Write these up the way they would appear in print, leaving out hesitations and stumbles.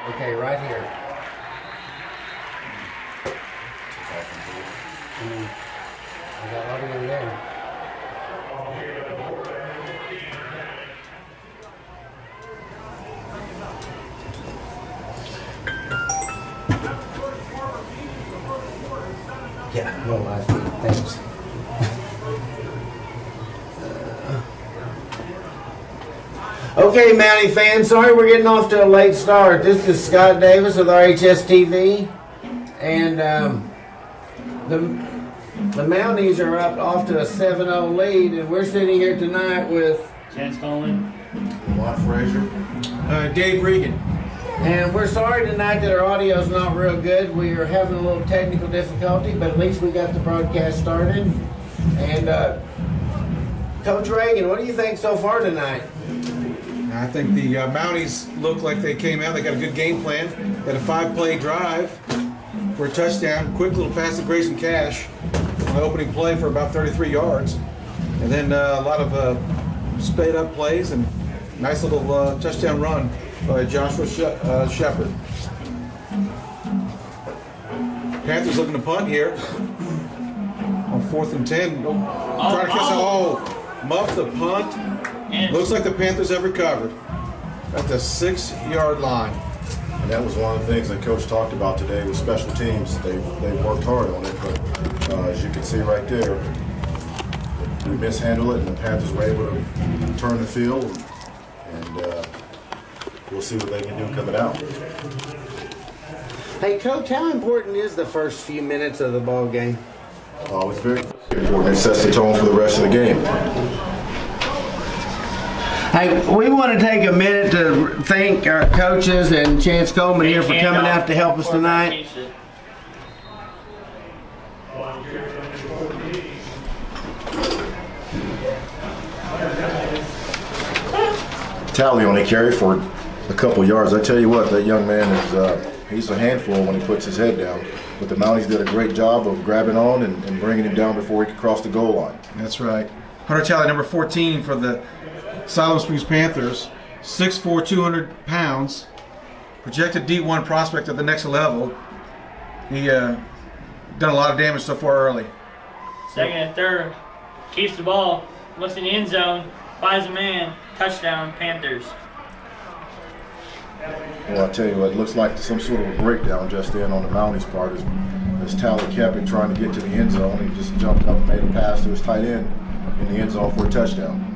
Okay, right here. I got audio there. Yeah, no live feed. Thanks. Okay, Mountie fans, sorry we're getting off to a late start. This is Scott Davis with RHS TV, and the Mounties are off to a 7-0 lead, and we're sitting here tonight with Chance Coleman, Watt Frazier, Dave Regan. And we're sorry tonight that our audio is not real good. We are having a little technical difficulty, but at least we got the broadcast started. And Coach Reagan, what do you think so far tonight? I think the Mounties look like they came out. They got a good game plan. Had a 5-play drive for a touchdown. Quick little pass to Grayson Cash on the opening play for about 33 yards. And then a lot of spade up plays and nice little touchdown run by Joshua Shepard. Panthers looking to punt here on 4th and 10. Trying to catch muff the punt. Looks like the Panthers have recovered at the 6-yard line. and that was one of the things that Coach talked about today with special teams. They've worked hard on it, but as you can see right there, we mishandled it, and the Panthers were able to turn the field, and we'll see what they can do coming out. Hey, Coach, how important is the first few minutes of the ball game? Oh, it's very important. It sets the tone for the rest of the game. Hey, we want to take a minute to thank our coaches and Chance Coleman here for coming out to help us tonight. Tally only carried for a couple yards. I tell you what, that young man is he's a handful when he puts his head down. But the Mounties did a great job of grabbing on and bringing him down before he could cross the goal line. That's right. Hunter Tally, number 14 for the Siloam Springs Panthers, 6'4", 200 pounds, projected D1 prospect at the next level. He done a lot of damage so far early. Second and third, keeps the ball, looks in the end zone, finds a man, touchdown, Panthers. Well, I tell you what, it looks like some sort of a breakdown just then on the Mounties' part as Tally kept it trying to get to the end zone. He just jumped up and made a pass to his tight end in the end zone for a touchdown.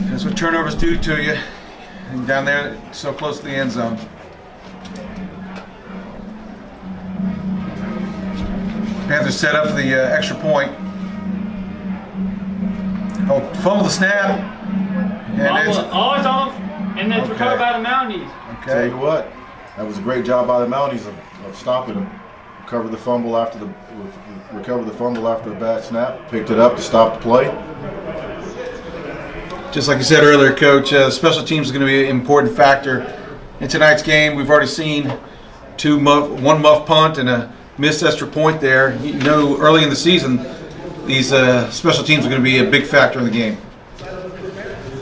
That's what turnovers do to you. And down there, so close to the end zone. Panthers set up for the extra point. Oh, fumble the snap. And It's off, and it's recovered by the Mounties. Tell you what, that was a great job by the Mounties of stopping him. Recover the fumble after the bad snap. Picked it up to stop the play. just like you said earlier, Coach, special teams is going to be an important factor in tonight's game. We've already seen one muff punt and a missed extra point there. You know, early in the season, these special teams are going to be a big factor in the game.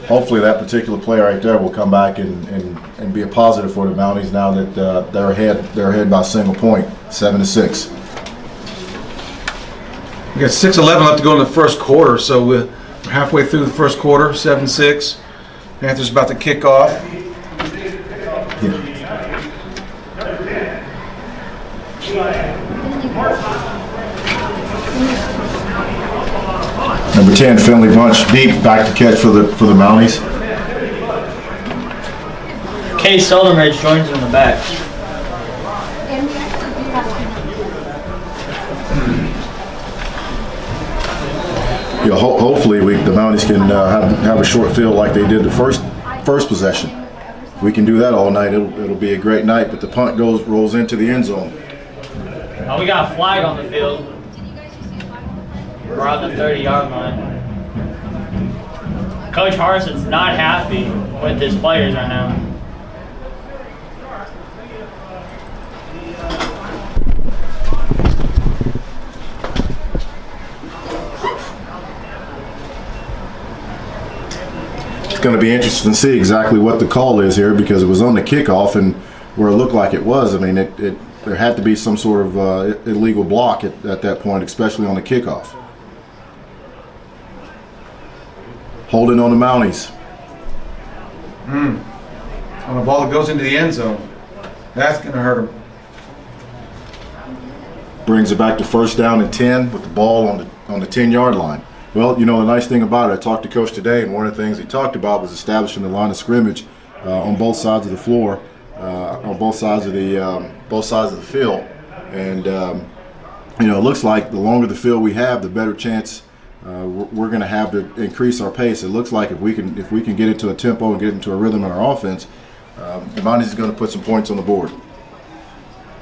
Hopefully that particular play right there will come back and be a positive for the Mounties now that they're ahead by a single point, 7-6. We got 6:11 left to go in the first quarter, so we're halfway through the first quarter, 7-6. Panthers about to kick off. Number 10, Finley Bunch deep, back to catch for the Mounties. Case Solomridge joins in the back. Yeah, hopefully the Mounties can have a short field like they did the first possession. If we can do that all night, it'll be a great night. But the punt rolls into the end zone. Oh, we got a flag on the field. We're on the 30-yard line. Coach Harson's not happy with his players right now. It's going to be interesting to see exactly what the call is here, because it was on the kickoff and where it looked like it was. I mean, there had to be some sort of illegal block at that point, especially on the kickoff. Holding on the Mounties. On a ball that goes into the end zone. That's going to hurt him. Brings it back to 1st down and 10 with the ball on the 10-yard line. Well, you know, the nice thing about it, I talked to Coach today, and one of the things he talked about was establishing the line of scrimmage on both sides of the floor, on both sides of the field. And you know, it looks like the longer the field we have, the better chance we're going to have to increase our pace. It looks like if we can get into a tempo and get into a rhythm in our offense, the Mounties is going to put some points on the board.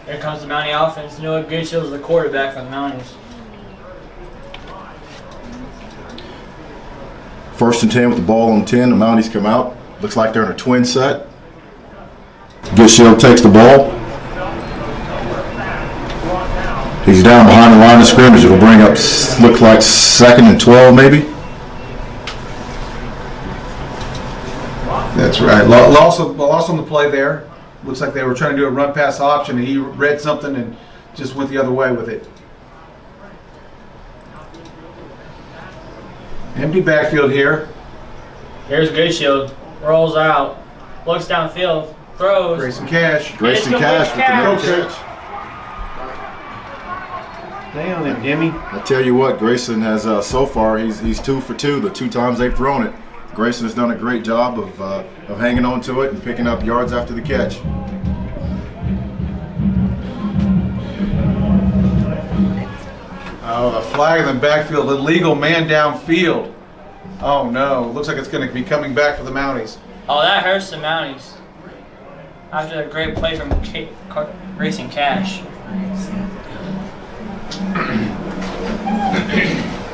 Here comes the Mountie offense. Noah Goodshield is the quarterback for the Mounties. 1st and 10 with the ball on 10. The Mounties come out. Looks like they're in a twin set. Goodshield takes the ball. He's down behind the line of scrimmage. It'll bring up, look like 2nd and 12 maybe. That's right. Loss on the play there. Looks like they were trying to do a run-pass option, and he read something and just went the other way with it. Empty backfield here. Here's Goodshield. Rolls out. Looks downfield. Throws. Grayson Cash. Grayson Cash with the no catch. Down there, Jimmy. I tell you what, Grayson has so far he's 2 for 2. The 2 times they've thrown it, Grayson has done a great job of hanging on to it and picking up yards after the catch. Oh, the flag in the backfield, illegal man downfield. Oh no, looks like it's going to be coming back for the Mounties. Oh, that hurts the Mounties. After a great play from Grayson Cash.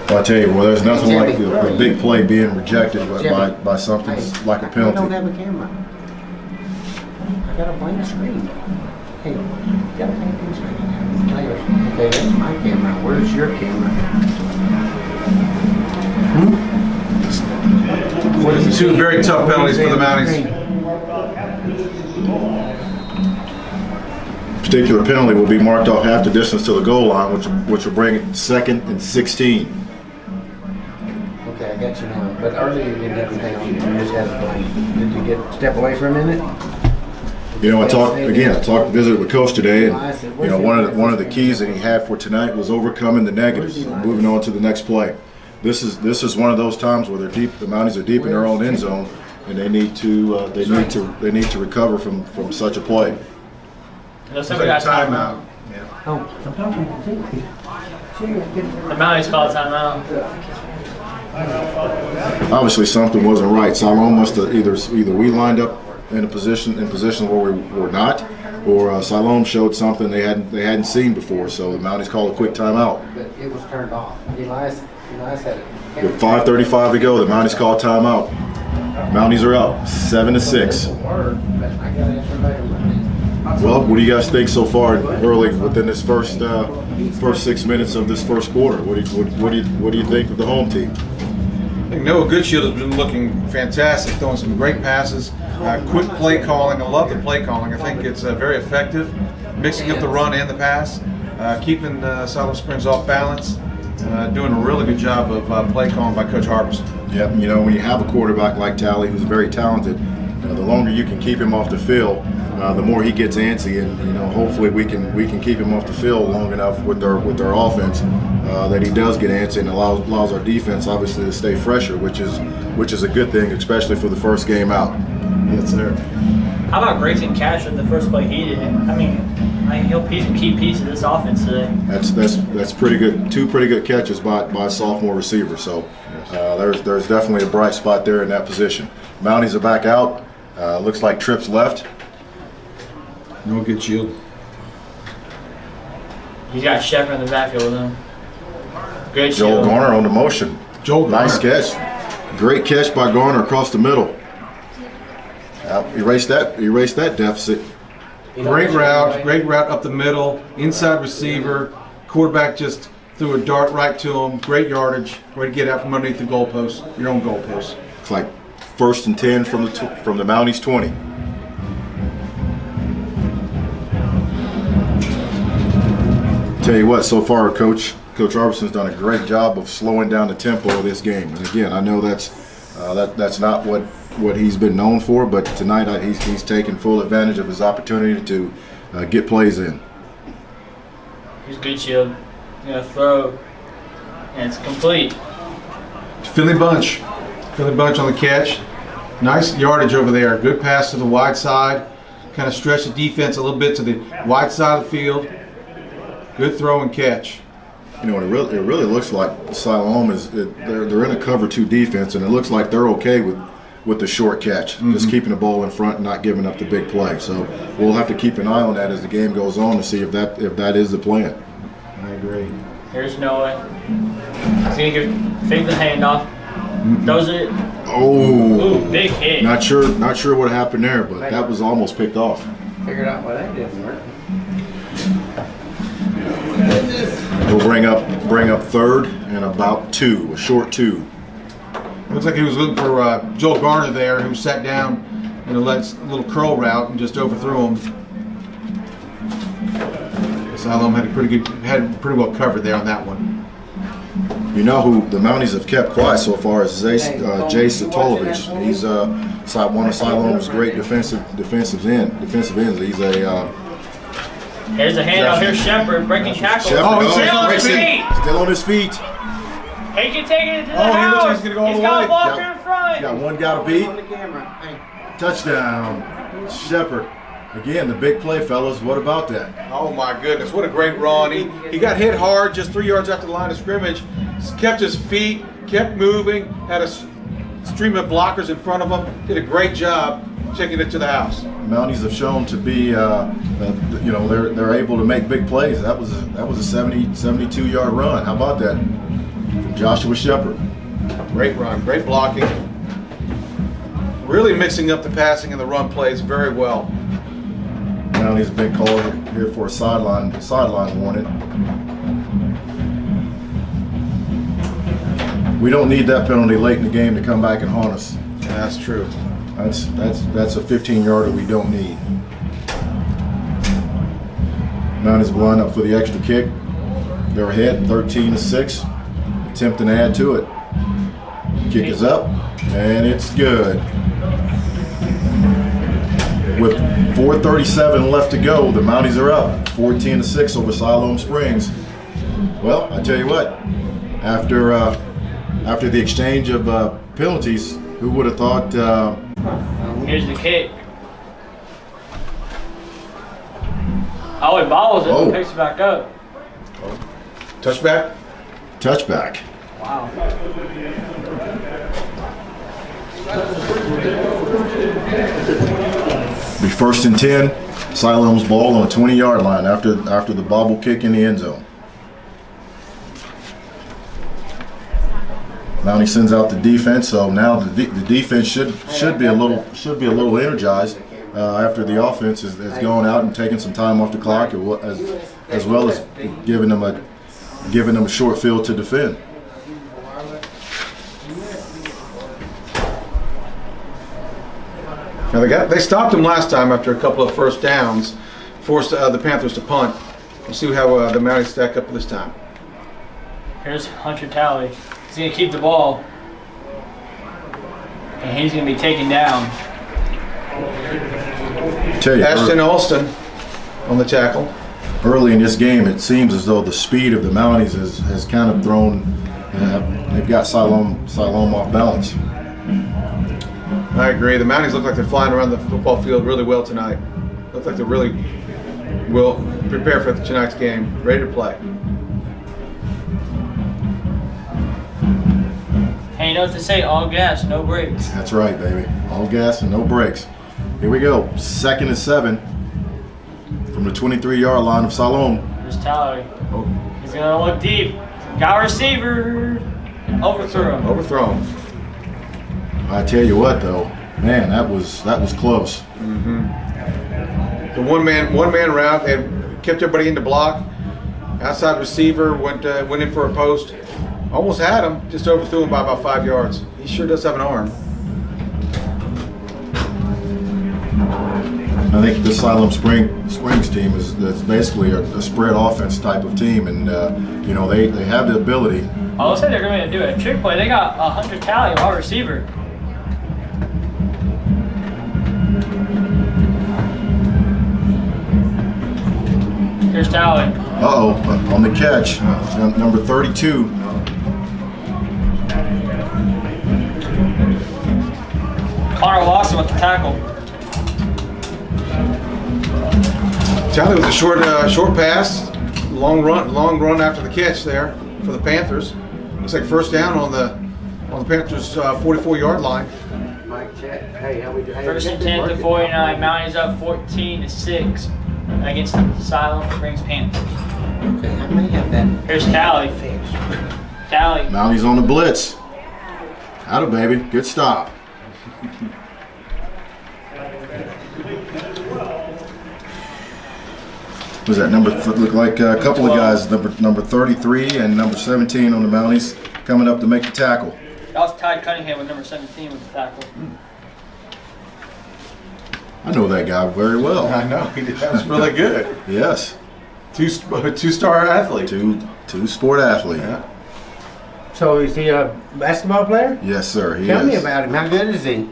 Well, I tell you, well, there's nothing like a big play being rejected by something like a penalty. I don't have a camera. I got a blank screen. Hey, you got a blank screen. Okay, that's my camera. Where's your camera? What is 2 very tough penalties for the Mounties. Particular penalty will be marked off half the distance to the goal line, which will bring it 2nd and 16. Okay, I got you now. But earlier you didn't have a penalty. You just had a blank. Did you step away for a minute? You know, I visited with Coach today, and you know, one of the keys that he had for tonight was overcoming the negatives, moving on to the next play. This is one of those times where they're deep. The Mounties are deep in their own end zone, and they need to recover from such a play. Looks like we got timeout. Oh, The Mounties called timeout. Obviously, something wasn't right. Siloam must have either we lined up in position where we were not, or Siloam showed something they hadn't seen before. So the Mounties called a quick timeout. but it was turned off. Elias had it. With 5:35 to go, the Mounties call timeout. Mounties are up 7-6. Well, what do you guys think so far early within this first 6 minutes of this first quarter? What do you think of the home team? I think Noah Goodshield has been looking fantastic, throwing some great passes, quick play calling. I love the play calling. I think it's very effective, mixing up the run and the pass, keeping Siloam Springs off balance, doing a really good job of play calling by Coach Harbison. Yep, you know, when you have a quarterback like Talley who's very talented, the longer you can keep him off the field, the more he gets antsy, and you know, hopefully we can keep him off the field long enough with our offense that he does get antsy and allows our defense obviously to stay fresher, which is a good thing, especially for the first game out. Yes, sir. How about Grayson Cash with the first play he did? I mean, he'll be a key piece of this offense today. That's pretty good. 2 pretty good catches by a sophomore receiver. So there's definitely a bright spot there in that position. Mounties are back out. Looks like trips left. No good shield. He's got Shepard in the backfield with him. Good Joel shield. Garner on the motion. Joel Nice Garner. catch. Great catch by Garner across the middle. Erase that deficit. Great route up the middle, inside receiver. Quarterback just threw a dart right to him. Great yardage. Way to get out from underneath the goalpost, your own goalpost. It's like 1st and 10 from the Mounties 20. Tell you what, so far, Coach Robertson's done a great job of slowing down the tempo of this game. And again, I know that's not what he's been known for, but tonight he's taken full advantage of his opportunity to get plays in. He's good shield. He's gonna throw, and it's complete. Philly bunch on the catch. Nice yardage over there. Good pass to the wide side. Kind of stretch the defense a little bit to the wide side of the field. Good throw and catch. You know, it really looks like Siloam they're in a cover 2 defense, and it looks like they're okay with the short catch, just keeping the ball in front and not giving up the big play. So we'll have to keep an eye on that as the game goes on to see if that is the plan. I agree. Here's Noah. He's gonna fake the handoff. Throws it. Oh, Ooh, big hit. not sure what happened there, but that was almost picked off. Figured out why that didn't work. We'll bring up 3rd and about 2, a short 2. Looks like he was looking for Joel Garner there, who sat down in a little curl route and just overthrew him. Siloam had pretty well covered there on that one. You know who the Mounties have kept quiet so far is Jay Satolovich. He's one of Siloam's great defensive ends. He's a Here's a handoff. Here's Shepard breaking tackle. Shepard, Still on his feet. Still on his feet. He can take it to the He looks house. like he's gonna go all He's the got way. a blocker in front. Got one guy to beat. On the camera. Hey. Touchdown, Shepard. Again, the big play, fellas. What about that? Oh my goodness, what a great run. He got hit hard just 3 yards after the line of scrimmage. Kept his feet, kept moving, had a stream of blockers in front of him. Did a great job taking it to the house. Mounties have shown to be, they're able to make big plays. That was a 72-yard run. How about that? Joshua Shepard. Great run, great blocking. Really mixing up the passing and the run plays very well. Mounties have been called here for a sideline warning. We don't need that penalty late in the game to come back and haunt us. Yeah, that's true. That's a 15-yarder we don't need. Mounties will line up for the extra kick. They're ahead 13-6. Attempting to add to it. Kick is up, and it's good. With 4:37 left to go, the Mounties are up 14-6 over Siloam Springs. Well, I tell you what, after the exchange of penalties, who would have thought? Here's the kick. Oh, it bobbles it and picks it back up. Touchback? Touchback. Wow. Be 1st and 10. Siloam's ball on the 20-yard line after the bobble kick in the end zone. Mountie sends out the defense, so now the defense should be a little energized after the offense has gone out and taken some time off the clock, as well as giving them a short field to defend. Now they stopped him last time after a couple of first downs, forced the Panthers to punt. We'll see how the Mounties stack up this time. Here's Hunter Talley. He's going to keep the ball. And he's going to be taken down. Tell you, Ashton Alston on the tackle. early in this game, it seems as though the speed of the Mounties has kind of thrown. They've got Siloam off balance. I agree. The Mounties look like they're flying around the football field really well tonight. Look like they're really will prepare for tonight's game, ready to play. Hey, you know what to say? All gas, no brakes. That's right, baby. All gas and no brakes. Here we go. 2nd and 7 from the 23-yard line of Siloam. Here's Tyler. He's gonna look deep. Got a receiver. Overthrew him. Overthrown. I tell you what, though, man, that was close. The one man route, they kept everybody in the block. Outside receiver went in for a post. Almost had him, just overthrew him by about 5 yards. He sure does have an arm. I think the Siloam Springs team is basically a spread offense type of team, and you know they have the ability. I will say they're going to do a trick play. They got 100 tally wide receiver. Here's Tally. On the catch, number 32. Connor Lawson with the tackle. Tally with a short pass, long run after the catch there for the Panthers. Looks like first down on the Panthers' 44-yard line. Mike check. Hey, how we doing? First and 10 to 49. Mounties up 14-6 against the Siloam Springs Panthers. Okay, I may have that Here's Tally. fixed. Tally. Mounties on the blitz. Atta baby, good stop. Was that look like a couple of guys, number 33 and number 17 on the Mounties coming up to make the tackle. That was Ty Cunningham with number 17 with the tackle. I know that guy very well. I know, that was really good. Yes, Two-star athlete. two sport athlete. Yeah. So is he a basketball player? Yes, sir. He Tell is. me about him. How good is he?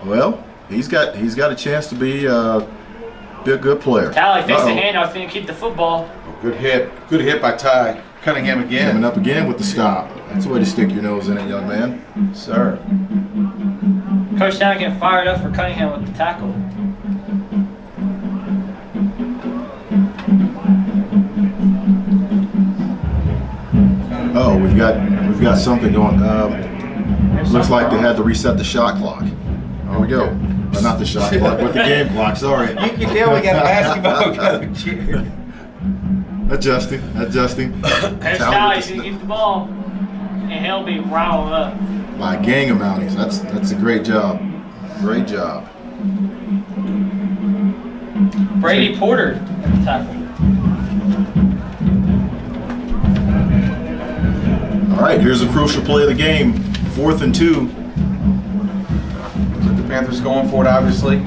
Well, he's got a chance to be a good player. Tally fixed the handoff, going to keep the football. Good hit by Ty Cunningham again. Coming up again with the stop. That's the way to stick your nose in it, young man. Sir. Coach Tally getting fired up for Cunningham with the tackle. Oh, we've got something going. Looks like they had to reset the shot clock. Here we go. Well, not the shot clock, but the game clock. Sorry. You can tell we got a basketball coach here. Adjusting. There's Tally, he's going to keep the ball. And he'll be riled up. By a gang of Mounties. That's a great job. Great job. Brady Porter at the tackle. All right, here's a crucial play of the game. 4th and 2. The Panthers going for it, obviously.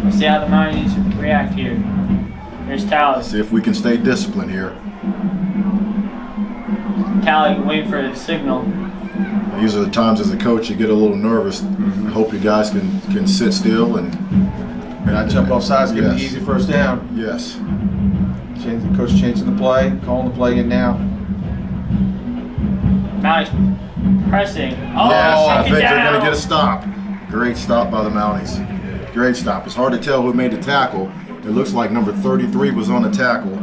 Let's see how the Mounties react here. Here's Tally. See if we can stay disciplined here. Tally waiting for the signal. These are the times as a coach you get a little nervous. I hope you guys can sit still and Not jump off sides, give an Yes. easy first down. Yes. The coach changing the play, calling the play in now. Mounties pressing. Oh, Yes, I second think they're down. going to get a stop. Great stop by the Mounties. Great stop. It's hard to tell who made the tackle. It looks like number 33 was on the tackle.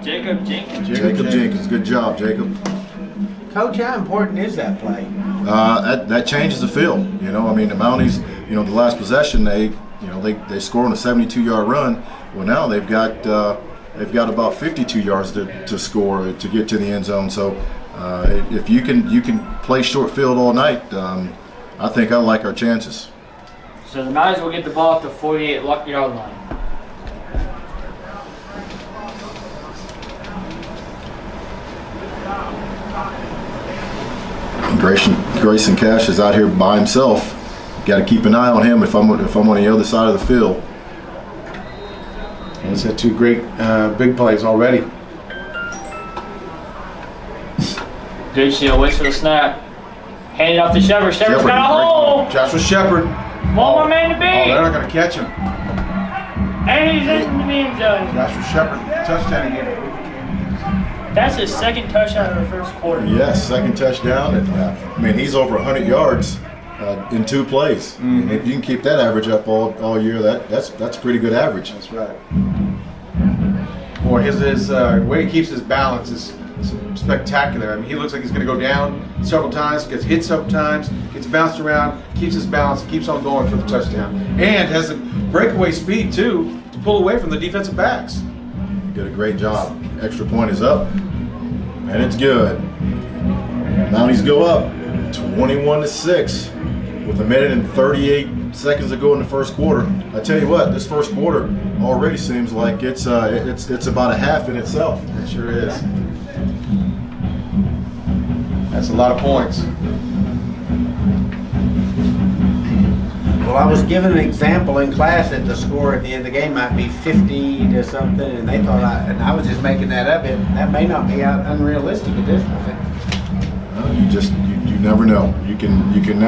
Jacob Jenkins. Jacob Jenkins. Good job, Jacob. Coach, how important is that play? That changes the field. You know, I mean, the Mounties, you know, the last possession, they score on a 72-yard run. Well, now they've got about 52 yards to score to get to the end zone. So if you can play short field all night, I think I like our chances. So the Mounties will get the ball at the 48-yard line. Grayson Cash is out here by himself. Got to keep an eye on him if I'm on the other side of the field. And he's had two great big plays already. Good shield, waits for the snap. Hand it off to Shepard. Shepard's got a hole. Joshua Shepard. One more man to Oh, they're beat. not going to catch him. And he's in the end zone. Joshua Shepard, touchdown again. That's his second touchdown of the first quarter. Yes, second touchdown, and I mean he's over 100 yards in 2 plays. And if you can keep that average up all year, that's pretty good average. That's right. Boy, his way he keeps his balance is spectacular. I mean, he looks like he's going to go down several times, gets hit several times, gets bounced around, keeps his balance, keeps on going for the touchdown, and has the breakaway speed too to pull away from the defensive backs. Did a great job. Extra point is up, and it's good. Mounties go up 21-6 with 1:38 to go in the first quarter. I tell you what, this first quarter already seems like it's about a half in itself. It sure is. That's a lot of points. Well, I was given an example in class that the score at the end of the game might be 50 to something, and they thought and I was just making that up. That may not be unrealistic at this point. Well, you never know. You can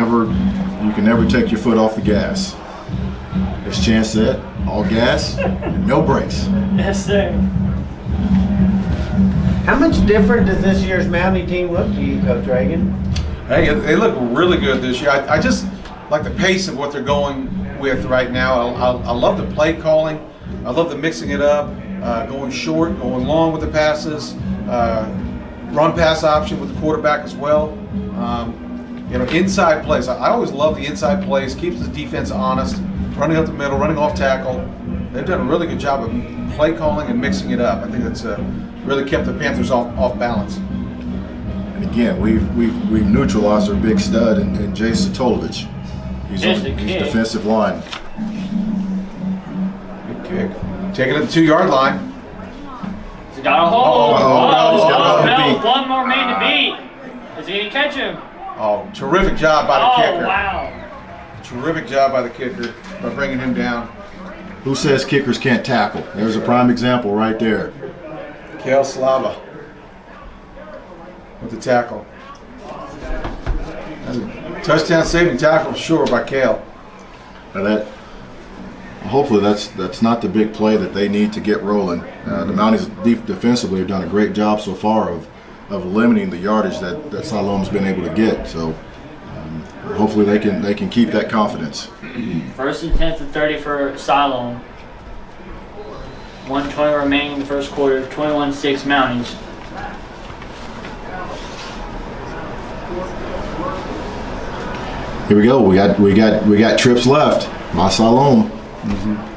never take your foot off the gas. There's a chance that all gas and no brakes. Yes, sir. How much different does this year's Mountie team look to you, Coach Reagan? Hey, they look really good this year. I just like the pace of what they're going with right now. I love the play calling. I love the mixing it up, going short, going long with the passes, run pass option with the quarterback as well. Inside plays. I always love the inside plays. Keeps the defense honest, running up the middle, running off tackle. They've done a really good job of play calling and mixing it up. I think that's really kept the Panthers off balance. And again, we've neutralized our big stud in Jay Satolovich. He's defensive line. Good kick. Taking it to the 2-yard line. He's got a hold. He's got no, beat. one more man to beat. Is he going to catch him? Oh, terrific job by the kicker. Oh, wow. Terrific job by the kicker by bringing him down. Who says kickers can't tackle? There's a prime example right there. Kale Slava with the tackle. That's a touchdown saving tackle, sure, by Kale. Now hopefully that's not the big play that they need to get rolling. The Mounties defensively have done a great job so far of limiting the yardage that Siloam's been able to get. So hopefully they can keep that confidence. First and 10 to 30 for Siloam. 1:20 remaining in the first quarter. 21-6 Mounties. Here we go. We got trips left by Siloam.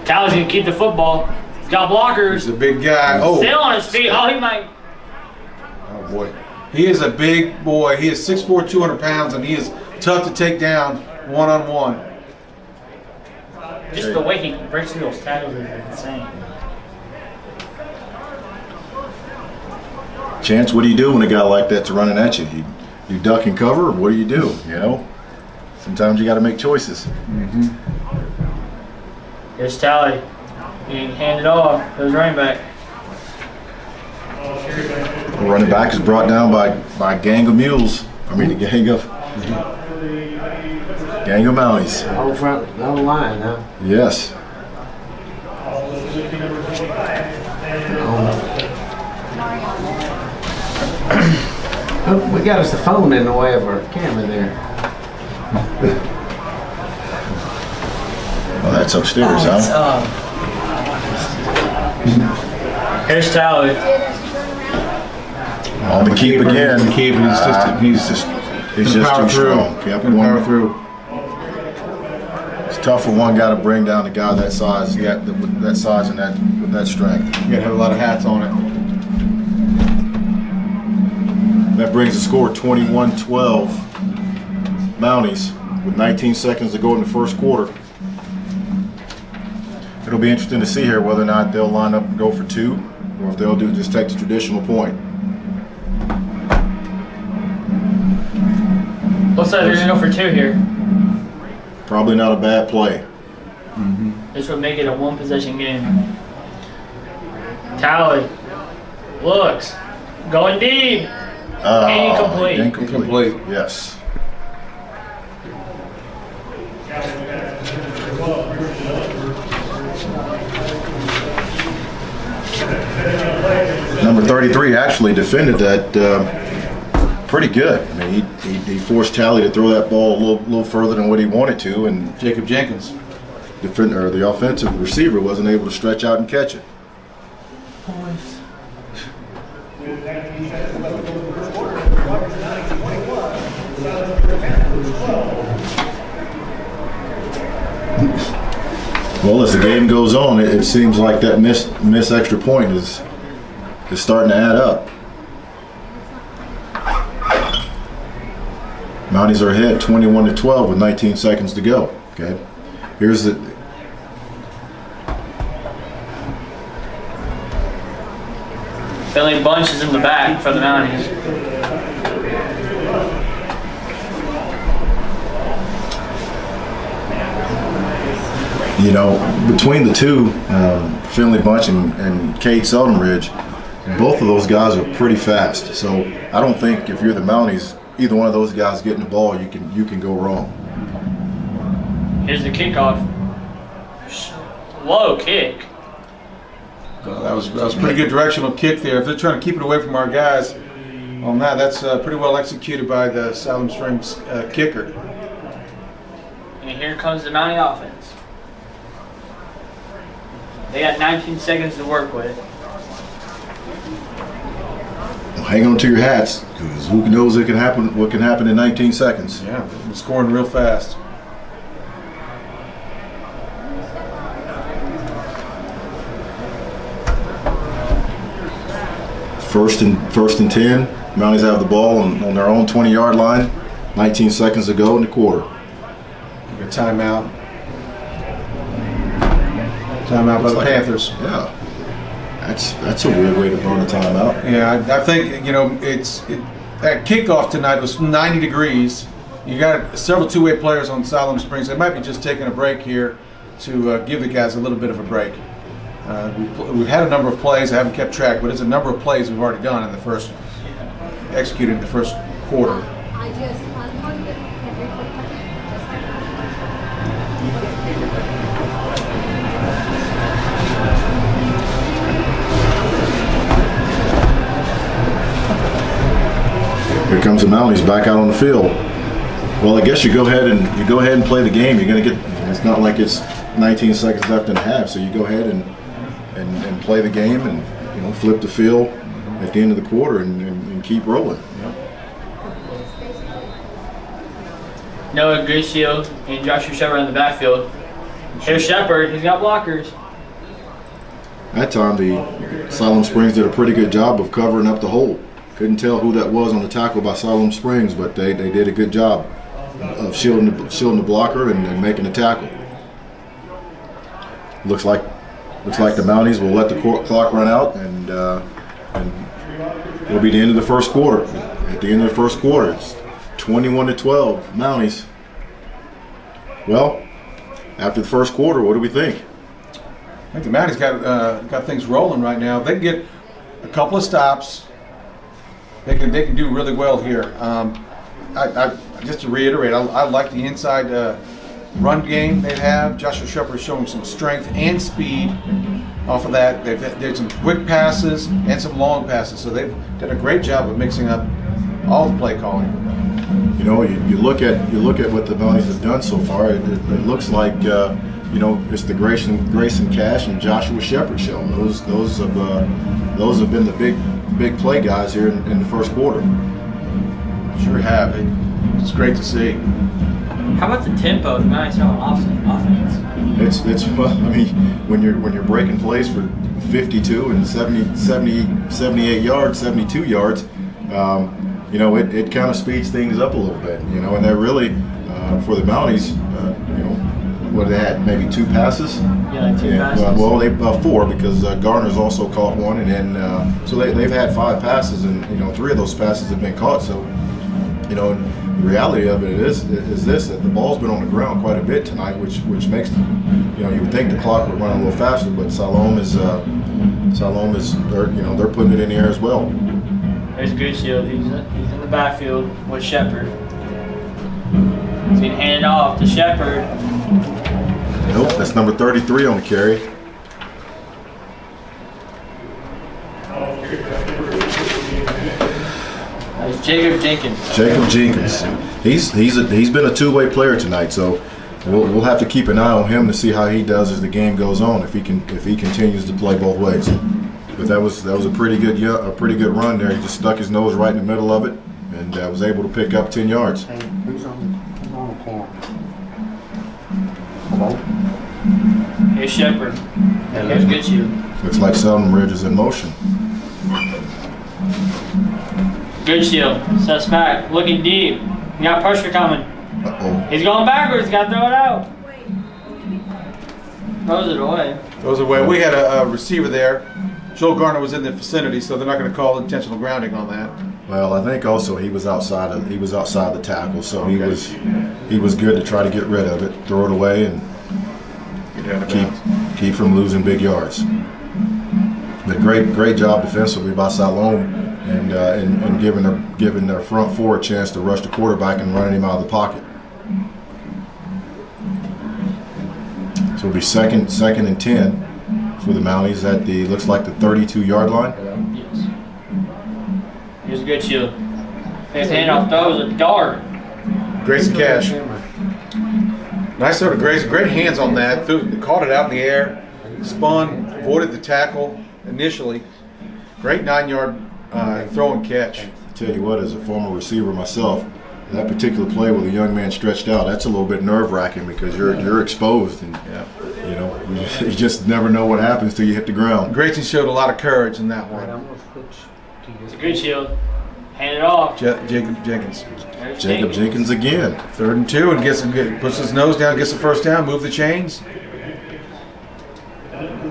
Tyler's gonna keep the football. He's got blockers. He's a big guy. Oh, Still on his feet. Oh, he might. oh boy. He is a big boy. He is 6'4", 200 pounds, and he is tough to take down one-on-one. Just the way he breaks through those tackles is insane. Chance, what do you do when a guy like that's running at you? You duck and cover, or what do? You know, sometimes you got to make choices. Here's Tally. He hand it off to his running back. The running back is brought down by a gang of mules. I mean, a gang of Mounties. The whole front, the whole line, huh? Yes. Oh, we got us the phone in the way of our camera there. Well, that's upstairs, huh? Here's Tally. On the keep again. Keep, he's just too strong. Yep, power through. It's tough for one guy to bring down a guy that size. With that size and with that strength. You gotta have a lot of hats on it. That brings the score 21-12 Mounties with 19 seconds to go in the first quarter. It'll be interesting to see here whether or not they'll line up and go for two, or if they'll just take the traditional point. Looks like they're gonna go for two here. Probably not a bad play. This would make it a one-possession game. Tally looks going deep. Incomplete. Incomplete. Yes. Number 33 actually defended that pretty good. I mean, he forced Tally to throw that ball a little further than what he wanted to, and Jacob Jenkins, the offensive receiver, wasn't able to stretch out and catch it. Well, as the game goes on, it seems like that miss extra point is starting to add up. Mounties are ahead 21-12 with 19 seconds to go. Okay, here's the. Billy Bunch is in the back for the Mounties. You know, between the two, Finley Bunch and Cade Seldom Ridge, both of those guys are pretty fast. So I don't think if you're the Mounties, either one of those guys getting the ball, you can go wrong. Here's the kickoff. Low kick. That was a pretty good directional kick there. If they're trying to keep it away from our guys on that, that's pretty well executed by the Siloam Springs kicker. And here comes the Mountie offense. They got 19 seconds to work with. Well, hang on to your hats, because who knows what can happen in 19 seconds. Yeah, they're scoring real fast. First and 10. Mounties have the ball on their own 20-yard line. 19 seconds to go in the quarter. A timeout. Timeout by the Panthers. Yeah, that's a weird way to burn a timeout. Yeah, I think, you know, that kickoff tonight was 90 degrees. You got several two-way players on Siloam Springs. They might be just taking a break here to give the guys a little bit of a break. We've had a number of plays. I haven't kept track, but it's a number of plays we've already done in the first, executed in the first quarter. Here comes the Mounties back out on the field. Well, I guess you go ahead and play the game. You're going to get. It's not like it's 19 seconds left in the half, so you go ahead and play the game and flip the field at the end of the quarter and keep rolling. Noah Grisio and Joshua Shepard in the backfield. Here's Shepard. He's got blockers. That time, the Siloam Springs did a pretty good job of covering up the hole. Couldn't tell who that was on the tackle by Siloam Springs, but they did a good job of shielding the blocker and making the tackle. Looks like the Mounties will let the clock run out, and it'll be the end of the first quarter. At the end of the first quarter, it's 21-12 Mounties. Well, after the first quarter, what do we think? I think the Mounties got things rolling right now. If they can get a couple of stops, they can do really well here. I just to reiterate, I like the inside run game they have. Joshua Shepard is showing some strength and speed off of that. They've did some quick passes and some long passes, so they've done a great job of mixing up all the play calling. You know, you look at what the Mounties have done so far. It looks like it's the Grayson Cash and Joshua Shepard show. Those have been the big play guys here in the first quarter. Sure have. It's great to see. How about the tempo the Mounties have on offense? It's well, I mean, when you're breaking plays for 52 and 70, 78 yards, 72 yards, it kind of speeds things up a little bit, and they're really for the Mounties, what they had, maybe 2 passes. Yeah, like 2 passes. Well, they 4 because Garner's also caught one, and then so they've had 5 passes, and 3 of those passes have been caught. So, the reality of it is this: that the ball's been on the ground quite a bit tonight, which makes you would think the clock would run a little faster, but Siloam is they're putting it in the air as well. There's Grisio. He's in the backfield with Shepard. He's being handed off to Shepard. Nope, that's number 33 on the carry. That's Jacob Jenkins. Jacob Jenkins. He's been a two-way player tonight, so we'll have to keep an eye on him to see how he does as the game goes on. If he continues to play both ways. But that was a pretty good run there. He just stuck his nose right in the middle of it and was able to pick up 10 yards. Hey, who's on the corner? Here's Shepard. And here's Goodshield. Looks like Siloam Ridge is in motion. Goodshield. Sets back. Looking deep. We got pressure coming. Uh-oh. He's going backwards. Got to throw it out. Throws it away. Throws it away. We had a receiver there. Joel Garner was in the vicinity, so they're not going to call intentional grounding on that. Well, I think also he was outside the tackle, so he was good to try to get rid of it, throw it away, and keep from losing big yards. But great job defensively by Siloam, and giving their front four a chance to rush the quarterback and running him out of the pocket. So it'll be second and 10 for the Mounties at looks like the 32-yard line. Yes. Here's a good shield. His handoff throws a dart. Grayson Cash. Nice throw to Grayson. Great hands on that. Caught it out in the air. Spun, avoided the tackle initially. Great 9-yard throw and catch. I tell you what, as a former receiver myself, that particular play with a young man stretched out, that's a little bit nerve-wracking because you're exposed, and you just never know what happens till you hit the ground. Grayson showed a lot of courage in that one. It's a good shield. Hand it off. Jacob Jenkins. Jacob Jenkins again. 3rd and 2, and puts his nose down, gets the first down, move the chains.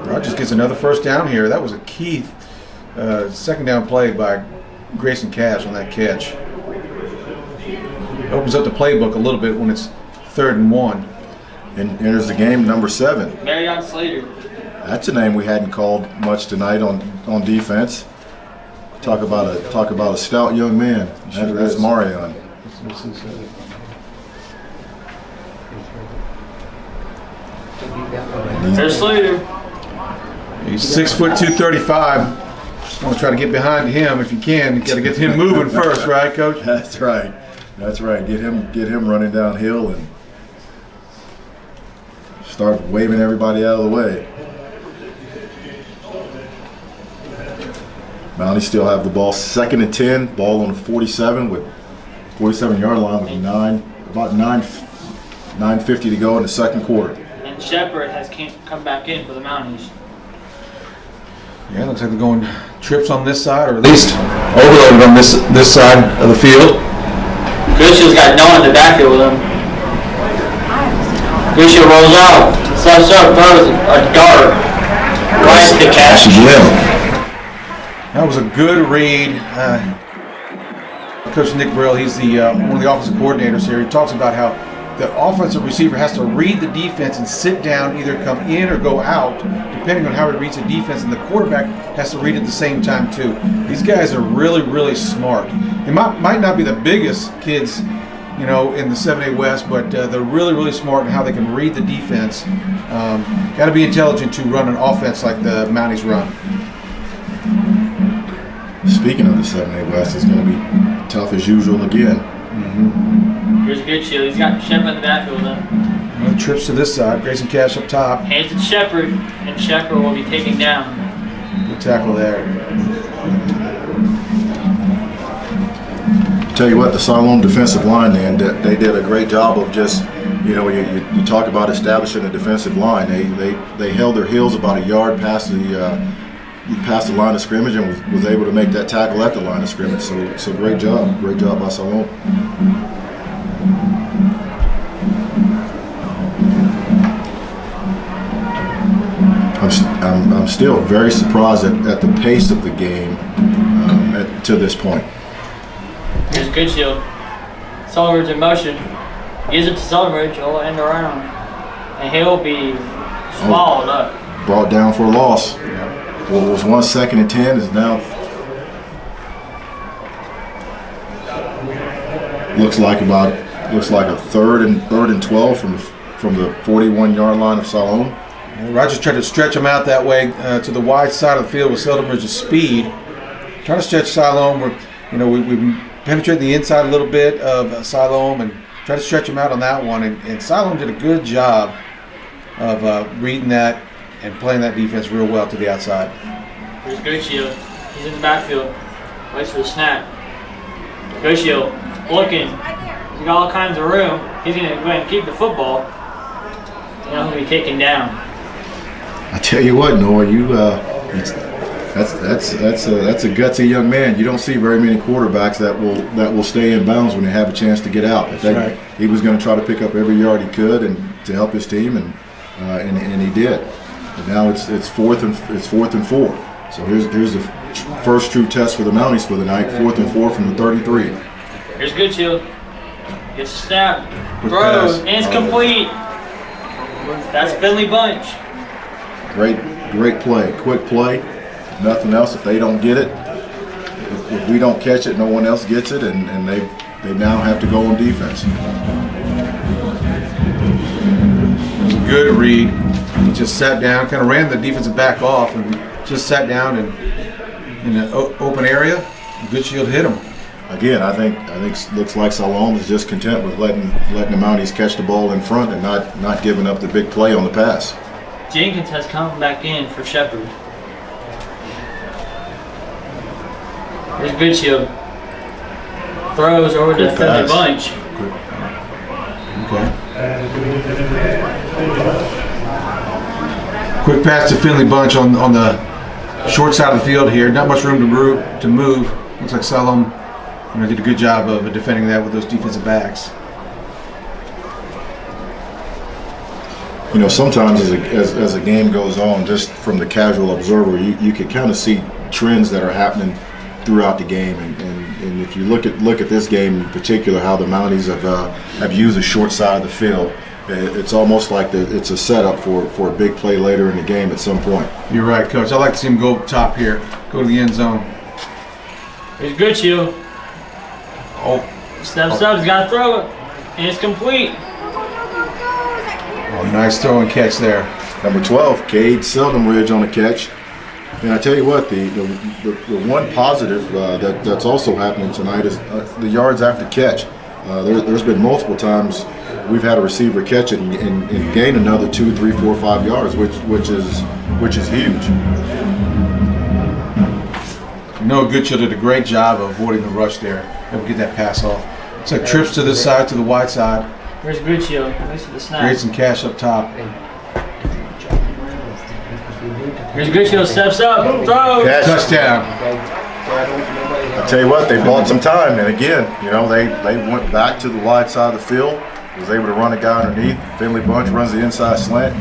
Rogers gets another first down here. That was a key second down play by Grayson Cash on that catch. Opens up the playbook a little bit when it's 3rd and 1. And enters the game number 7. Marion Slater. That's a name we hadn't called much tonight on defense. Talk about a stout young man. That's Marion. There's Slater. He's 6'2", 235. Want to try to get behind him if you can. You got to get him moving first, right, Coach? That's right. That's right. Get him running downhill and start waving everybody out of the way. Mounties still have the ball. 2nd and 10. Ball on the 47 with 47-yard line with about 9:50 to go in the second quarter. And Shepard has come back in for the Mounties. Yeah, looks like they're going trips on this side, or at least overloaded on this side of the field. Goodshiel's got no one in the backfield with him. Goodshield rolls out, steps up, throws a dart right to Cash. That was a good read. Coach Nick Brill, he's one of the offensive coordinators here. He talks about how the offensive receiver has to read the defense and sit down, either come in or go out, depending on how he reads the defense, and the quarterback has to read at the same time too. These guys are really, really smart. They might not be the biggest kids, in the 7A West, but they're really, really smart in how they can read the defense. Got to be intelligent to run an offense like the Mounties run. Speaking of the 7A West, it's going to be tough as usual again. Mm-hmm. Here's a good shield. He's got Shepard in the backfield with him. Trips to this side. Grayson Cash up top. Hands it to Shepard, and Shepard will be taken down. Good tackle there. Tell you what, the Siloam defensive line, man, they did a great job of just, you talk about establishing a defensive line. They held their heels about a yard past the line of scrimmage and was able to make that tackle at the line of scrimmage. So great job by Siloam. I'm still very surprised at the pace of the game to this point. Here's Goodshield. Sullivan's in motion. Gives it to Sullivan. He'll end around. And he'll be swallowed up. Brought down for a loss. What was 1 2nd and 10 is now looks like a third and 12 from the 41-yard line of Siloam. Rogers tried to stretch him out that way to the wide side of the field with Siloam Ridge's speed. Trying to stretch Siloam. We penetrated the inside a little bit of Siloam and tried to stretch him out on that one. And Siloam did a good job of reading that and playing that defense real well to the outside. Here's Goodshield. He's in the backfield. Waits for the snap. Goodshield looking. He's got all kinds of room. He's going to go ahead and keep the football. he'll be kicking down. I tell you what, Noah, that's a gutsy young man. You don't see very many quarterbacks that will stay in bounds when they have a chance to get out. That's right. He was going to try to pick up every yard he could and to help his team, and he did. But now it's 4th and 4. So here's the first true test for the Mounties for the night. 4th and 4 from the 33. Here's Goodshield. Gets a snap. Quick Throws. pass. And it's complete. That's Finley Bunch. Great play, quick play. Nothing else. If they don't get it, if we don't catch it, no one else gets it, and they now have to go on defense. It was a good read. He just sat down, kind of ran the defensive back off, and just sat down in an open area. Goodshield hit him. Again, I think looks like Siloam is just content with letting the Mounties catch the ball in front and not giving up the big play on the pass. Jenkins has come back in for Shepard. Here's Goodshield. Throws over to Good Finley pass. Bunch. Okay. Quick pass to Finley Bunch on the short side of the field here. Not much room to move. Looks like Siloam did a good job of defending that with those defensive backs. Sometimes as a game goes on, just from the casual observer, you can kind of see trends that are happening throughout the game, and if you look at this game in particular, how the Mounties have used the short side of the field, it's almost like it's a setup for a big play later in the game at some point. You're right, Coach. I like to see him go up top here, go to the end zone. Here's Goodshield. Oh, Steps up, he's got to throw it, and it's complete. oh, nice throw and catch there. Number 12, Cade Seldenridge on the catch. And I tell you what, the one positive that's also happening tonight is the yards after catch. There's been multiple times we've had a receiver catch it and gain another 2, 3, 4, 5 yards, which is huge. Goodshield did a great job of avoiding the rush there. Able to get that pass off. It's like trips to this side, to the wide side. Where's Goodshield? Thanks for the snap. Create some cash up top. Here's Goodshield, steps up, throws. Catch. Touchdown. I tell you what, they bought some time, and again, they went back to the wide side of the field, was able to run a guy underneath. Finley Bunch runs the inside slant,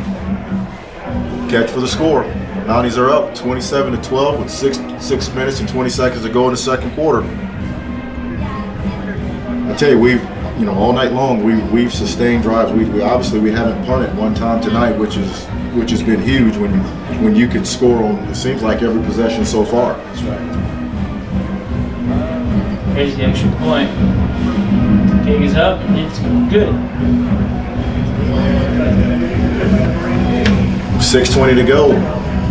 catch for the score. Mounties are up 27-12 with 6 minutes and 20 seconds to go in the second quarter. I tell you, all night long we've sustained drives. We obviously haven't punted one time tonight, which has been huge when you can score on, it seems like, every possession so far. That's right. Here's the extra point. Kick is up, and it's good. 6:20 to go.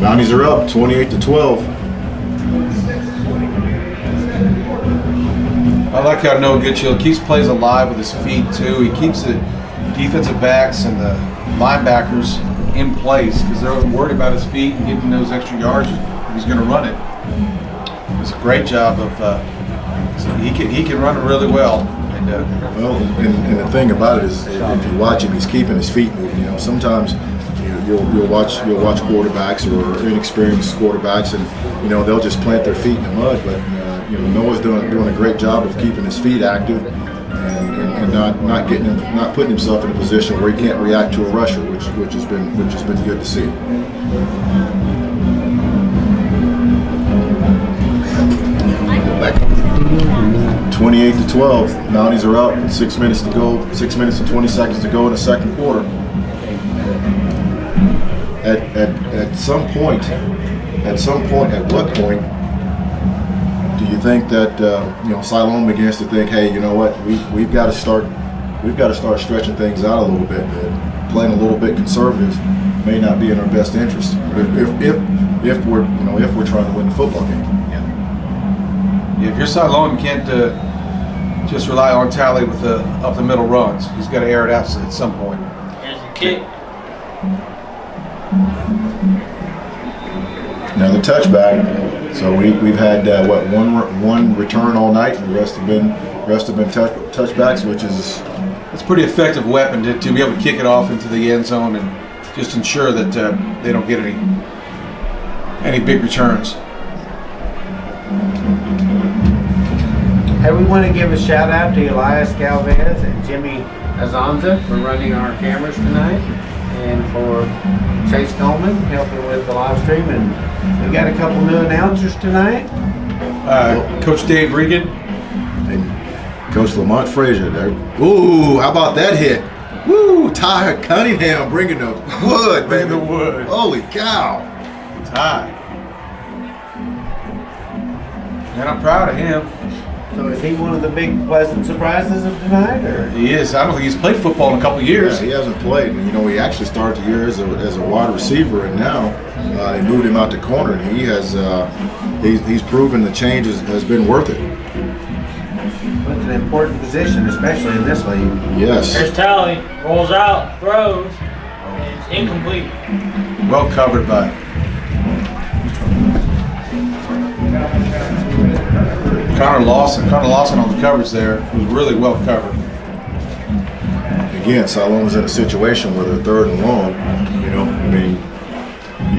Mounties are up 28-12. I like how Noah Goodshield keeps plays alive with his feet too. He keeps the defensive backs and the linebackers in place because they're worried about his feet and getting those extra yards if he's going to run it. It's a great job of. He can run it really well. And the thing about it is, if you watch him, he's keeping his feet moving. Sometimes you'll watch quarterbacks or inexperienced quarterbacks, and they'll just plant their feet in the mud. But Noah's doing a great job of keeping his feet active and not putting himself in a position where he can't react to a rusher, which has been good to see. 28-12. Mounties are up. 6 minutes to go. 6 minutes and 20 seconds to go in the second quarter. At some point, at what point do you think that Siloam begins to think, hey, you know what, we've got to start stretching things out a little bit. Playing a little bit conservative may not be in our best interest if we're trying to win the football game. Yeah, if you're Siloam, you can't just rely on Tally with the up the middle runs. He's got to air it out at some point. Here's the kick. Another touchback. So we've had one return all night, and the rest have been touchbacks, which is It's a pretty effective weapon to be able to kick it off into the end zone and just ensure that they don't get any big returns. Hey, we want to give a shout out to Elias Galvez and Jimmy Azanza for running our cameras tonight, and for Chase Coleman helping with the live stream. And we got a couple new announcers tonight. Coach Dave Regan. And Coach Lamont Frazier there. Ooh, how about that hit? Woo, Ty Cunningham bringing the wood, Bringing baby. the wood. Holy cow. Ty. And I'm proud of him. So is he one of the big pleasant surprises of tonight, or? He is. I don't think he's played football in a couple of years. Yeah, he hasn't played. And, you know, he actually started the year as a wide receiver, and now they moved him out to corner, and he has he's proven the change has been worth it. It's an important position, especially in this league. Yes. Here's Tally, rolls out, throws, and it's incomplete. Well covered by Connor Lawson. Connor Lawson on the coverage there was really well covered. Again, Siloam is in a situation where they're third and long. You know, I mean,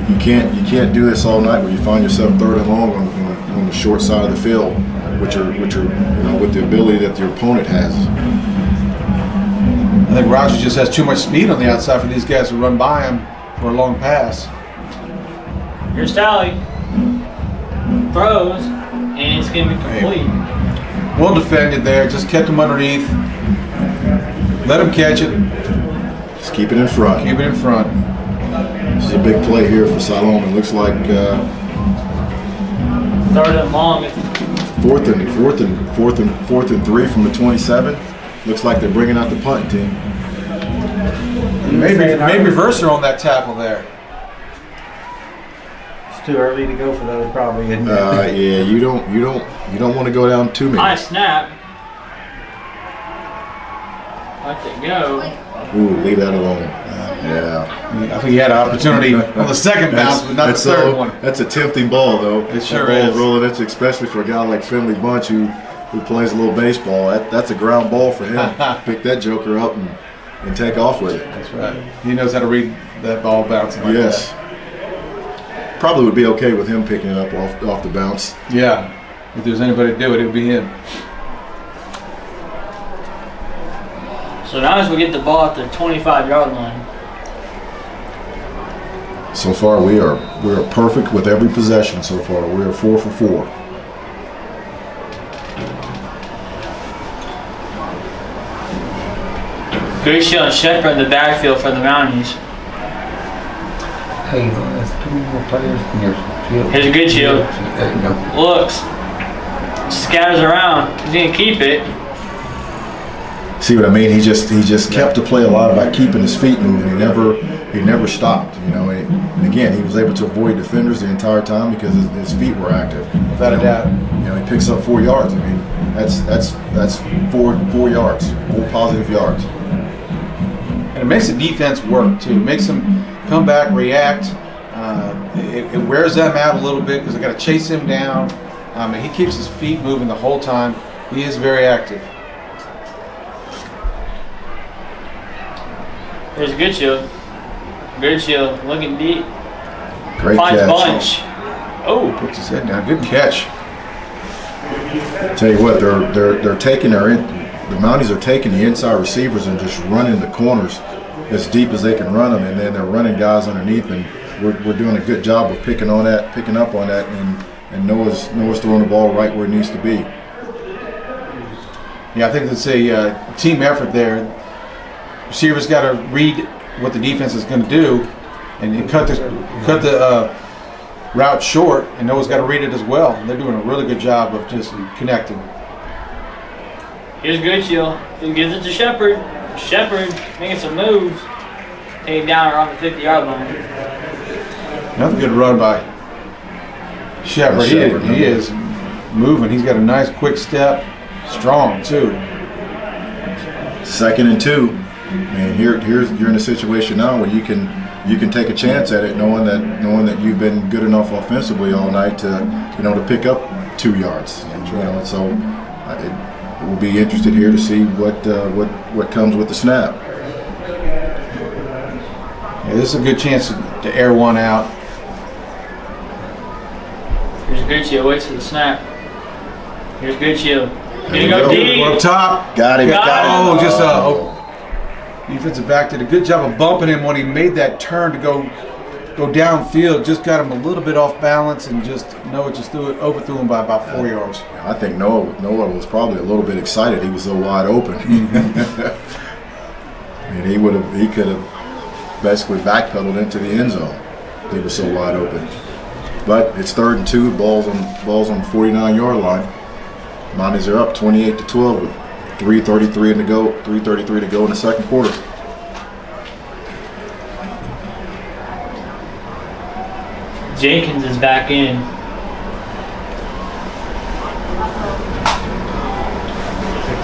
you can't do this all night where you find yourself third and long on the short side of the field, which are you know, with the ability that your opponent has. I think Rogers just has too much speed on the outside for these guys to run by him for a long pass. Here's Tally, throws, and it's going to be complete. Well defended there, just kept him underneath. Let him catch it. Just keep it in front. Keep it in front. This is a big play here for Siloam. It looks like Third and long. fourth and 3 from the 27. Looks like they're bringing out the punt team. Maybe reverser on that tackle there. It's too early to go for those, probably, isn't it? Yeah, you don't want to go down too many. High snap. Let it go. Ooh, leave that alone. Yeah. I think he had an opportunity on the second bounce, but not the third one. That's a tempting ball, though. It sure that ball is. rolling. It's especially for a guy like Finley Bunch who plays a little baseball. That's a ground ball for him. Pick that joker up and take off with it. That's right. He knows how to read that ball bouncing like Yes. Probably would be okay with him picking it up off the bounce. that. Yeah. If there's anybody to do it, it would be him. So now as we get the ball at the 25-yard line. So far, we are perfect with every possession. So far, we are 4 for 4. Gracia and Shepard in the backfield for the Mounties. Hey, there's 2 more players in your field. Here's a good shield. There you go. Looks. Scatters around. He's going to keep it. See what I mean? He just kept the play alive by keeping his feet moving. He never stopped. You know, and again, he was able to avoid defenders the entire time because his feet were active. Without a doubt. You know, he picks up 4 yards. I mean, that's 4 yards, 4 positive yards. And it makes the defense work, too. It makes them come back, react. It wears them out a little bit because they got to chase him down. And he keeps his feet moving the whole time. He is very active. Here's a good shield. Good shield. Looking deep. Great Finds catch. Bunch. Oh. Puts his head down. Good catch. Tell you what, they're taking the Mounties are taking the inside receivers and just running the corners as deep as they can run them, and then they're running guys underneath, and we're doing a good job of picking up on that, and Noah's throwing the ball right where it needs to be. Yeah, I think it's a team effort there. Receivers got to read what the defense is going to do, and cut the route short. And Noah's got to read it as well. They're doing a really good job of just connecting. Here's good shield. He gives it to Shepard. Shepard making some moves. Take it down around the 50-yard line. Another good run by Shepard. He is moving. He's got a nice quick step. Strong too. 2nd and 2. Man, you're in a situation now where you can take a chance at it, knowing that you've been good enough offensively all night to pick up 2 yards. And so we'll be interested here to see what comes with the snap. Yeah, this is a good chance to air one out. Here's Gucci. Waits for the snap. Here's Gucci. Gonna you go go. deep. One up top. Got him. Got Oh, just defensive back did a good job of bumping him when he made that turn to go downfield. Just got him a little bit off balance and just overthrew him by about 4 yards. I think Noah was probably a little bit excited. He was so wide open. And he could have basically backpedaled into the end zone. He was so wide open. But it's 3rd and 2. Balls on the 49-yard line. Mounties are up 28-12 with 3:33 to go. 3:33 to go in the second quarter. Jenkins is back in.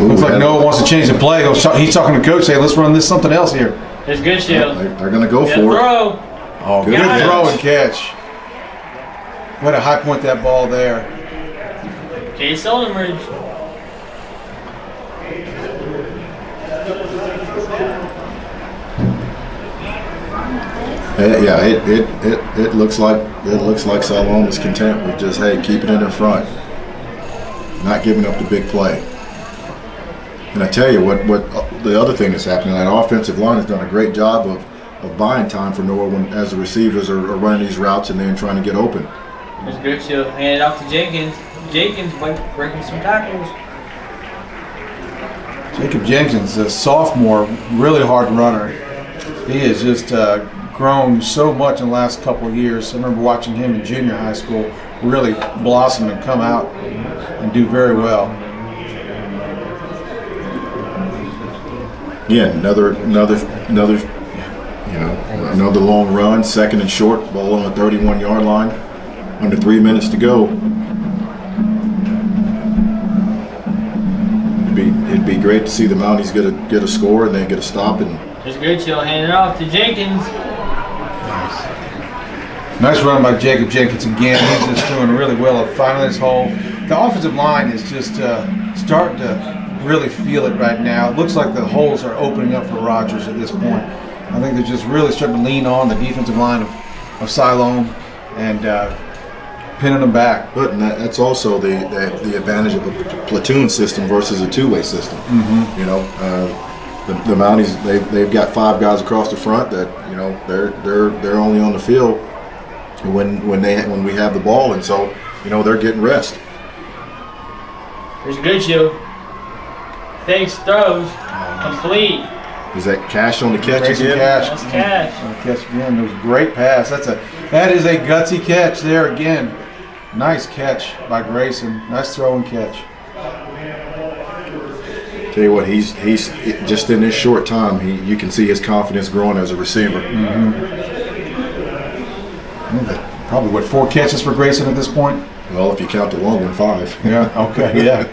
Looks like Noah wants to change the play. He's talking to coach, saying, "Let's run this something else here." There's Gucci. They're going to go Good for it. throw. Oh, good Got it. throw and catch. What a high point that ball there. Okay, Solomridge. Yeah, it looks like Siloam is content with just, hey, keeping it in front, not giving up the big play. And I tell you what the other thing that's happening, that offensive line has done a great job of buying time for Noah as the receivers are running these routes and then trying to get open. There's Gucci. Hand it off to Jenkins. Jenkins breaking some tackles. Jacob Jenkins, a sophomore, really hard runner. He has just grown so much in the last couple of years. I remember watching him in junior high school really blossom and come out and do very well. Yeah, another long run, 2nd and short, ball on the 31-yard line, under 3 minutes to go. It'd be great to see the Mounties get a score and then get a stop. And There's Gucci. Hand it off to Jenkins. Nice run by Jacob Jenkins again. He's just doing really well at finding this hole. The offensive line is just starting to really feel it right now. It looks like the holes are opening up for Rodgers at this point. I think they're just really starting to lean on the defensive line of Siloam and pinning them back. But that's also the advantage of a platoon system versus a two-way system. Mm-hmm. You know, the Mounties they've got 5 guys across the front that they're only on the field when we have the ball, and so they're getting rest. There's Gucci. Fakes, throws, complete. Is that Cash on the catch Grayson again? Cash. That's Cash. On the catch again. It was a great pass. That is a gutsy catch there again. Nice catch by Grayson. Nice throw and catch. Tell you what, he's just in this short time, you can see his confidence growing as a receiver. Probably 4 catches for Grayson at this point? Well, if you count the long one, 5. Yeah, okay, yeah.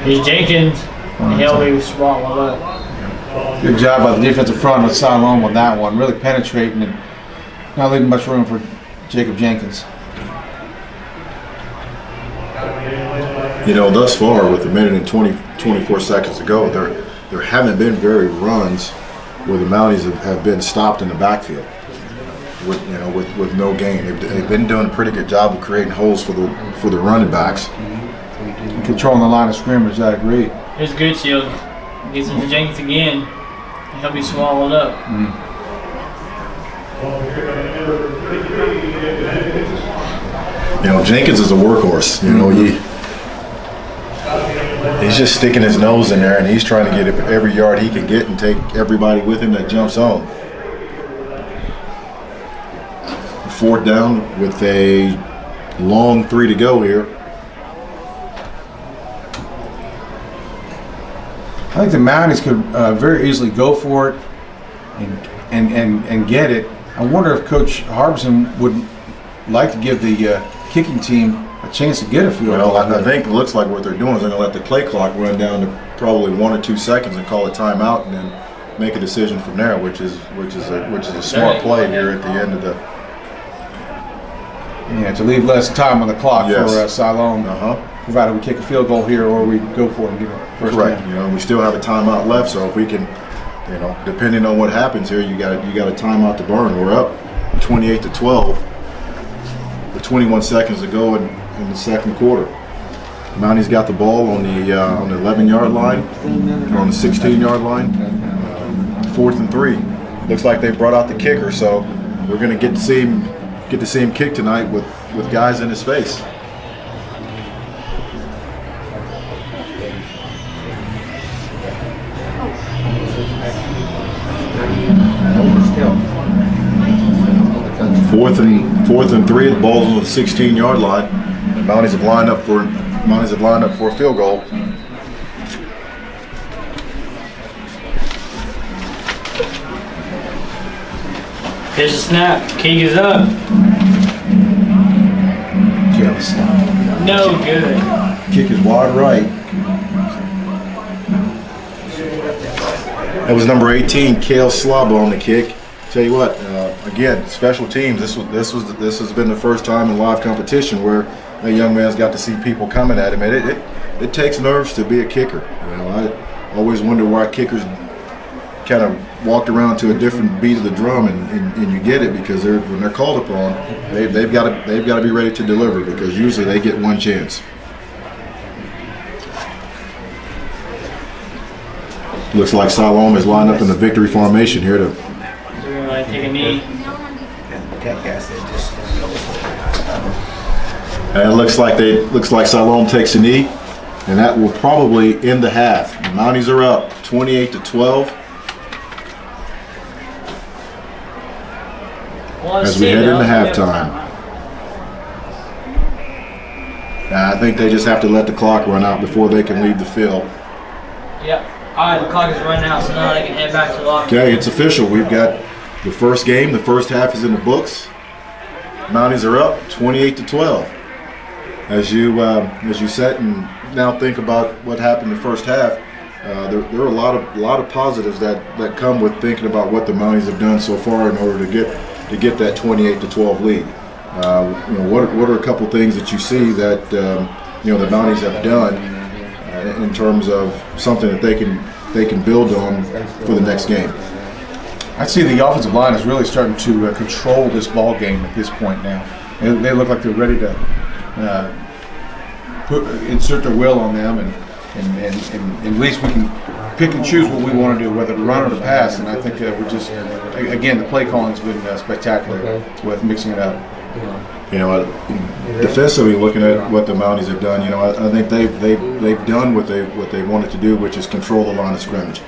Here's Jenkins. And he'll be swallowed up. Good job by the defensive front with Siloam on that one. Really penetrating and not leaving much room for Jacob Jenkins. Thus far, with 1 minute and 24 seconds to go, there haven't been very runs where the Mounties have been stopped in the backfield with no gain. They've been doing a pretty good job of creating holes for the running backs. And controlling the line of scrimmage, I agree. Here's Gucci. Gets into Jenkins again. And he'll be swallowed up. Jenkins is a workhorse. He's just sticking his nose in there, and he's trying to get every yard he can get and take everybody with him that jumps on. 4th down with a long 3 to go here. I think the Mounties could very easily go for it and get it. I wonder if Coach Harbison would like to give the kicking team a chance to get a field goal. Well, I think it looks like what they're doing is they're going to let the play clock run down to probably 1 or 2 seconds and call a timeout, and then make a decision from there, which is a smart play here at the end of the. Yeah, to leave less time on the clock Yes. for Siloam. provided we kick a field goal here or we go for it and get it first Correct. down. You know, we still have a timeout left, so if we can, you know, depending on what happens here, you got a timeout to burn. We're up 28-12 with 21 seconds to go in the second quarter. Mounties got the ball on the 11-yard line, or on the 16-yard line. 4th and 3. Looks like they brought out the kicker, so we're going to get to see him kick tonight with guys in his face. Fourth and 3. The ball's on the 16-yard line. The Mounties have lined up for a field goal. Here's a snap. Kick is up. No good. Kick is wide right. That was number 18, Kale Slaba on the kick. Tell you what, again, special teams. This has been the first time in live competition where a young man's got to see people coming at him. And it takes nerves to be a kicker. You know, I always wonder why kickers kind of walked around to a different beat of the drum, and you get it because when they're called upon, they've got to be ready to deliver because usually they get one chance. Looks like Siloam is lined up in the victory formation here to. Everybody take a knee. And it looks like Siloam takes a knee, and that will probably end the half. The Mounties are up 28-12. As we head into halftime. I think they just have to let the clock run out before they can leave the field. Yep. All right, the clock is running out, so now they can head back to the locker room. Okay, it's official. We've got the first game. The first half is in the books. Mounties are up 28-12. As you sit and now think about what happened in the first half, there are a lot of positives that come with thinking about what the Mounties have done so far in order to get that 28-12 lead. What are a couple things that you see that the Mounties have done in terms of something that they can build on for the next game? I see the offensive line is really starting to control this ball game at this point now. They look like they're ready to insert their will on them, and at least we can pick and choose what we want to do, whether to run or to pass. And I think we're just, again, the play calling's been spectacular with mixing it up. Defensively, looking at what the Mounties have done, I think they've done what they wanted to do, which is control the line of scrimmage.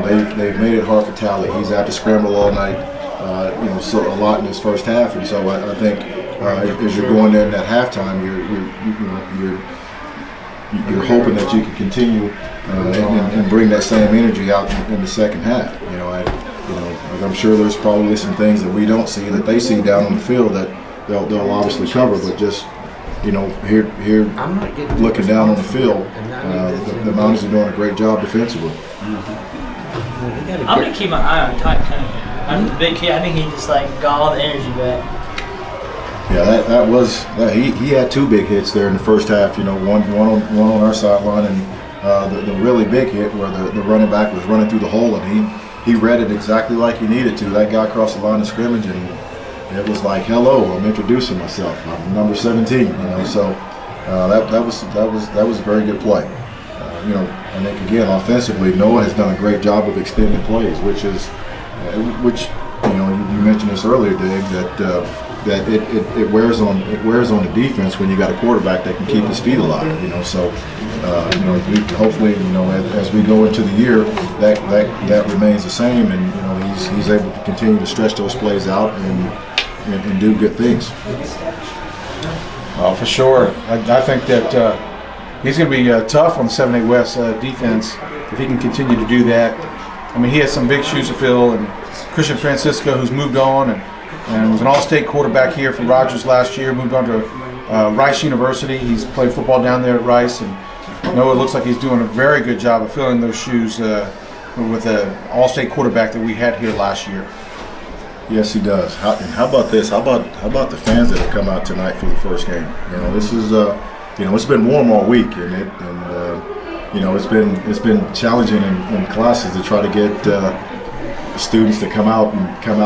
They've made it hard for Tally. He's had to scramble all night, so a lot in his first half, and so I think as you're going in at halftime, you're hoping that you can continue and bring that same energy out in the second half. I'm sure there's probably some things that we don't see that they see down on the field that they'll obviously cover, but just here looking down on the field, the Mounties are doing a great job defensively. I'm gonna keep my eye on Tyke Cunningham. I'm the big kid. I think he just got all the energy back. Yeah, he had two big hits there in the first half. One on our sideline, and the really big hit where the running back was running through the hole, and he read it exactly like he needed to. That guy crossed the line of scrimmage, and it was like, "Hello, I'm introducing myself. I'm number 17." So that was a very good play. I think again offensively, Noah has done a great job of extending plays, which you mentioned this earlier, Dave, that it wears on the defense when you got a quarterback that can keep his feet alive. Hopefully as we go into the year that remains the same, and he's able to continue to stretch those plays out and do good things. Well, for sure. I think that he's going to be tough on the 7A West defense if he can continue to do that. I mean, he has some big shoes to fill, and Christian Francisco, who's moved on and was an all-state quarterback here for Rogers last year, moved on to Rice University. He's played football down there at Rice, and Noah looks like he's doing a very good job of filling those shoes with an all-state quarterback that we had here last year. Yes, he does. How about this? How about the fans that have come out tonight for the first game? This is it's been warm all week, and it's been challenging in classes to try to get students to come out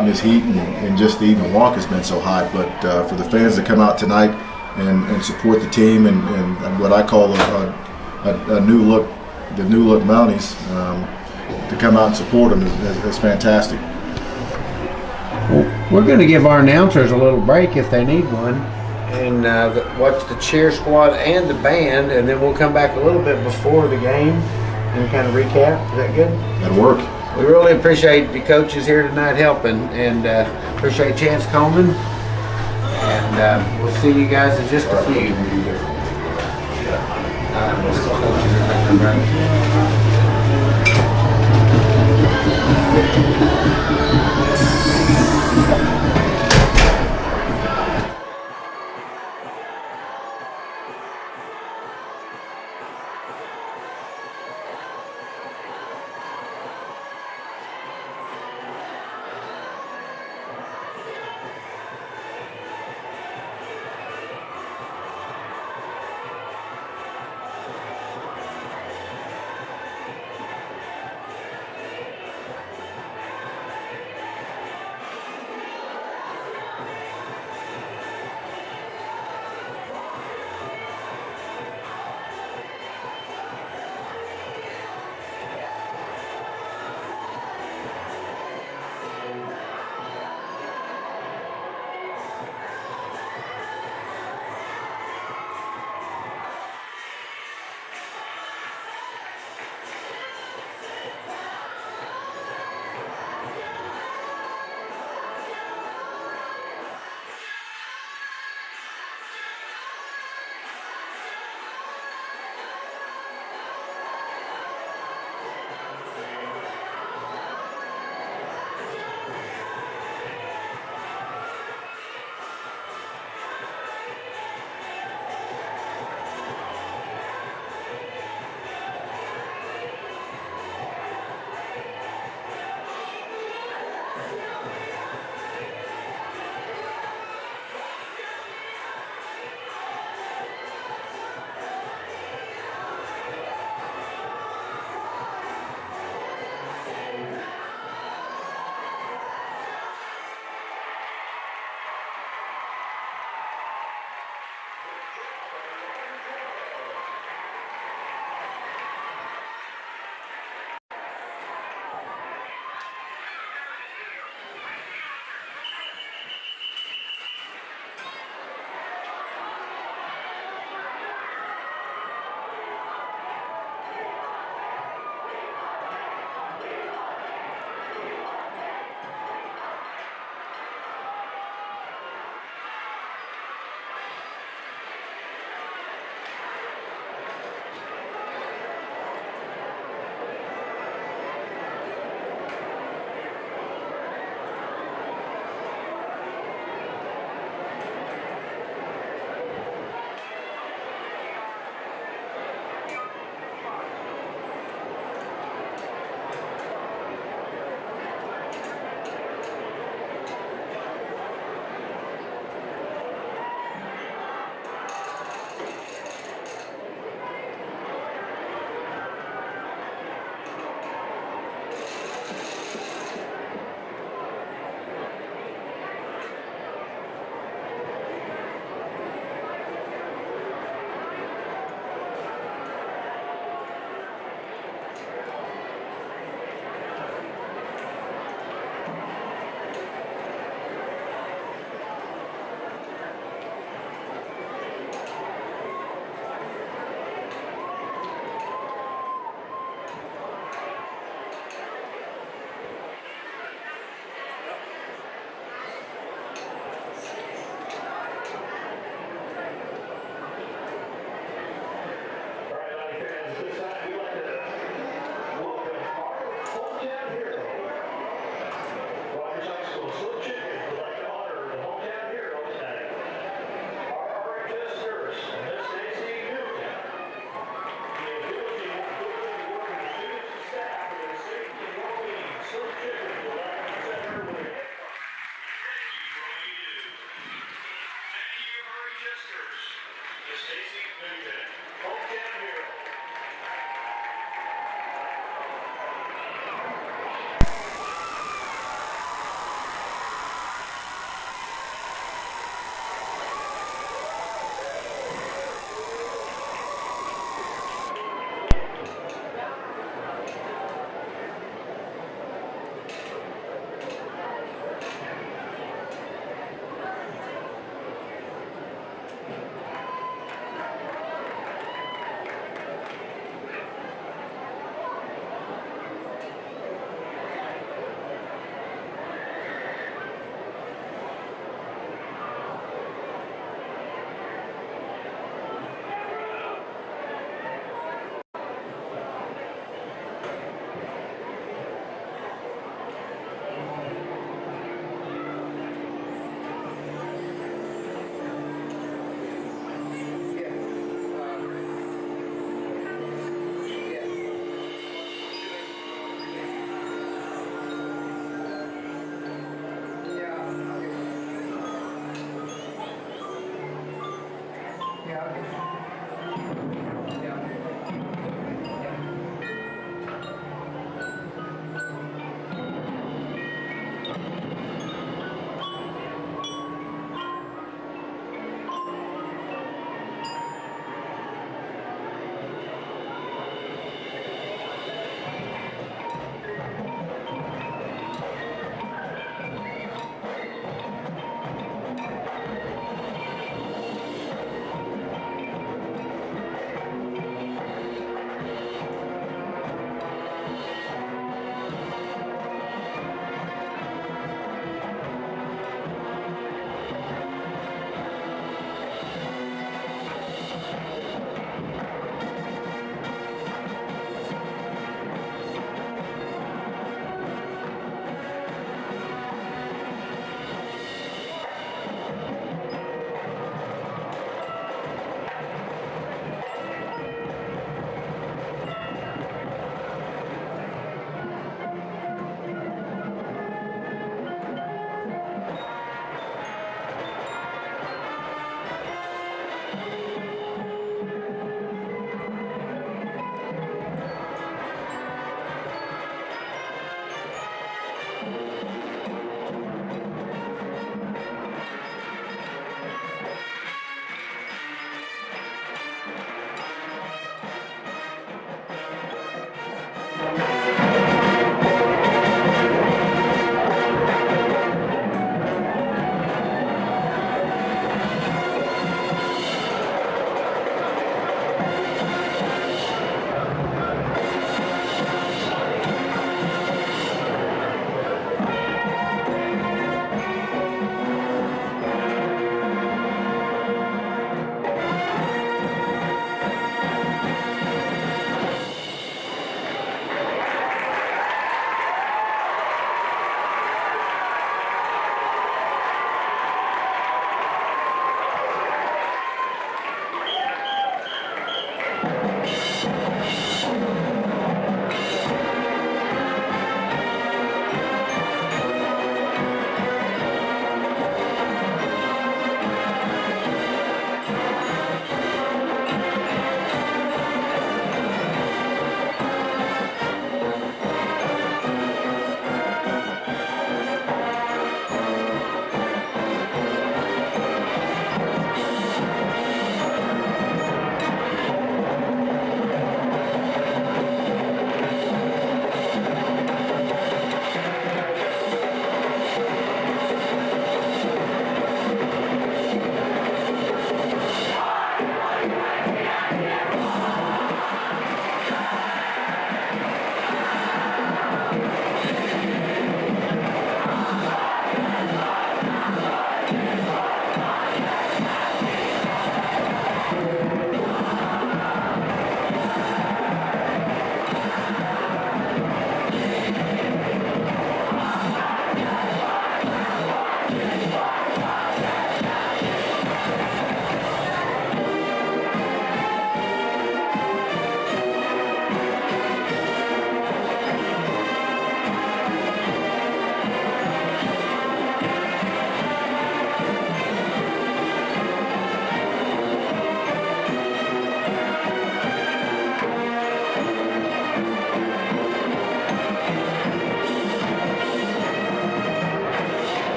in this heat, and just to even walk has been so hot. But for the fans to come out tonight and support the team and what I call a new look, the new look Mounties, to come out and support them is fantastic. We're going to give our announcers a little break if they need one, and watch the cheer squad and the band, and then we'll come back a little bit before the game and kind of recap. Is that good? That'll work. We really appreciate the coaches here tonight helping, and appreciate Chance Coleman. And we'll see you guys in just a few.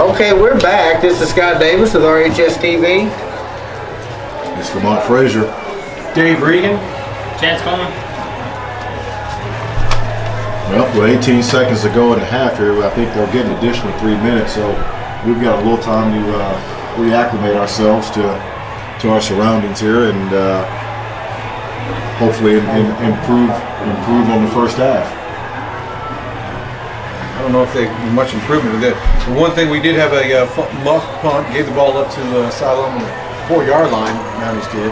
Okay, we're back. This is Scott Davis with RHS TV. It's Lamont Frazier. Dave Regan. Chance Coleman. Well, with 18 seconds to go in the half here, I think they'll get an additional 3 minutes, so we've got a little time to reacclimate ourselves to our surroundings here and hopefully improve on the first half. I don't know if they much improvement with it. The one thing we did have a muff punt, gave the ball up to Siloam on the 4-yard line. Mounties did.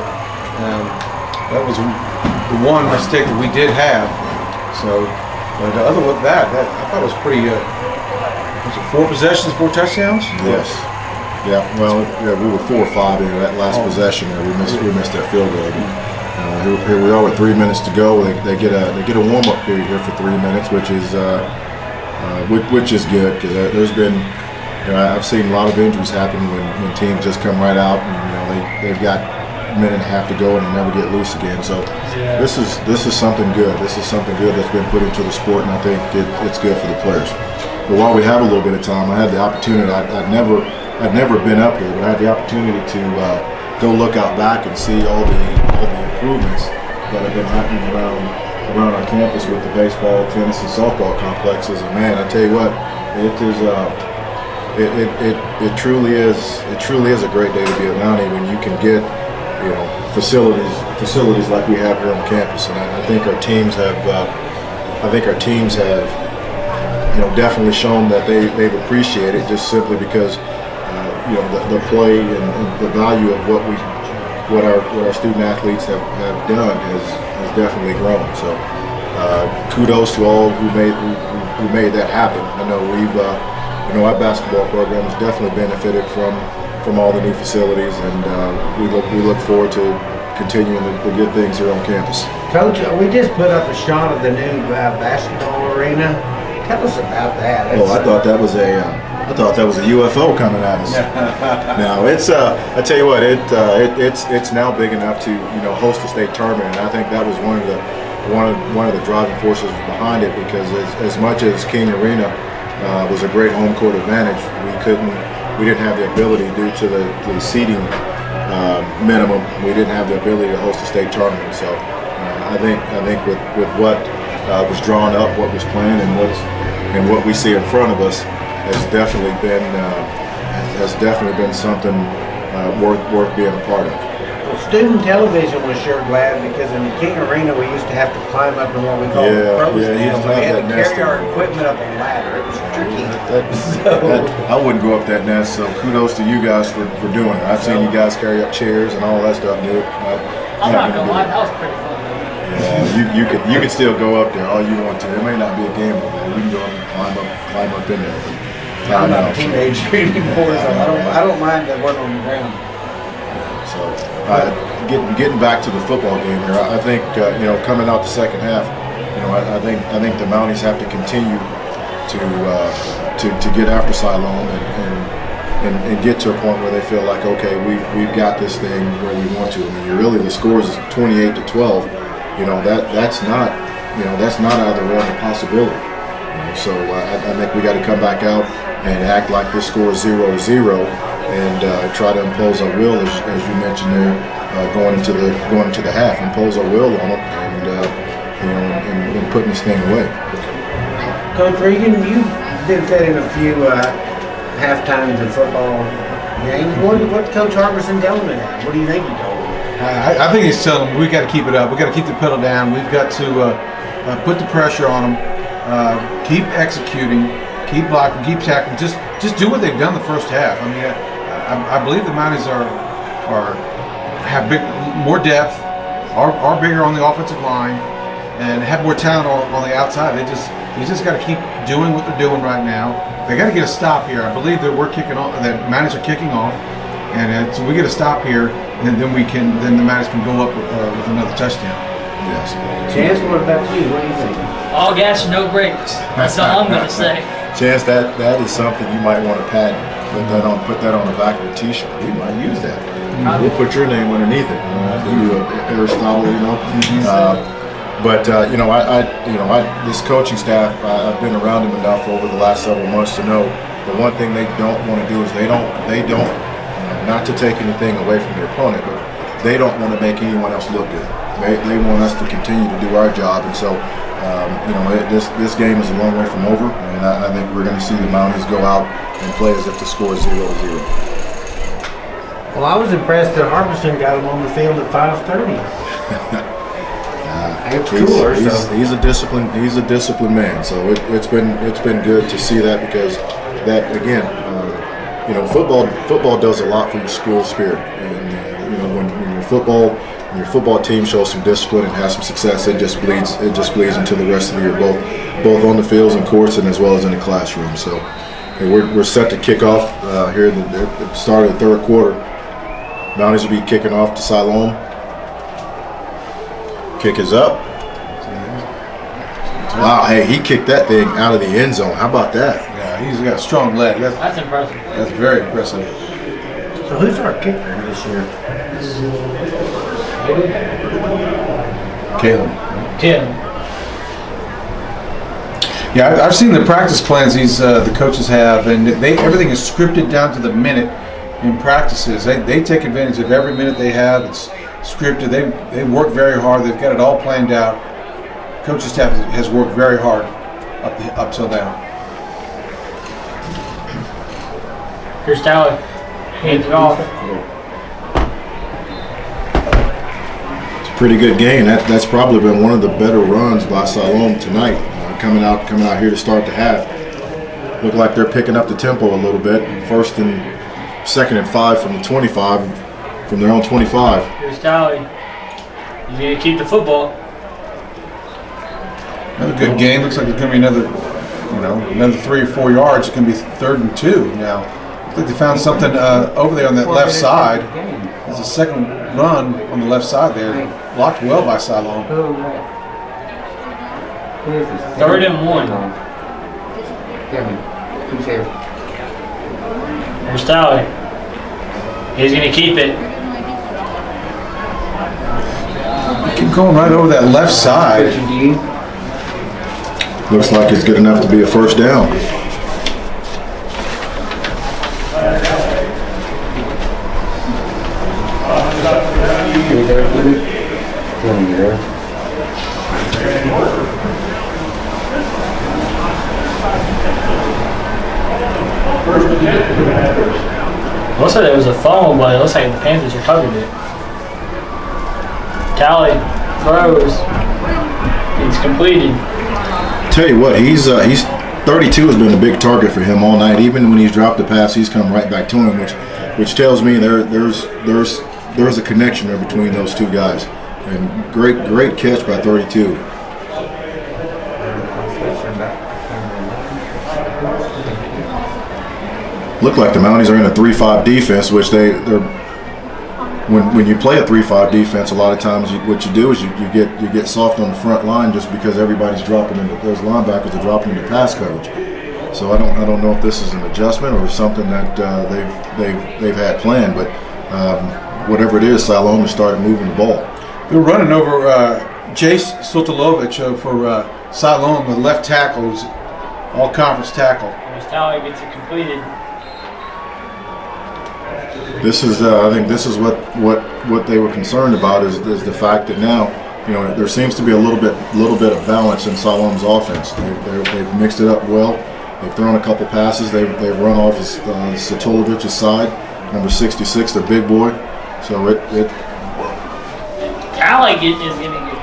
That was the one mistake that we did have. So, but other than that, I thought it was pretty. Was it 4 possessions, 4 touchdowns? Yes. Yeah. Well, yeah, we were 4 or 5 there. That last possession there, we missed that field goal. Here we are with 3 minutes to go. They get a warm up period here for 3 minutes, which is good because there's been. I've seen a lot of injuries happen when teams just come right out and they've got a minute and a half to go and they never get loose again. So this is something good. This is something good that's been put into the sport, and I think it's good for the players. But while we have a little bit of time, I had the opportunity. I'd never been up here, but I had the opportunity to go look out back and see all the improvements that have been happening around our campus with the baseball, tennis, and softball complexes. And man, I tell you what, it truly is a great day to be a Mountie when you can get facilities like we have here on campus. And I think our teams have definitely shown that they've appreciated it just simply because the play and the value of what our student athletes have done has definitely grown. So kudos to all who made that happen. I know our basketball program has definitely benefited from all the new facilities, and we look forward to continuing the good things here on campus. Coach, we just put up a shot of the new basketball arena. Tell us about that. Oh, I thought that was a UFO coming at us. No, it's I tell you what, it's now big enough to host a state tournament, and I think that was one of the driving forces behind it, because as much as King Arena was a great home court advantage, we didn't have the ability due to the seating minimum. We didn't have the ability to host a state tournament. So I think with what was drawn up, what was planned, and what we see in front of us has definitely been something worth being a part of. Well, student television was sure glad, because in the King Arena we used to have to climb up in what we call the crow's nest. We had to carry our equipment up a ladder. It was tricky. I wouldn't go up that nest, so kudos to you guys for doing it. I've seen you guys carry up chairs and all that stuff, dude. I'm not gonna lie, that was pretty fun. Yeah, you could still go up there all you want to. It may not be a game over there. You can go and climb up in there. I'm not a teenager anymore, so I don't mind that work on the ground. So getting back to the football game here, I think coming out the second half, I think the Mounties have to continue to get after Siloam and get to a point where they feel like, okay, we've got this thing where we want to. I mean, really the score is 28-12. That's not out of the realm of possibility. So I think we got to come back out and act like this score is 0-0 and try to impose our will, as you mentioned there, going into the half, impose our will on them, and putting this thing away. Coach Regan, you've been fed in a few halftimes in football games. What Coach Harbison telling me now? What do you think he told him? I think he's telling them we got to keep it up. We got to keep the pedal down. We've got to put the pressure on them. Keep executing. Keep blocking. Keep tackling. Just do what they've done the first half. I mean, I believe the Mounties have more depth, are bigger on the offensive line, and have more talent on the outside. They just got to keep doing what they're doing right now. They got to get a stop here. I believe that we're kicking off. That Mounties are kicking off, and so we get a stop here, and then the Mounties can go up with another touchdown. Yes. Chance, what about you? What do you think? All gas and no brakes. That's all I'm gonna say. Chance, that is something you might want to patent. Put that on the back of a T-shirt. We might use that. We'll put your name underneath it. Aristotle, But this coaching staff, I've been around them enough over the last several months to know the one thing they don't want to do is they don't, not to take anything away from their opponent, but they don't want to make anyone else look good. They want us to continue to do our job, and so this game is a long way from over, and I think we're going to see the Mounties go out and play as if the score is 0-0. Well, I was impressed that Harbison got him on the field at 5:30. He's a disciplined man. So it's been good to see that, because that again, football does a lot for your school spirit, and when your football team shows some discipline and has some success, it just bleeds into the rest of the year, both on the fields and courts, and as well as in the classroom. So we're set to kick off here at the start of the third quarter. Mounties will be kicking off to Siloam. Kick is up. Wow, hey, he kicked that thing out of the end zone. How about that? Yeah, he's got a strong leg. That's impressive. That's very impressive. So who's our kicker this year? Caleb. Tim. Yeah, I've seen the practice plans the coaches have, and everything is scripted down to the minute in practices. They take advantage of every minute they have. It's scripted. They work very hard. They've got it all planned out. Coaching staff has worked very hard up till now. Here's Tyler. Hands it off. It's a pretty good game. That's probably been one of the better runs by Siloam tonight. Coming out here to start the half. Look like they're picking up the tempo a little bit. Second and 5 from the 25, from their own 25. Here's Tyler. He's going to keep the football. Another good game. Looks like it's going to be another 3 or 4 yards. It's going to be 3rd and 2 now. I think they found something over there on that left side. There's a second run on the left side there. Blocked well by Siloam. 3rd and 1. Here's Tyler. He's going to keep it. Keep going right over that left side. Looks like it's good enough to be a first down. Looks like there was a fumble, but it looks like the Panthers recovered it. Tally throws. It's completed. Tell you what, he's 32 has been a big target for him all night. Even when he's dropped a pass, he's come right back to him, which tells me there's a connection there between those two guys. And great catch by 32. Look like the Mounties are in a 3-5 defense, which when you play a 3-5 defense, a lot of times what you do is you get soft on the front line just because everybody's dropping into those linebackers are dropping into pass coverage. So I don't know if this is an adjustment or something that they've had planned, but whatever it is, Siloam has started moving the ball. They're running over Jace Sotolovich for Siloam, the left tackle, who's all-conference tackle. Here's Tally gets it completed. This is, I think, this is what they were concerned about is the fact that now, there seems to be a little bit of balance in Siloam's offense. They've mixed it up well. They've thrown a couple passes. They've run off Sotolovich's side, number 66, their big boy. So Tally is going to get.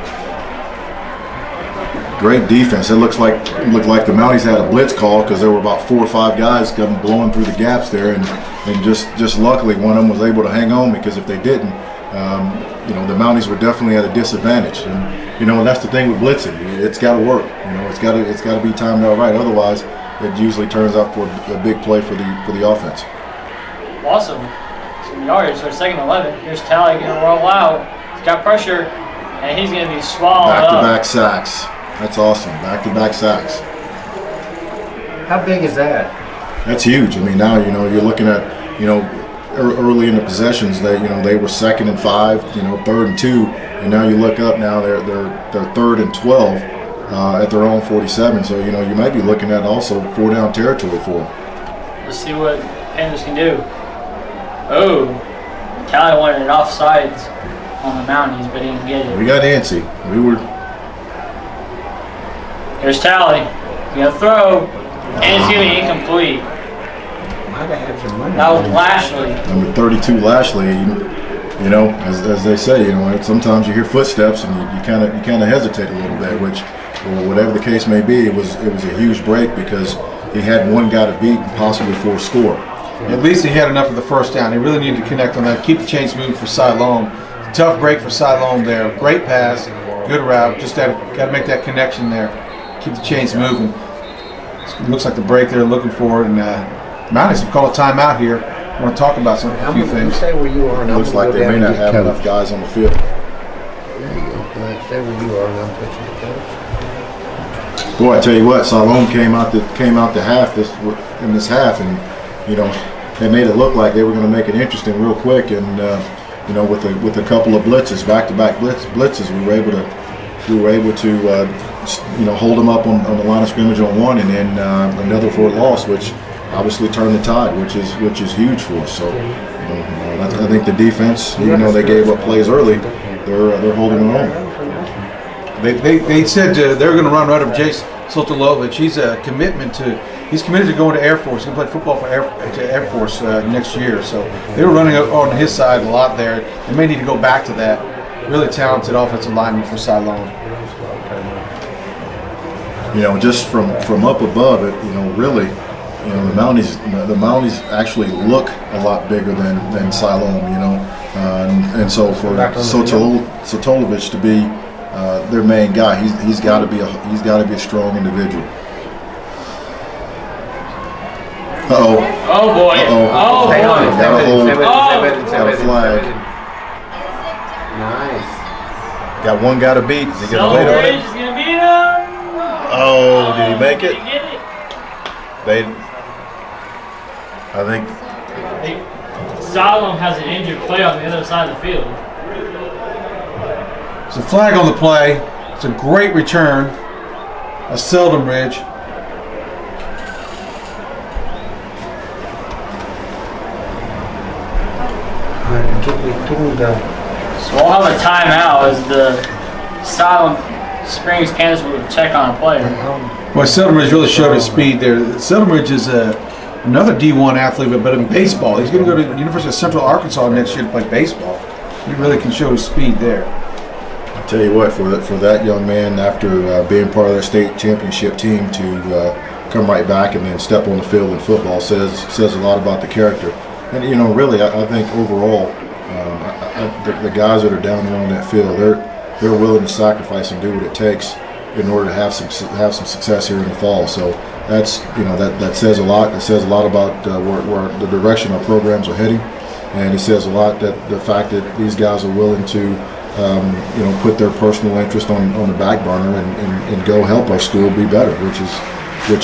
Great defense. It looked like the Mounties had a blitz call because there were about 4 or 5 guys coming blowing through the gaps there, and just luckily one of them was able to hang on, because if they didn't, the Mounties were definitely at a disadvantage. And that's the thing with blitzing. It's got to work. It's got to be timed out right. Otherwise, it usually turns out for a big play for the offense. Awesome. Some yardage for 2nd and 11. Here's Tally going to roll out. He's got pressure, and he's going to be swallowed up. Back-to-back sacks. That's awesome. Back-to-back sacks. How big is that? That's huge. I mean, now you're looking at early in the possessions they were 2nd and 5, 3rd and 2, and now you look up now they're 3rd and 12 at their own 47. So you might be looking at also 4-down territory for them. Let's see what Panthers can do. Oh, Tally wanted it offsides on the Mounties, but he didn't get it. We got antsy. We were. Here's Tally. He's going to throw, and it's going to be incomplete. That was Lashley. Number 32, Lashley. You know, as they say, you know, sometimes you hear footsteps and you kind of hesitate a little bit. Which, or whatever the case may be, it was a huge break because he had one guy to beat and possibly for a score. At least he had enough of the first down. He really needed to connect on that. Keep the chains moving for Siloam. Tough break for Siloam there. Great pass, good route. Just got to make that connection there. Keep the chains moving. It looks like the break they're looking for, and Mounties have called a timeout here. I want to talk about a few things. Stay where you are. Looks like they may not have enough guys on the field. There you go. Stay where you are, and I'm pushing the coach. Boy, I tell you what, Siloam came out the half in this half, and you know they made it look like they were going to make it interesting real quick, and you know with a couple of blitzes, back-to-back blitzes, we were able to you know hold them up on the line of scrimmage on one, and then another for a loss, which obviously turned the tide, which is huge for us. So you know, I think the defense, even though they gave up plays early, they're holding their own. They said they're going to run right of Jace Sotolovich. He's committed to going to Air Force. He's going to play football for Air Force next year. So they were running on his side a lot there. They may need to go back to that. Really talented offensive lineman for Siloam. You know, just from up above it, you know, really, you know, the Mounties actually look a lot bigger than Siloam, you know, and so for Sotolovich to be their main guy, he's got to be a strong individual. Oh boy! Oh boy! Got a hold. Got a flag. Nice. Got one guy to beat. Is he gonna wait on Celebridge it? is gonna beat him. Oh, did he make it? Did he get it? I think. Siloam has an injured player on the other side of the field. It's a flag on the play. It's a great return. A Siloam Ridge. Give me the. So we'll have a timeout as the Siloam Springs Panthers will check on a player. Well, Siloam Ridge really showed his speed there. Siloam Ridge is another D1 athlete, but in baseball. He's going to go to the University of Central Arkansas next year to play baseball. He really can show his speed there. I tell you what, for that young man, after being part of their state championship team, to come right back and then step on the field in football says a lot about the character. And you know, really, I think overall, the guys that are down there on that field, they're willing to sacrifice and do what it takes in order to have some success here in the fall. So that's, you know, that says a lot. It says a lot about where the direction our programs are heading, and it says a lot that the fact that these guys are willing to you know, put their personal interest on the back burner and go help our school be better, which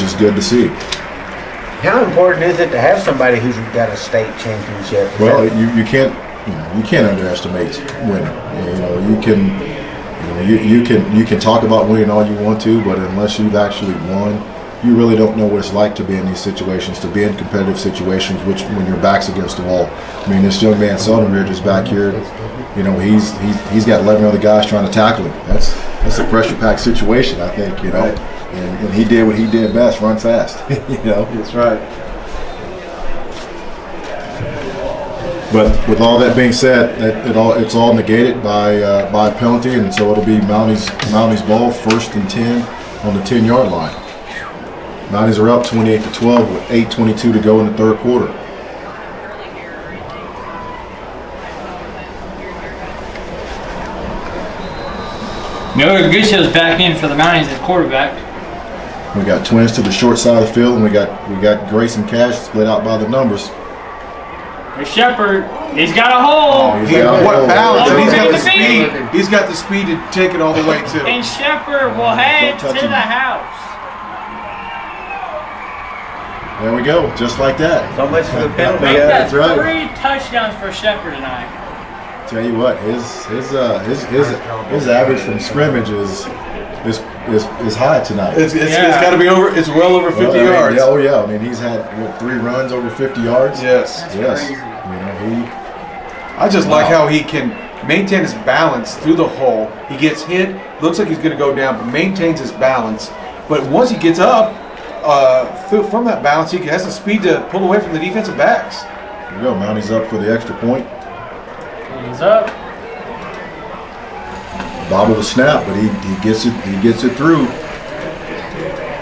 is good to see. How important is it to have somebody who's got a state championship? Well, you can't underestimate winning. You know, you can talk about winning all you want to, but unless you've actually won, you really don't know what it's like to be in these situations, to be in competitive situations, when your back's against the wall. I mean, this young man Siloam Ridge is back here. You know, he's got 11 other guys trying to tackle him. That's a pressure-packed situation, I think. You know, and he did what he did best: run fast. You know, That's right. But with all that being said, it's all negated by a penalty, and so it'll be Mounties ball, 1st and 10 on the 10-yard line. Mounties are up 28-12 with 8:22 to go in the third quarter. Miller Gusho's back in for the Mounties at quarterback. We got twins to the short side of the field, and we got Grace and Cash split out by the numbers. There's Shepard. He's got a hole. He's got a What hole. balance? And he's got the Look at the speed. He's got the speed to take it all the way too. And Shepard will head touch to him. the house. There we go, just like that. So much for the penalty. Make Yeah, that that's right. 3 touchdowns for Shepard tonight. Tell you what, his average from scrimmage is is high tonight. It's got to be over. It's well over 50 yards. Yeah, oh yeah. I mean, he's had 3 runs over 50 yards. Yes. Yes. Crazy. You know, I just like how he can maintain his balance through the hole. He gets hit, looks like he's going to go down, but maintains his balance. But once he gets up from that balance, he has the speed to pull away from the defensive backs. There you go. Mounties up for the extra point. He's up. Bobble the snap, but he gets it. He gets it through.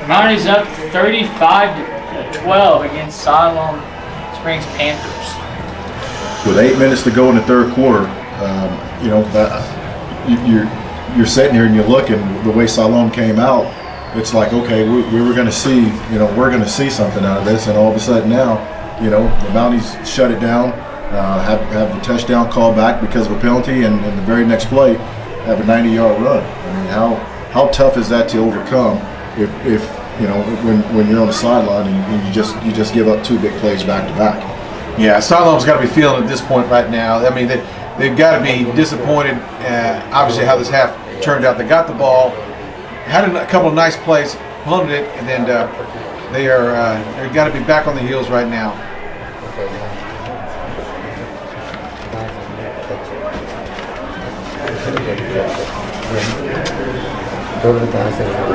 Mounties up 35-12 against Siloam Springs Panthers. With 8 minutes to go in the third quarter, you know, you're sitting here and you're looking the way Siloam came out. It's like, okay, we were going to see, you know, we're going to see something out of this, and all of a sudden now, you know, the Mounties shut it down, have the touchdown called back because of a penalty, and the very next play have a 90-yard run. I mean, how tough is that to overcome if you know when you're on the sideline and you just give up 2 big plays back to back? Yeah, Siloam's got to be feeling at this point right now. I mean, they've got to be disappointed, obviously, how this half turned out. They got the ball, had a couple of nice plays, punted it, and then they've got to be back on the heels right now.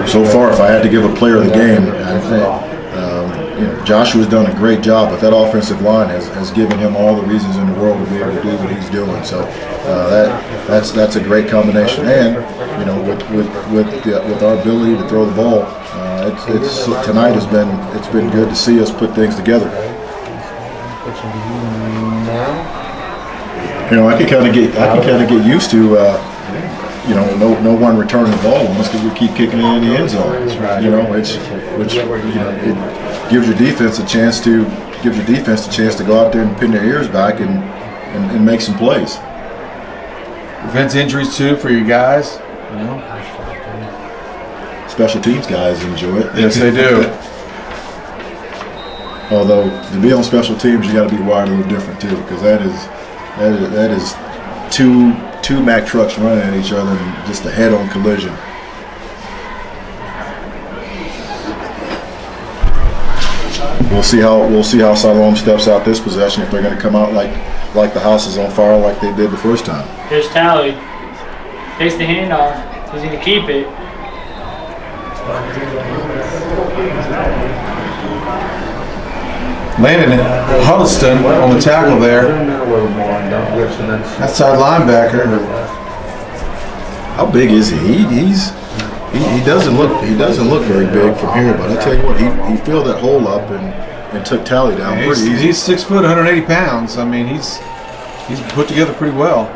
So far, if I had to give a player of the game, I think you know, Joshua's done a great job, but that offensive line has given him all the reasons in the world to be able to do what he's doing. So that's a great combination. And you know, with our ability to throw the ball, tonight it's been good to see us put things together. You know, I can kind of get used to. You know, no one returning the ball unless we keep kicking it in the end zone. You know, which you know, it gives your defense a chance to go out there and pin their ears back and make some plays. Prevents injuries too for you guys. You know, special teams guys enjoy it. Yes, they do. Although to be on special teams, you got to be wired a little different too, because that is two Mack trucks running at each other and just a head-on collision. We'll see how Siloam steps out this possession, if they're going to come out like the house is on fire like they did the first time. Here's Tally. Takes the handoff. He's going to keep it. Landon Huddleston on the tackle there. That side linebacker. How big is he? He doesn't look very big from here, but I tell you what, he filled that hole up and took Tally down pretty easy. He's 6 foot, 180 pounds. I mean, he's put together pretty well.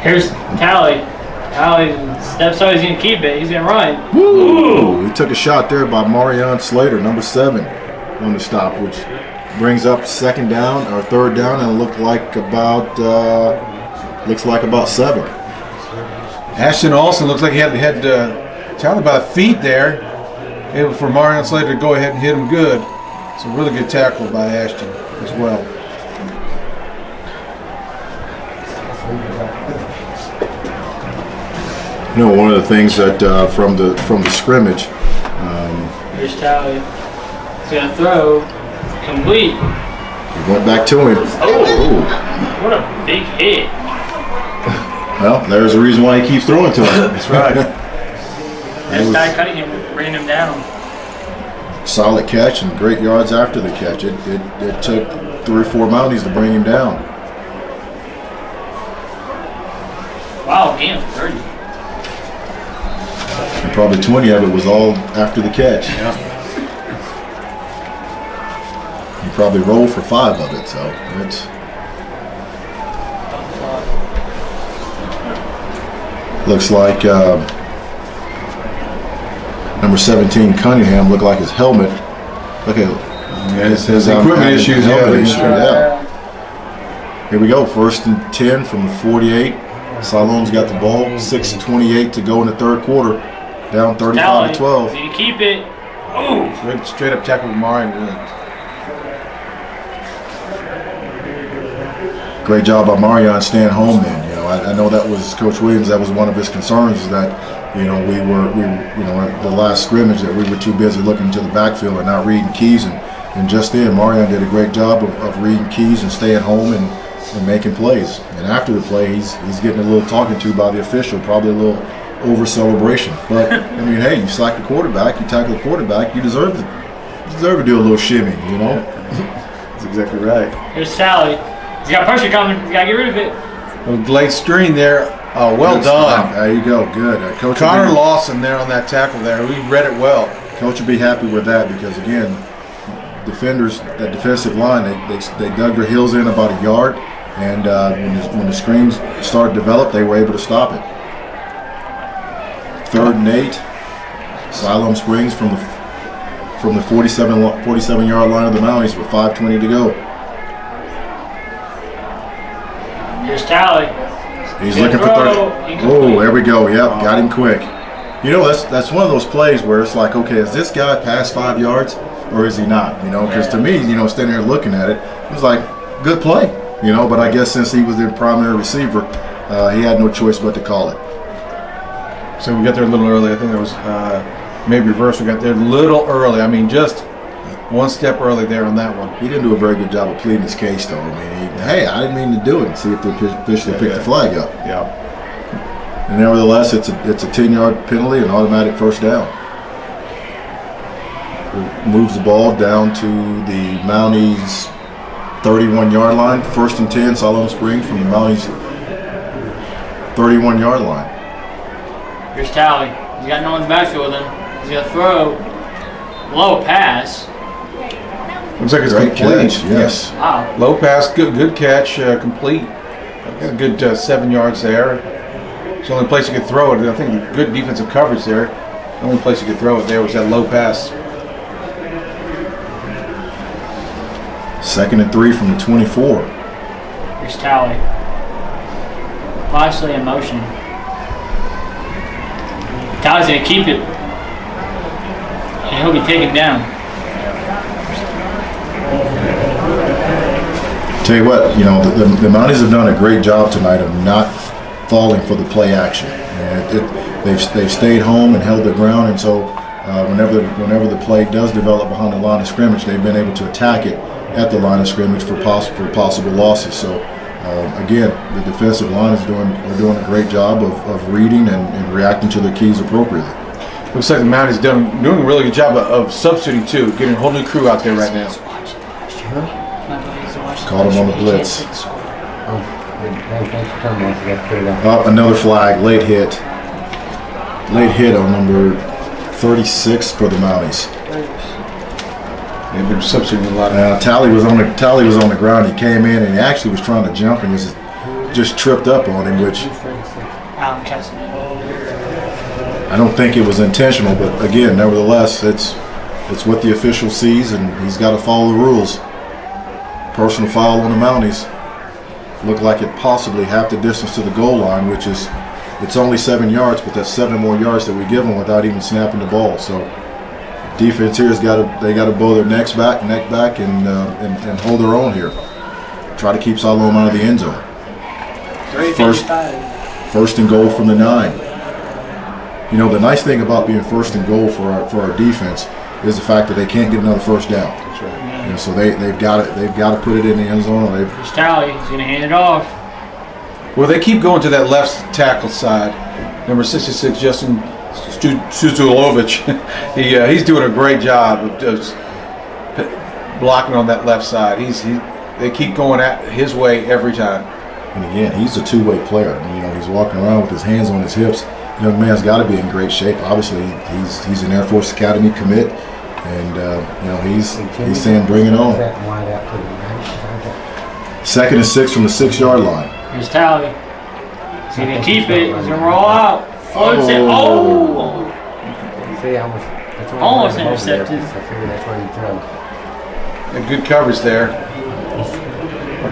Here's Tally. Tally steps out. He's going to keep it. He's going to run. Woo! He took a shot there by Marion Slater, number 7, on the stop, which brings up third down, and it looks like about 7. Ashton Olsen looks like he had Tally by the feet there, able for Marion Slater to go ahead and hit him good. It's a really good tackle by Ashton as well. You know, one of the things that from the scrimmage. Here's Tally. He's going to throw. Complete. He went back to him. Oh, what a big hit. Well, there's the reason why he keeps throwing to him. That's right. This guy cutting him, bringing him down. Solid catch and great yards after the catch. It took 3 or 4 Mounties to bring him down. Wow, gain of 30. And probably 20 of it was all after the catch. Yeah. He probably rolled for 5 of it, so it's. Looks like number 17 Cunningham looked like his helmet. Look at his equipment issues. Yeah. Here we go. 1st and 10 from the 48. Siloam's got the ball. 6:28 to go in the third quarter. Down 35-12. Do you keep it? Oh! Straight up tackle with Marion. great job by Marion staying home then. You know, I know that was Coach Williams, that was one of his concerns, is that, you know, we at the last scrimmage, that we were too busy looking to the backfield and not reading keys. And just then, Marion did a great job of reading keys and staying home and making plays. And after the play, he's getting a little talking to by the official, probably a little over celebration. But I mean, hey, you sack the quarterback, you tackle the quarterback, you deserve to do a little shimmy, you know. That's exactly right. Here's Sally. He's got pressure coming. He's got to get rid of it. A late screen there. Well Good done. stop. There you go. Good. Coach Connor Lawson there on that tackle there. We read it well. Coach would be happy with that because, again, defenders, that defensive line, they dug their heels in about a yard, and when the screens started to develop, they were able to stop it. 3rd and 8. Siloam Springs from the 47-yard line of the Mounties with 5:20 to go. Here's Tally. He's looking for 30. Oh, there we go. Yep, got him quick. You know, that's one of those plays where it's like, okay, is this guy past 5 yards or is he not? You know, because to me, you know, standing there looking at it, it was like, good play. You know, but I guess since he was their primary receiver, he had no choice but to call it. So we got there a little early. I think it was maybe reverse. We got there a little early. I mean, just one step early there on that one. He didn't do a very good job of pleading his case, though. I mean, hey, I didn't mean to do it, and see if the official picked the flag up. Yeah. And nevertheless, it's a 10-yard penalty, an automatic first down. It moves the ball down to the Mounties 31-yard line. 1st and 10, Siloam Springs from the Mounties 31-yard line. Here's Tally. He's got no one in the backfield with him. He's going to throw low pass. Looks like it's Great complete. catch, yes. Wow. Low pass, good catch, complete. Got a good 7 yards there. It's the only place you could throw it. I think good defensive coverage there. The only place you could throw it there was that low pass. 2nd and 3 from the 24. Here's Tally. Wisely in motion. Tally's going to keep it. And he'll be taken down. Tell you what, you know, the Mounties have done a great job tonight of not falling for the play action. And they've stayed home and held their ground, and so whenever the play does develop behind the line of scrimmage, they've been able to attack it at the line of scrimmage for possible losses. So again, the defensive line are doing a great job of reading and reacting to their keys appropriately. Looks like the Mounties doing a really good job of substituting too, getting a whole new crew out there right now. Caught him on the blitz. Thanks for telling me. I forgot to put it on. Up, another flag, late hit. Late hit on number 36 for the Mounties. They've been substituting a lot. Tally was on the ground. He came in and he actually was trying to jump and just tripped up on him, which I don't think it was intentional. But again, nevertheless, it's what the official sees, and he's got to follow the rules. Personal foul on the Mounties. Looked like it possibly half the distance to the goal line, which is, it's only 7 yards, but that's 7 more yards that we give them without even snapping the ball. So defense here they got to bow their neck back, and hold their own here. Try to keep Siloam out of the end zone. First and goal from the 9. You know, the nice thing about being first and goal for our defense is the fact that they can't get another first down. That's right. You know, so they've got to put it in the end zone. Here's Tally. He's going to hand it off. Well, they keep going to that left tackle side. Number 66, Justin Suzulovic. He's doing a great job of just blocking on that left side. They keep going at his way every time. And again, he's a two-way player. I mean, you know, he's walking around with his hands on his hips. Young man's got to be in great shape. Obviously, he's an Air Force Academy commit, and you know, he's saying bring it on. 2nd and 6 from the 6-yard line. Here's Tally. He's going to keep it. He's going to roll out. Floats it. Oh! See, Almost intercepted. I figured that's where you throw. And good coverage there.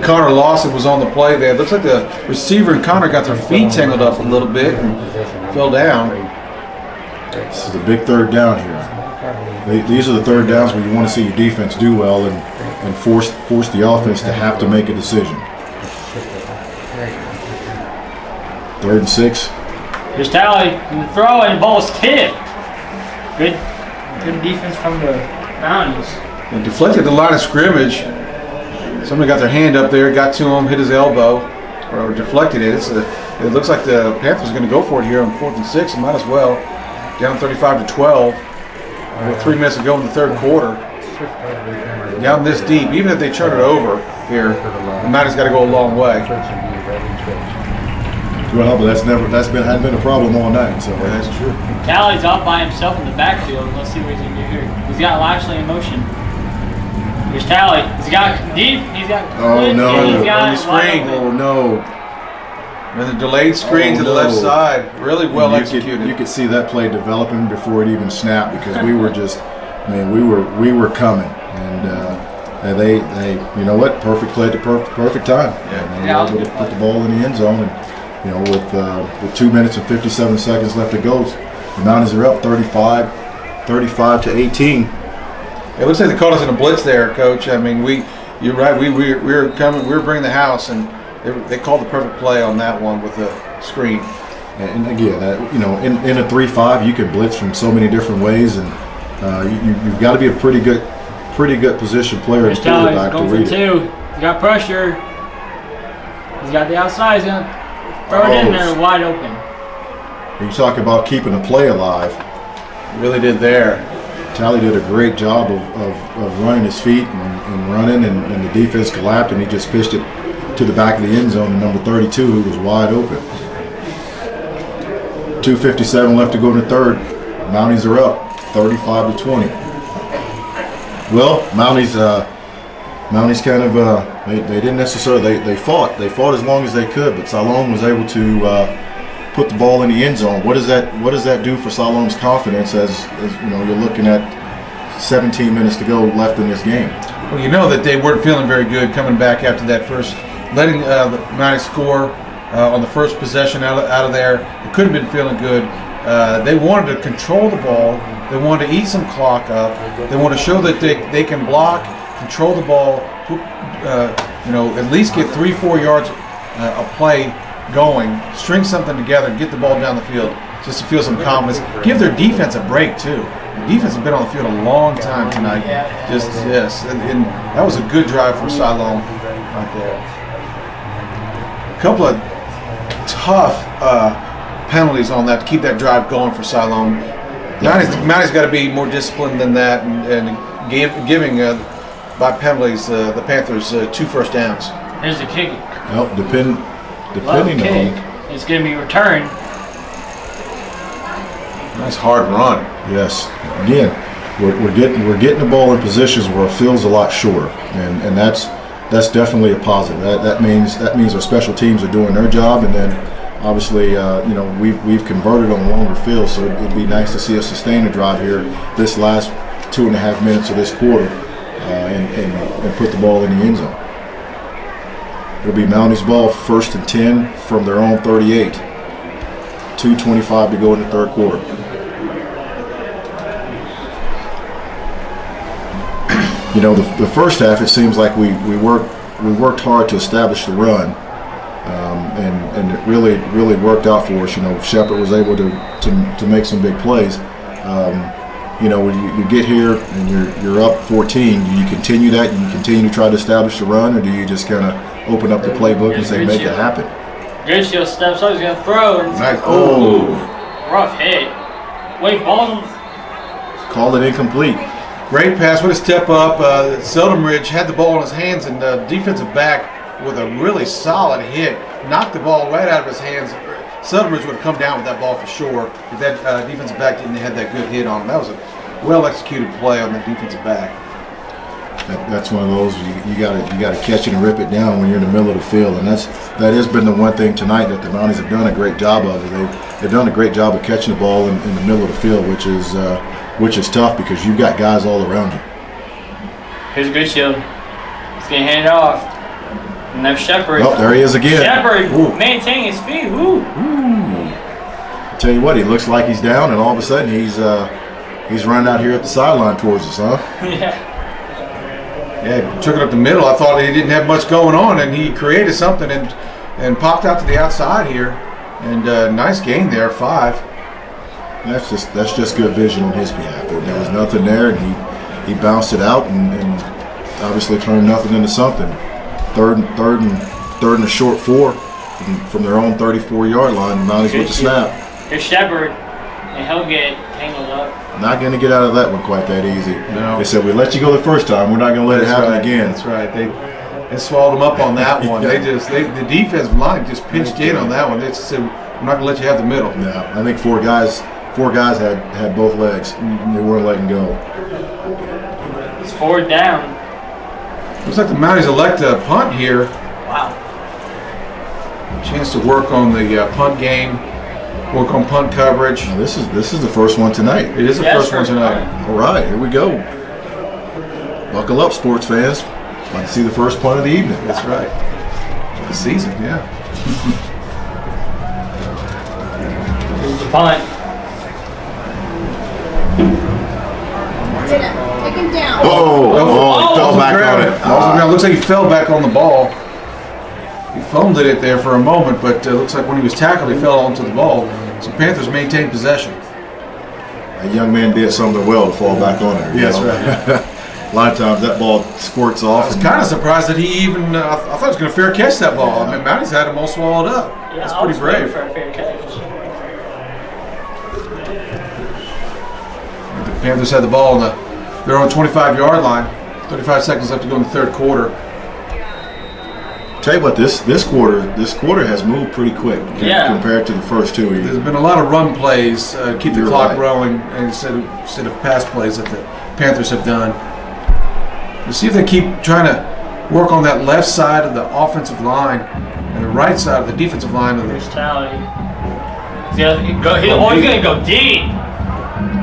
Connor Lawson was on the play there. Looks like the receiver and Connor got their feet tangled up a little bit and fell down. This is a big 3rd down here. These are the 3rd downs where you want to see your defense do well and force the offense to have to make a decision. 3rd and 6. Here's Tally. The throw and the ball's tipped. Good defense from the Mounties. And deflected the line of scrimmage. Somebody got their hand up there, got to him, hit his elbow, or deflected it. It looks like the Panthers are going to go for it here on 4th and 6. Might as well. Down 35-12. With 3 minutes to go in the 3rd quarter. Down this deep, even if they turn it over here, the Mounties got to go a long way. Well, but hadn't been a problem all night. So Yeah, that's true. Tally's off by himself in the backfield. Let's see what he's gonna do here. He's got Lashley in motion. Here's Tally. He's got deep. He's got. Oh, no. He's got On the screen. Oh no! And the delayed screen to the left side, really well executed. You could see that play developing before it even snapped because we were just, we were coming, and they, you know what? Perfect play at the perfect time. Yeah. And they were able to put the ball in the end zone, and with 2 minutes and 57 seconds left to go, the Mounties are up 35-18. It looks like they caught us in a blitz there, Coach. I mean, you're right. We were coming. We were bringing the house, and they called the perfect play on that one with the screen. And again, in a 3-5, you can blitz from so many different ways, and you've got to be a pretty good position player and quarterback to read it. He's got pressure. He's got the outside. He's gonna throw it in there wide open. You talk about keeping the play alive. Really did there. Tally did a great job of running his feet and running, and the defense collapsed, and he just pitched it to the back of the end zone to number 32, who was wide open. 2:57 left to go in the 3rd. Mounties are up 35-20. Well, Mounties kind of they didn't necessarily they fought as long as they could, but Siloam was able to put the ball in the end zone. What does that do for Siloam's confidence as you're looking at 17 minutes to go left in this game? Well, you know that they weren't feeling very good coming back after that first, letting the Mounties score on the first possession out of there. They couldn't have been feeling good. They wanted to control the ball. They wanted to eat some clock up. They want to show that they can block, control the ball, at least get 3-4 yards a play going, string something together, get the ball down the field just to feel some confidence. Give their defense a break too. The defense has been on the field a long time tonight. And that was a good drive from Siloam right there. A couple of tough penalties on that to keep that drive going for Siloam. Mounties got to be more disciplined than that, and giving by penalties the Panthers 2 first downs. Here's the kick. Well, depending on it's going to be returned. Nice hard run. Yes. Again, we're getting the ball in positions where it feels a lot shorter, and that's definitely a positive. That means our special teams are doing their job, and then obviously we've converted on longer fields, so it'd be nice to see us sustain a drive here this last 2.5 minutes of this quarter and put the ball in the end zone. It'll be Mounties ball, 1st and 10 from their own 38. 2:25 to go in the 3rd quarter. The first half, it seems like we worked hard to establish the run, and it really worked out for us. Shepard was able to make some big plays. When you get here and you're up 14, do you continue that? Do you continue to try to establish the run, or do you just kind of open up the playbook and say make it happen? Goodchill steps up. He's going to throw. Nice. Rough hit. Wait, ball. Called it incomplete. Great pass. What a step up. Siloam Ridge had the ball in his hands, and the defensive back with a really solid hit knocked the ball right out of his hands. Siloam Ridge would have come down with that ball for sure if that defensive back didn't have that good hit on him. That was a well-executed play on the defensive back. That's one of those you got to catch it and rip it down when you're in the middle of the field, and that has been the one thing tonight that the Mounties have done a great job of. They've done a great job of catching the ball in the middle of the field, which is tough because you've got guys all around you. Here's Goodchill. He's going to hand it off. And there's Shepard. Oh, there he is again. Shepard maintaining his feet. Woo. I tell you what, he looks like he's down, and all of a sudden he's running out here at the sideline towards us, huh? Yeah, he took it up the middle. I thought he didn't have much going on, and he created something and popped out to the outside here. And nice gain there, 5. That's just good vision on his behalf. There was nothing there, and he bounced it out and obviously turned nothing into something. Third and a short 4 from their own 34-yard line. Mounties with the snap. Here's Shepard, and he'll get tangled up. Not going to get out of that one quite that easy. No. They said, we let you go the first time. We're not going to let it happen again. That's right. They swallowed them up on that one. Yeah. The defensive line just pitched in on that one. They said, we're not going to let you have the middle. Yeah, I think four guys had both legs. They weren't letting go. It's 4th down. Looks like the Mounties elect a punt here. Wow. Chance to work on the punt game, work on punt coverage. Now, this is the first one tonight. It is the first one tonight. All right, here we go. Buckle up, sports fans. Like to see the first punt of the evening. That's right. The season, yeah. Here's the punt. Take him down. Oh, he fell back on it. Now, looks like he fell back on the ball. He fumbled it there for a moment, but looks like when he was tackled, he fell onto the ball. So Panthers maintained possession. A young man did something well to fall back on it. Yes, right. A lot of times that ball squirts off. I was kind of surprised that he even, I thought he was going to fair catch that ball. I mean, Mounties had him all swallowed up. Yeah, That's pretty brave. For a fair catch. The Panthers had the ball on their own 25-yard line. 35 seconds left to go in the third quarter. Tell you what, this quarter has moved pretty quick compared to the first two. There's been a lot of run plays, keep the You're clock right. rolling, instead of pass plays that the Panthers have done. We'll see if they keep trying to work on that left side of the offensive line and the right side of the defensive line. Here's Tally. He's going to go deep.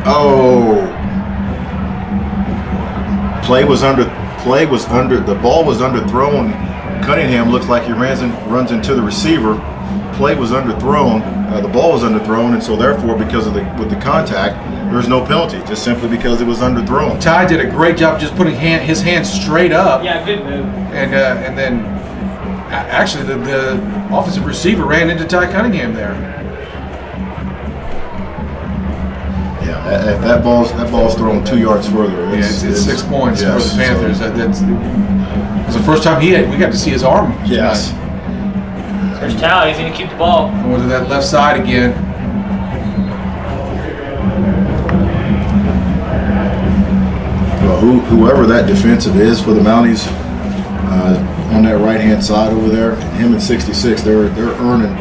Oh. The ball was underthrown. Cunningham looks like he runs into the receiver. Play was underthrown. The ball was underthrown, and so therefore, because of the contact, there's no penalty, just simply because it was underthrown. Ty did a great job just putting his hands straight up. Yeah, good move. And then actually the offensive receiver ran into Ty Cunningham there. Yeah, if that ball's thrown 2 yards further, It's 6 points for the Panthers. So, It's the first time we got to see his arm. yes. There's Tally. He's going to keep the ball. Going to that left side again. Well, whoever that defensive is for the Mounties on that right hand side over there, him and 66, they're earning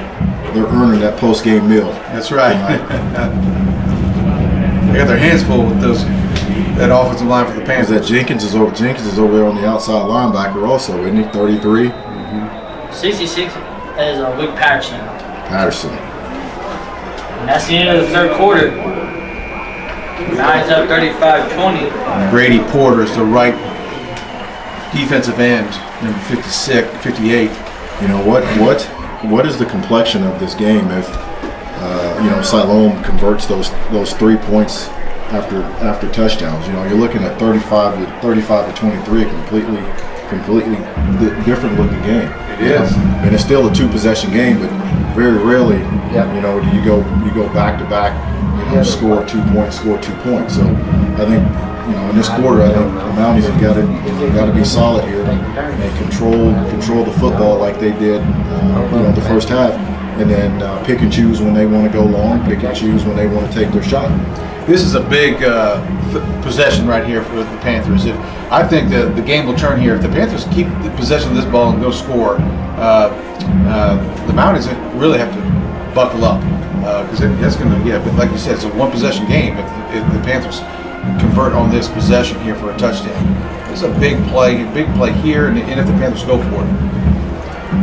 that post game meal. That's right. They got their hands full with that offensive line for the Because Panthers. that Jenkins is over there on the outside linebacker also, isn't he? 33. 66 is Luke Patterson. Patterson. And that's the end of the third quarter. Mounties up 35-20. Grady Porter is the right defensive end, number 58. You know what is the complexion of this game if Siloam converts those 3 points after touchdowns? You know, you're looking at 35 to 23, completely different looking game. It is. And it's still a 2-possession game, but very rarely, do you go back to back, score 2 points. So I think, in this quarter, I think the Mounties have got to be solid here and control the football like they did, the first half, and then pick and choose when they want to go long, pick and choose when they want to take their shot. This is a big possession right here for the Panthers. I think the game will turn here. If the Panthers keep the possession of this ball and go score, the Mounties really have to buckle up because that's going to but like you said, it's a 1-possession game. If the Panthers convert on this possession here for a touchdown, this is a big play here, and if the Panthers go for it.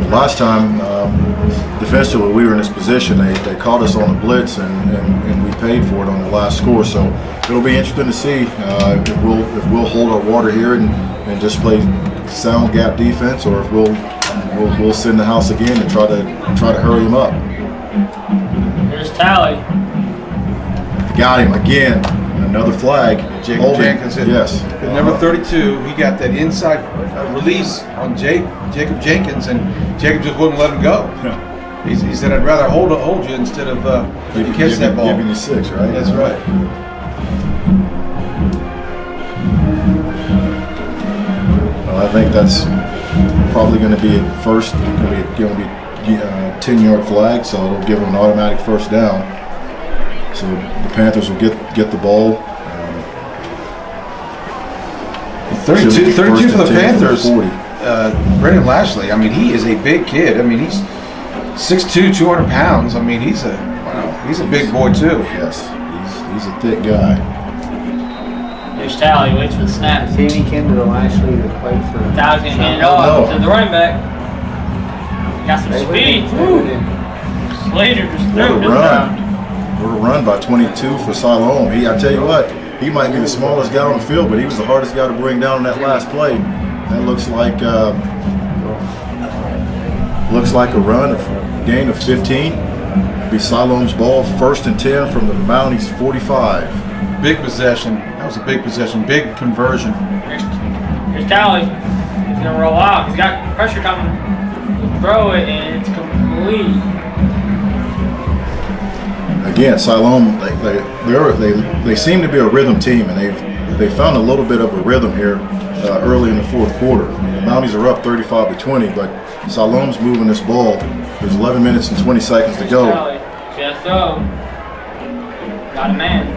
Last time, defensively, we were in this position. They caught us on a blitz, and we paid for it on the last score. So it'll be interesting to see if we'll hold our water here and just play sound gap defense, or if we'll send the house again and try to hurry them up. Here's Tally. Got him again. Another flag. Jacob Jenkins. Yes. At number 32, he got that inside release on Jacob Jenkins, and Jacob just wouldn't let him go. He said, "I'd rather hold you instead of you catch that ball." Giving you 6, right? That's right. Well, I think that's probably going to be at first. Going to be 10-yard flag, so it'll give them an automatic first down. So the Panthers will get the ball. 32 for the 10 Panthers. 40. Brendan Lashley. I mean, he is a big kid. I mean, he's 6'2", 200 pounds. I mean, he's a big boy too. Yes, he's a thick guy. There's Tally, waits for the snap. See, he came to the Lashley to play for. Tally's gonna hand it off to the running back. Got some speed. Slater just threw What a it run. down. What a run by 22 for Siloam. I tell you what, he might be the smallest guy on the field, but he was the hardest guy to bring down in that last play. That looks like a run, a gain of 15. It'll be Siloam's ball, 1st and 10 from the Mounties 45. Big possession. That was a big possession. Big conversion. Here's Tally. He's gonna roll out. He's got pressure coming. Throw it and it's complete. Again, Siloam, they seem to be a rhythm team, and they found a little bit of a rhythm here early in the 4th quarter. The Mounties are up 35-20, but Siloam's moving this ball. There's 11 minutes and 20 seconds to go. Tally. Just throw. Got a man.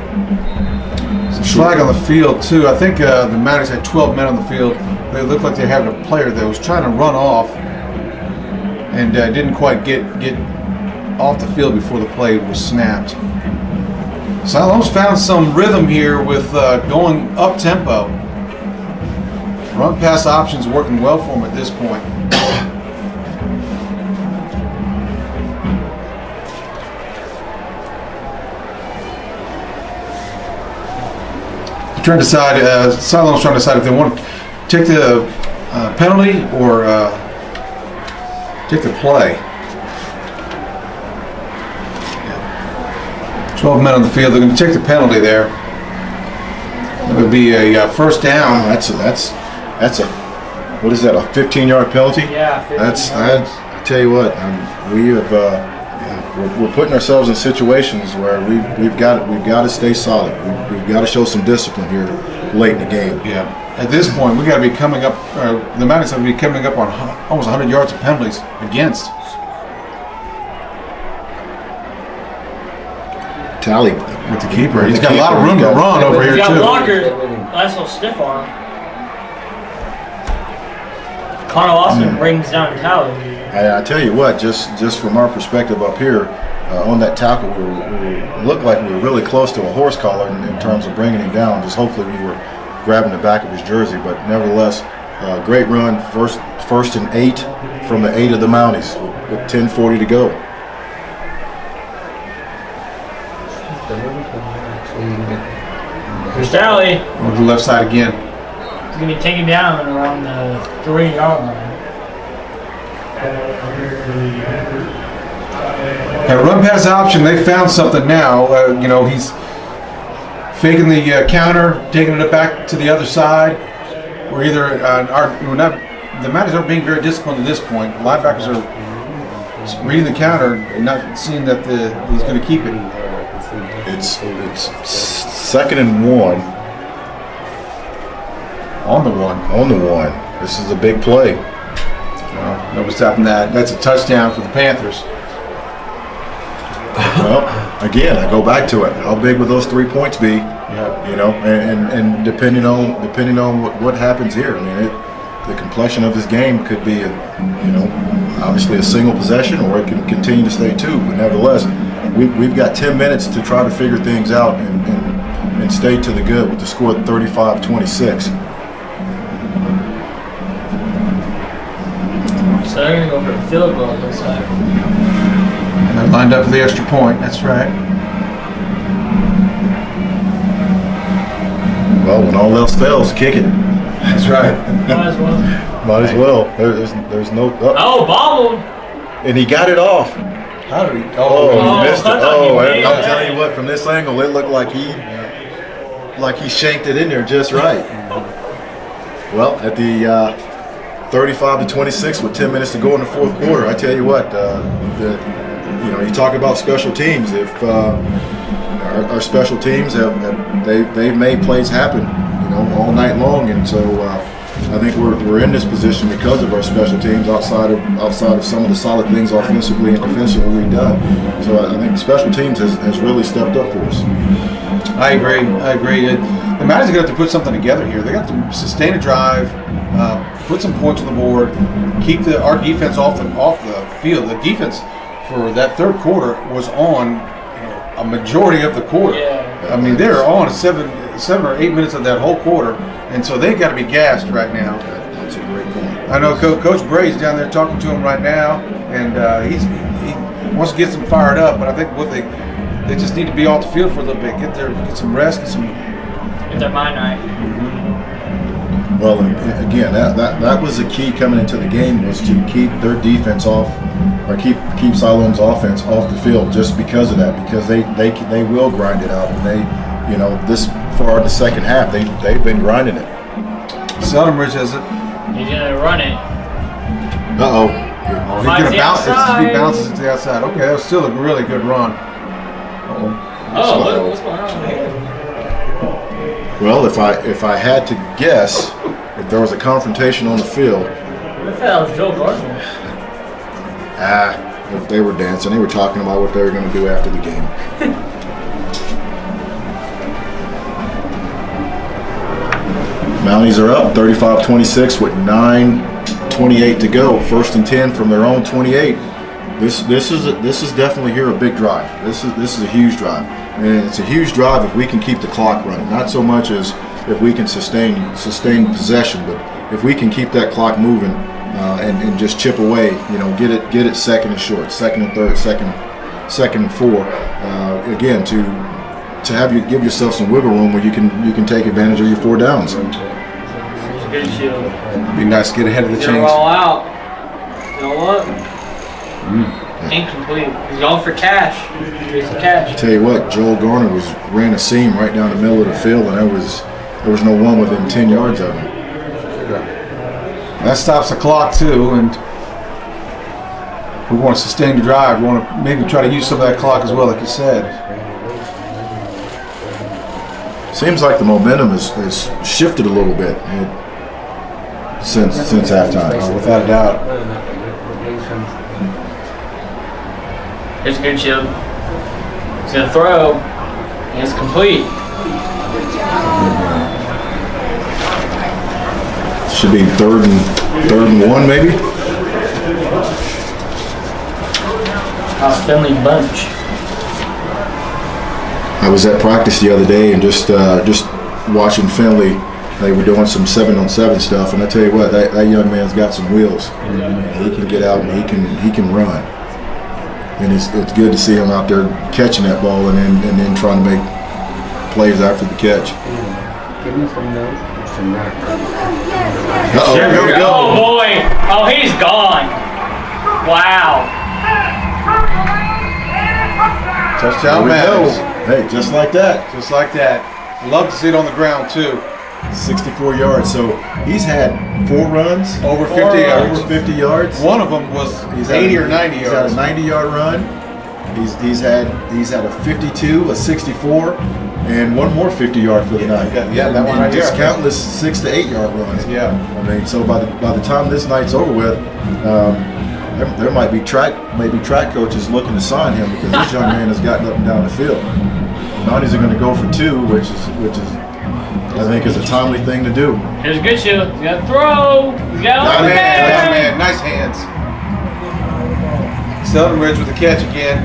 Some flag on the field too. I think the Mounties had 12 men on the field. They looked like they had a player that was trying to run off and didn't quite get off the field before the play was snapped. Siloam's found some rhythm here with going up tempo. Run pass options working well for him at this point. Trying to decide. Siloam's trying to decide if they want to take the penalty or take the play. 12 men on the field. They're going to take the penalty there. It would be a first down. That's a what is that? A 15-yard penalty? Yeah, 15 yards. I tell you what, we have we're putting ourselves in situations where we've got to stay solid. We've got to show some discipline here late in the game. Yeah. At this point, we got to be coming up. The Mounties have to be coming up on almost 100 yards of penalties against. Tally With the keeper, he's got a lot of room to run over here He's got too. blockers. Nice little stiff arm. Connor Lawson brings down Tally. I tell you what, just from our perspective up here, on that tackle, we looked like we were really close to a horse collar in terms of bringing him down. Just hopefully we were grabbing the back of his jersey, but nevertheless, great run. First and 8 from the 8 of the Mounties with 10:40 to go. Here's Tally. On the left side again. He's going to be taken down around the 3-yard line. At run pass option, they found something now. He's faking the counter, taking it back to the other side. We're either the Mounties aren't being very disciplined at this point. The linebackers are reading the counter and not seeing that he's going to keep it. It's 2nd and 1. On the one. On the 1. This is a big play. Nobody's stopping that. That's a touchdown for the Panthers. Well, again, I go back to it. How big would those 3 points be? Yeah. And depending on what happens here, I mean, the complexion of this game could be, obviously a single possession, or it can continue to stay 2. But nevertheless, we've got 10 minutes to try to figure things out and stay to the good with the score 35-26. So they're going to go for a field goal, it looks like. And they're lined up for the extra point. That's right. Well, when all else fails, kick it. That's right. Might as well. Might as well. There's no. Oh, bobbled! And he got it off. How did he? Oh, Oh, he missed it. I thought he Oh, made I'm it. telling you what, from this angle, it looked like he shanked it in there just right. Well, at the 35-26 with 10 minutes to go in the 4th quarter, I tell you what, the you talk about special teams. If our special teams they've made plays happen, all night long, and so I think we're in this position because of our special teams. Outside of some of the solid things offensively and defensively we've done, so I think special teams has really stepped up for us. I agree. The Mounties are going to have to put something together here. They got to sustain a drive, put some points on the board, keep our defense off the field. The defense for that third quarter was on a majority of the quarter. Yeah. I mean, they're on 7 or 8 minutes of that whole quarter, and so they got to be gassed right now. That's a great point. I know Coach Bray's down there talking to him right now, and he wants to get them fired up. But I think they just need to be off the field for a little bit, get some rest, Get their mind right. Well, again, that was the key coming into the game, was to keep their defense off, or keep Siloam's offense off the field, just because of that, because they will grind it out, and they, this far in the second half, they've been grinding it. Siloam Ridge has it. He's gonna run it. Uh-oh. He's going to bounce it. He bounces it to the outside. Okay, that was still a really good run. Oh, what's going on here? Well, if I had to guess, if there was a confrontation on the field, What the hell is Joe Gardner? if they were dancing, they were talking about what they were going to do after the game. Mounties are up 35-26 with 9:28 to go. 1st and 10 from their own 28. This is definitely here a big drive. This is a huge drive, and it's a huge drive if we can keep the clock running. Not so much as if we can sustain possession, but if we can keep that clock moving and just chip away. Get it second and short, second and third, second and four. Again, to have you give yourself some wiggle room where you can take advantage of your 4 downs. Good shield. It'd be nice to get ahead of the Get chains. roll out. You know what? Incomplete. He's going for cash. Get some cash. Tell you what, Joel Garner ran a seam right down the middle of the field, and there was no one within 10 yards of him. That stops the clock too, and we want to sustain the drive. We want to maybe try to use some of that clock as well, like you said. Seems like the momentum has shifted a little bit since halftime. Without a doubt. Here's a good shield. He's gonna throw, and it's complete. Should be third and 1 maybe. Finley bunch. I was at practice the other day and just watching Finley. They were doing some 7-on-7 stuff, and I tell you what, that young man's got some wheels. He can get out and he can run. And it's good to see him out there catching that ball and then trying to make plays after the catch. Uh-oh, here we go. Oh boy! Oh, he's gone. Wow. Touchdown, Here we go. Mounties. Hey, just like that. Just like that. Love to see it on the ground too. 64 yards. So he's had 4 runs. Over 50 yards. Over 50 yards. One of them was 80 or 90 He's yards. had a 90-yard run. He's had a 52, a 64, and one more 50-yard for the night. Yeah, that one right Just there. countless 6 to 8 yard runs. Yeah. I mean, so by the time this night's over with, there might be track coaches looking to sign him because this young man has gotten up and down the field. Mounties are going to go for 2, which is I think is a timely thing to do. Here's a good shield. He's got to throw. He's got Young on the man, nice hands. Siloam Ridge with the catch again.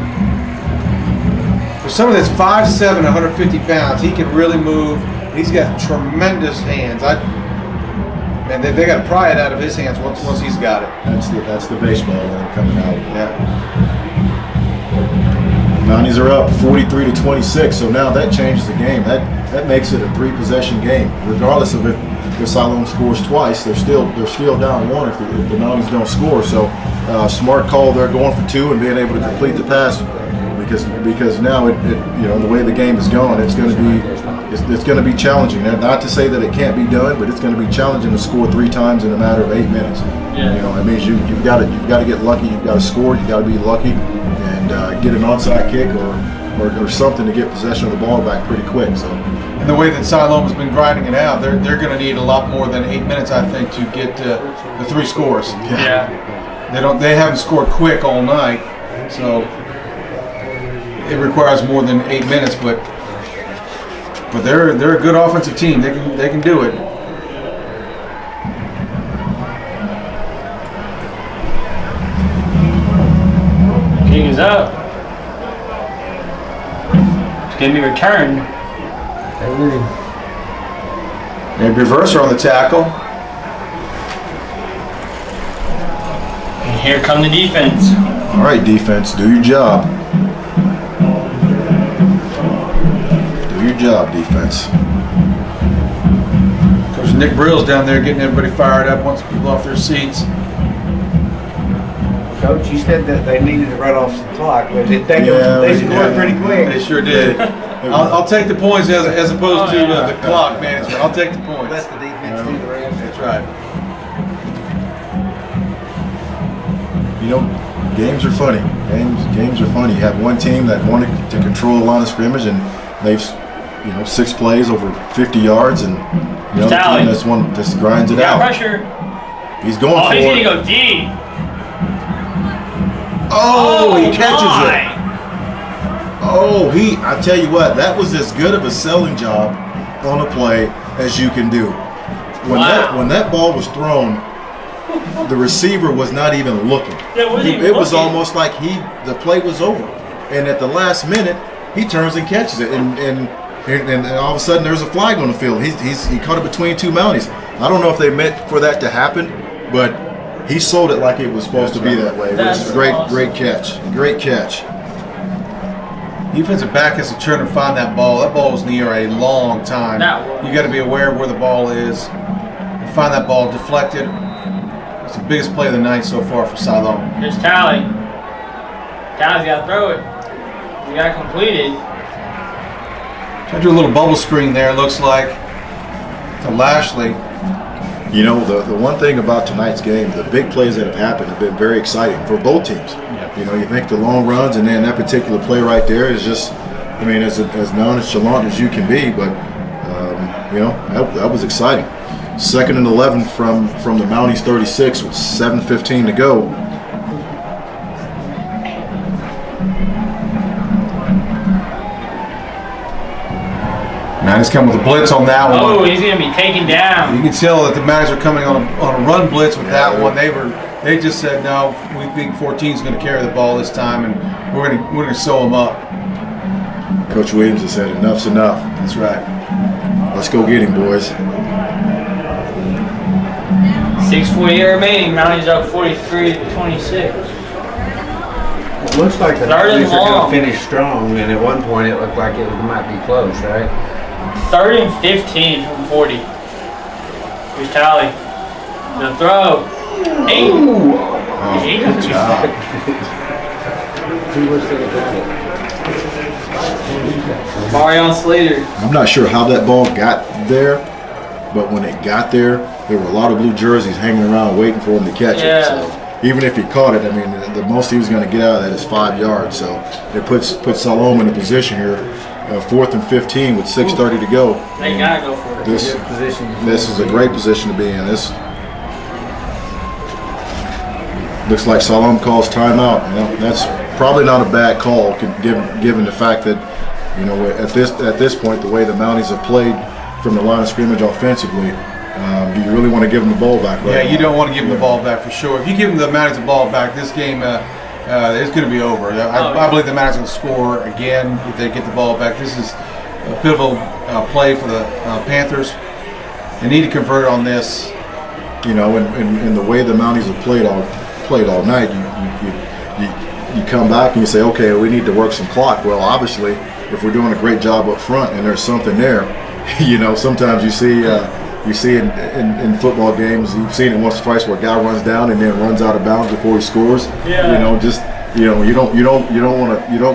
For someone that's 5'7", 150 pounds, he can really move. He's got tremendous hands. And they got to pry it out of his hands once he's got it. That's the baseball coming out. Yeah. Mounties are up 43-26, so now that changes the game. That makes it a 3-possession game. Regardless of if Siloam scores twice, they're still down 1 if the Mounties don't score. So smart call there, going for 2 and being able to complete the pass because now the way the game is going, it's going it's going to be challenging. Not to say that it can't be done, but it's going to be challenging to score 3 times in a matter of 8 minutes. Yeah. You know, it means you've got to get lucky. You've got to score. You've got to be lucky and get an onside kick or something to get possession of the ball back pretty quick. So. And the way that Siloam has been grinding it out, they're going to need a lot more than 8 minutes, I think, to get the 3 scores. Yeah. They haven't scored quick all night, so it requires more than 8 minutes. But they're a good offensive team. They can do it. King is up. It's gonna be returned. And reverser on the tackle. And here come the defense. All right, defense, do your job. Do your job, defense. Coach Nick Brill's down there getting everybody fired up, wants people off their seats. Coach, you said that they needed to run off the clock, but they Yeah, scored pretty quick. They sure did. I'll take the points as opposed to the clock management. I'll take the points. Let the defense do the rest. That's right. You know, games are funny. Games are funny. You have one team that wanted to control the line of scrimmage, and they've, 6 plays over 50 yards, and the other team that's one just grinds it out. Pressure. He's going for it. He's gonna go deep. Oh, he catches it. Oh, I tell you what, that was as good of a selling job on a play as you can do. When that ball was thrown, the receiver was not even looking. It was almost like the play was over. And at the last minute, he turns and catches it. And all of a sudden, there's a flag on the field. He caught it between 2 Mounties. I don't know if they meant for that to happen, but he sold it like it was supposed to be that way. It was great catch. Great catch. Defensive back has to turn and find that ball. That ball was in the air a long time. You got to be aware of where the ball is and find that ball deflected. It's the biggest play of the night so far for Siloam. Here's Tally. Tally's got to throw it. You got to complete it. Try to do a little bubble screen there, it looks like, to Lashley. You know, the one thing about tonight's game, the big plays that have happened have been very exciting for both teams. Yeah. You know, you think the long runs, and then that particular play right there is just, as nonchalant as you can be, but, that was exciting. 2nd and 11 from the Mounties 36 with 7:15 to go. Now he's coming with a blitz on that one. Oh, he's gonna be taken down. You can tell that the Mounties are coming on a run blitz with that one. They just said, no, we think 14 is going to carry the ball this time, and we're going to sew them up. Coach Williams has said enough's enough. That's right. Let's go get him, boys. 6:48 remaining. Mounties up 43-26. It looks like the Third and Mounties are long. going to finish strong, and at one point it looked like it might be close, right? 3rd and 15 from 40. Here's Tally. The throw. Hey. Oh, good job. Who was going to grab it? Marion Slater. I'm not sure how that ball got there, but when it got there were a lot of blue jerseys hanging around waiting for him to catch it. So even if he caught it, the most he was going to get out of that is 5 yards. So it puts Siloam in a position here, 4th and 15 with 6:30 to go. They gotta go for it. This is a great position to be in. This looks like Siloam calls timeout. That's probably not a bad call, given the fact that at this point, the way the Mounties have played from the line of scrimmage offensively, do you really want to give them the ball back? Right? Yeah, you don't want to give them the ball back for sure. If you give them the Mounties the ball back, this game it's going to be over. I believe the Mounties will score again if they get the ball back. This is a pivotal play for the Panthers. They need to convert on this. In the way the Mounties have played all night, you come back and you say, okay, we need to work some clock. Well, obviously, if we're doing a great job up front and there's something there, sometimes you see in football games, you've seen it once or twice where a guy runs down and then runs out of bounds before he scores. Yeah. You don't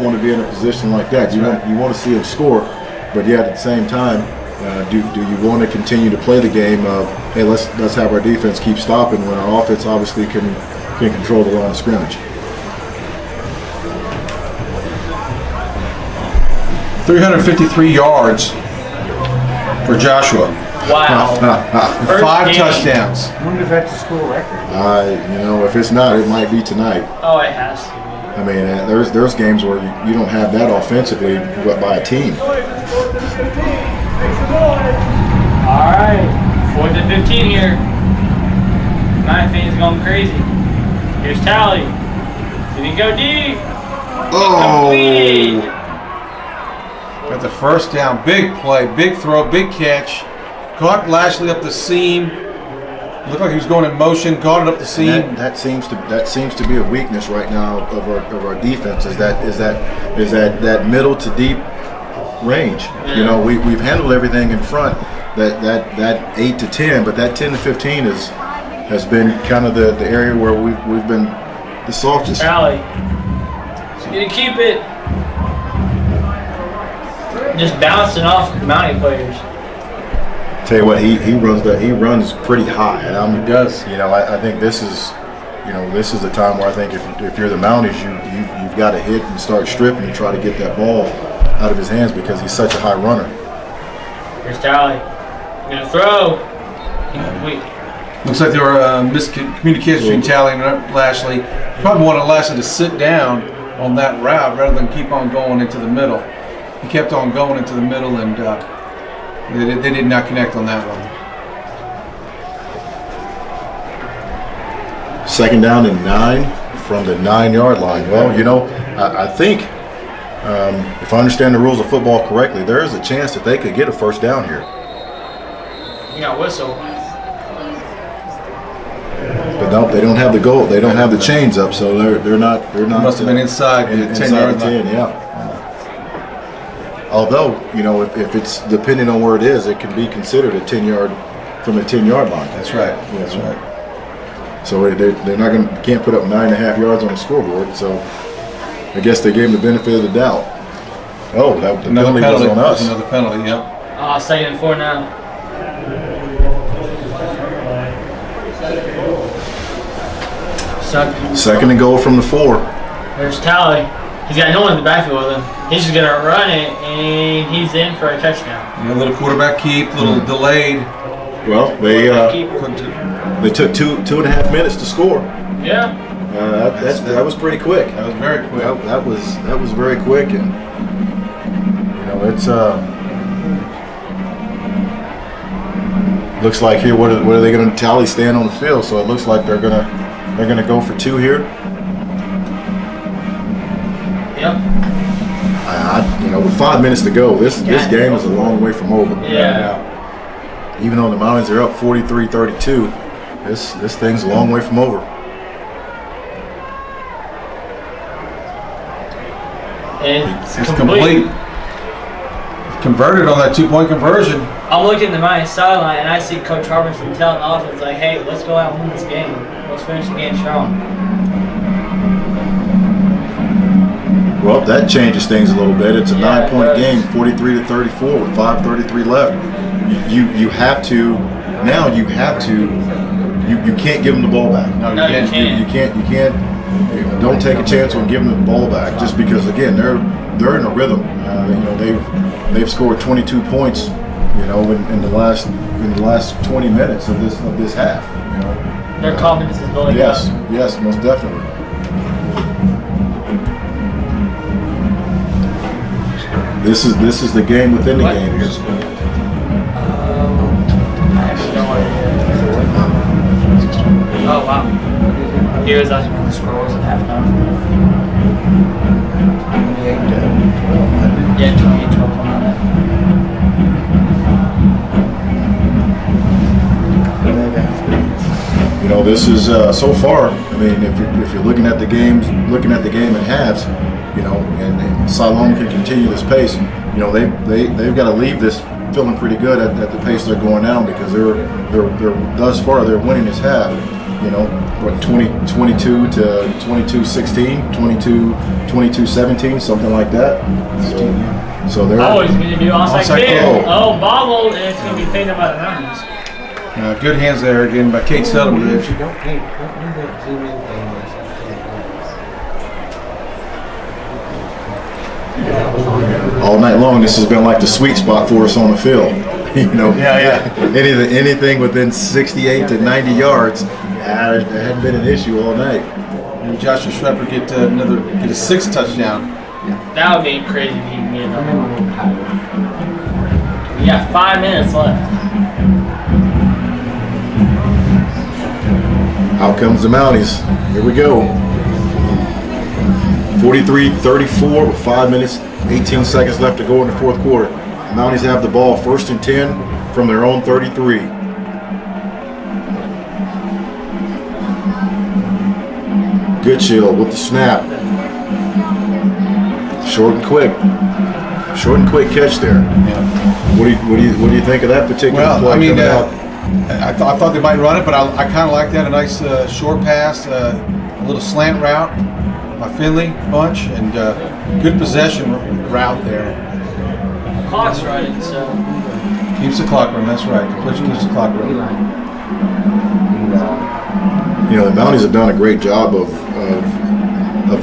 want to be in a position like that. You want to see him score. but yet at the same time, do you want to continue to play the game of, hey, let's have our defense keep stopping when our offense obviously can control the line of scrimmage. 353 yards for Joshua. Wow. First 5 game. touchdowns. I wonder if that's a school record. If it's not, it might be tonight. Oh, it has to. I mean, there's games where you don't have that offensively by a team. All right, 4th and 15 here. My thing's going crazy. Here's Tally. Did he go deep? Completed. Got the first down. Big play, big throw, big catch. Caught Lashley up the seam. Looked like he was going in motion. Caught it up the seam. That seems to be a weakness right now of our defense. Is that middle to deep range. Yeah. You know, we've handled everything in front. That 8 to 10, but that 10 to 15 has been kind of the area where we've been the softest. Tally. Gonna keep it. Just bouncing off Mountie players. Tell you what, he runs pretty high. And He does. You know, I think this is the time where I think if you're the Mounties, you've got to hit and start stripping and try to get that ball out of his hands because he's such a high runner. Here's Tally. Gonna throw. Incomplete. Looks like there were miscommunications between Tally and Lashley. Probably wanted Lashley to sit down on that route rather than keep on going into the middle. He kept on going into the middle, and they did not connect on that one. 2nd down and 9 from the 9-yard line. Well, you know, I think if I understand the rules of football correctly, there is a chance that they could get a first down here. You got whistle. But no, they don't have the goal. They don't have the chains up, so they're not. Must have been inside the 10-yard line. 10, yeah. Although, you know, if it's depending on where it is, it can be considered a 10-yard from the 10-yard line. That's right. That's right. So they're not going to can't put up 9.5 yards on the scoreboard. So I guess they gave him the benefit of the doubt. Oh, the penalty was on us. Another penalty. Yep. 2nd and 4 now. Second and goal from the 4. There's Tally. He's got no one in the backfield with him. He's just gonna run it, and he's in for a touchdown. Yeah, a little quarterback keep, a little delayed. Well, they took 2.5 minutes to score. Yeah. That was pretty quick. That was very quick. That was very quick, and you know it's looks like here. What are they going to Tally stand on the field? So it looks like they're gonna go for 2 here. Yep. With 5 minutes to go, this game is a long way from over. Yeah. Even though the Mounties are up 43-32, this thing's a long way from over. And It's complete. Converted on that 2-point conversion. I'm looking at the Mountie sideline, and I see Coach Harbinson telling the offense, like, hey, let's go out and win this game. Let's finish the game strong. Well, that changes things a little bit. It's a 9-point it game, 43-34 with 5:33 left. You can't give them the ball back. No, you can't. You can't. Don't take a chance on giving them the ball back just because again they're in a rhythm. They've scored 22 points. In the last 20 minutes of this half. Their confidence is building up. Yes, most definitely. This is the game within the game here. I actually don't want to. Oh wow. He was asking what the score was at halftime. Yeah, 28-12 on that. This is so far. I mean, if you're looking at the game in halves, and Siloam can continue this pace. They've got to leave this feeling pretty good at the pace they're going down because they're thus far they're winning this half. you know, what, 22 to 22-16, 22-17, something like that. So they're Oh, he's going to do onside Onside kick. kick. Oh, bobble, and it's going to be picked up by the Mounties. Good hands there again by Kate Sellerbridge. all night long. This has been like the sweet spot for us on the field. You know, anything within 68 to 90 yards, it hadn't been an issue all night. And Joshua Schreber get a sixth touchdown. That would be crazy if he can get another one. We got 5 minutes left. Out comes the Mounties. Here we go. 43-34 with 5 minutes, 18 seconds left to go in the fourth quarter. The Mounties have the ball 1st and 10 from their own 33. Goodshield with the snap. Short and quick catch there. Yeah. What do you think of that particular Well, play I mean, coming out? I thought they might run it, but I kind of like that. A nice short pass, a little slant route by Finley bunch, and good possession route there. Clock's running, so. Keeps the clock running. That's right. Completion keeps the clock running. You know, the Mounties have done a great job of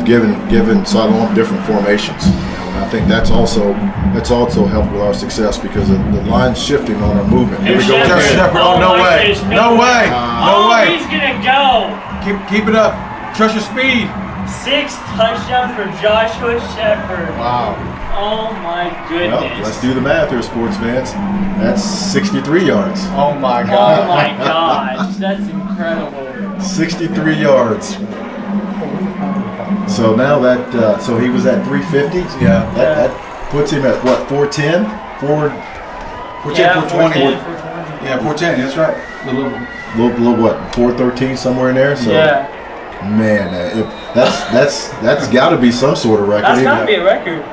giving Siloam different formations. You know, and I think that's also helped with our success because the line's shifting on our movement. Here we go. Shepherd. again. Shepherd. Oh, no my way. goodness, No way. No way. He's gonna go. Keep it up. Trust your speed. 6th touchdown for Joshua Shepherd. Wow. Oh my goodness. Well, let's do the math here, sports fans. That's 63 yards. Oh my Oh God. my gosh, that's incredible. 63 yards. So now that so he was at 350. Yeah. That puts him at what, 410? 420. 410. Yeah, 410. That's right. Little what, 413 somewhere in there. So Yeah, man, that's got to be some sort of record. that's gotta be a record.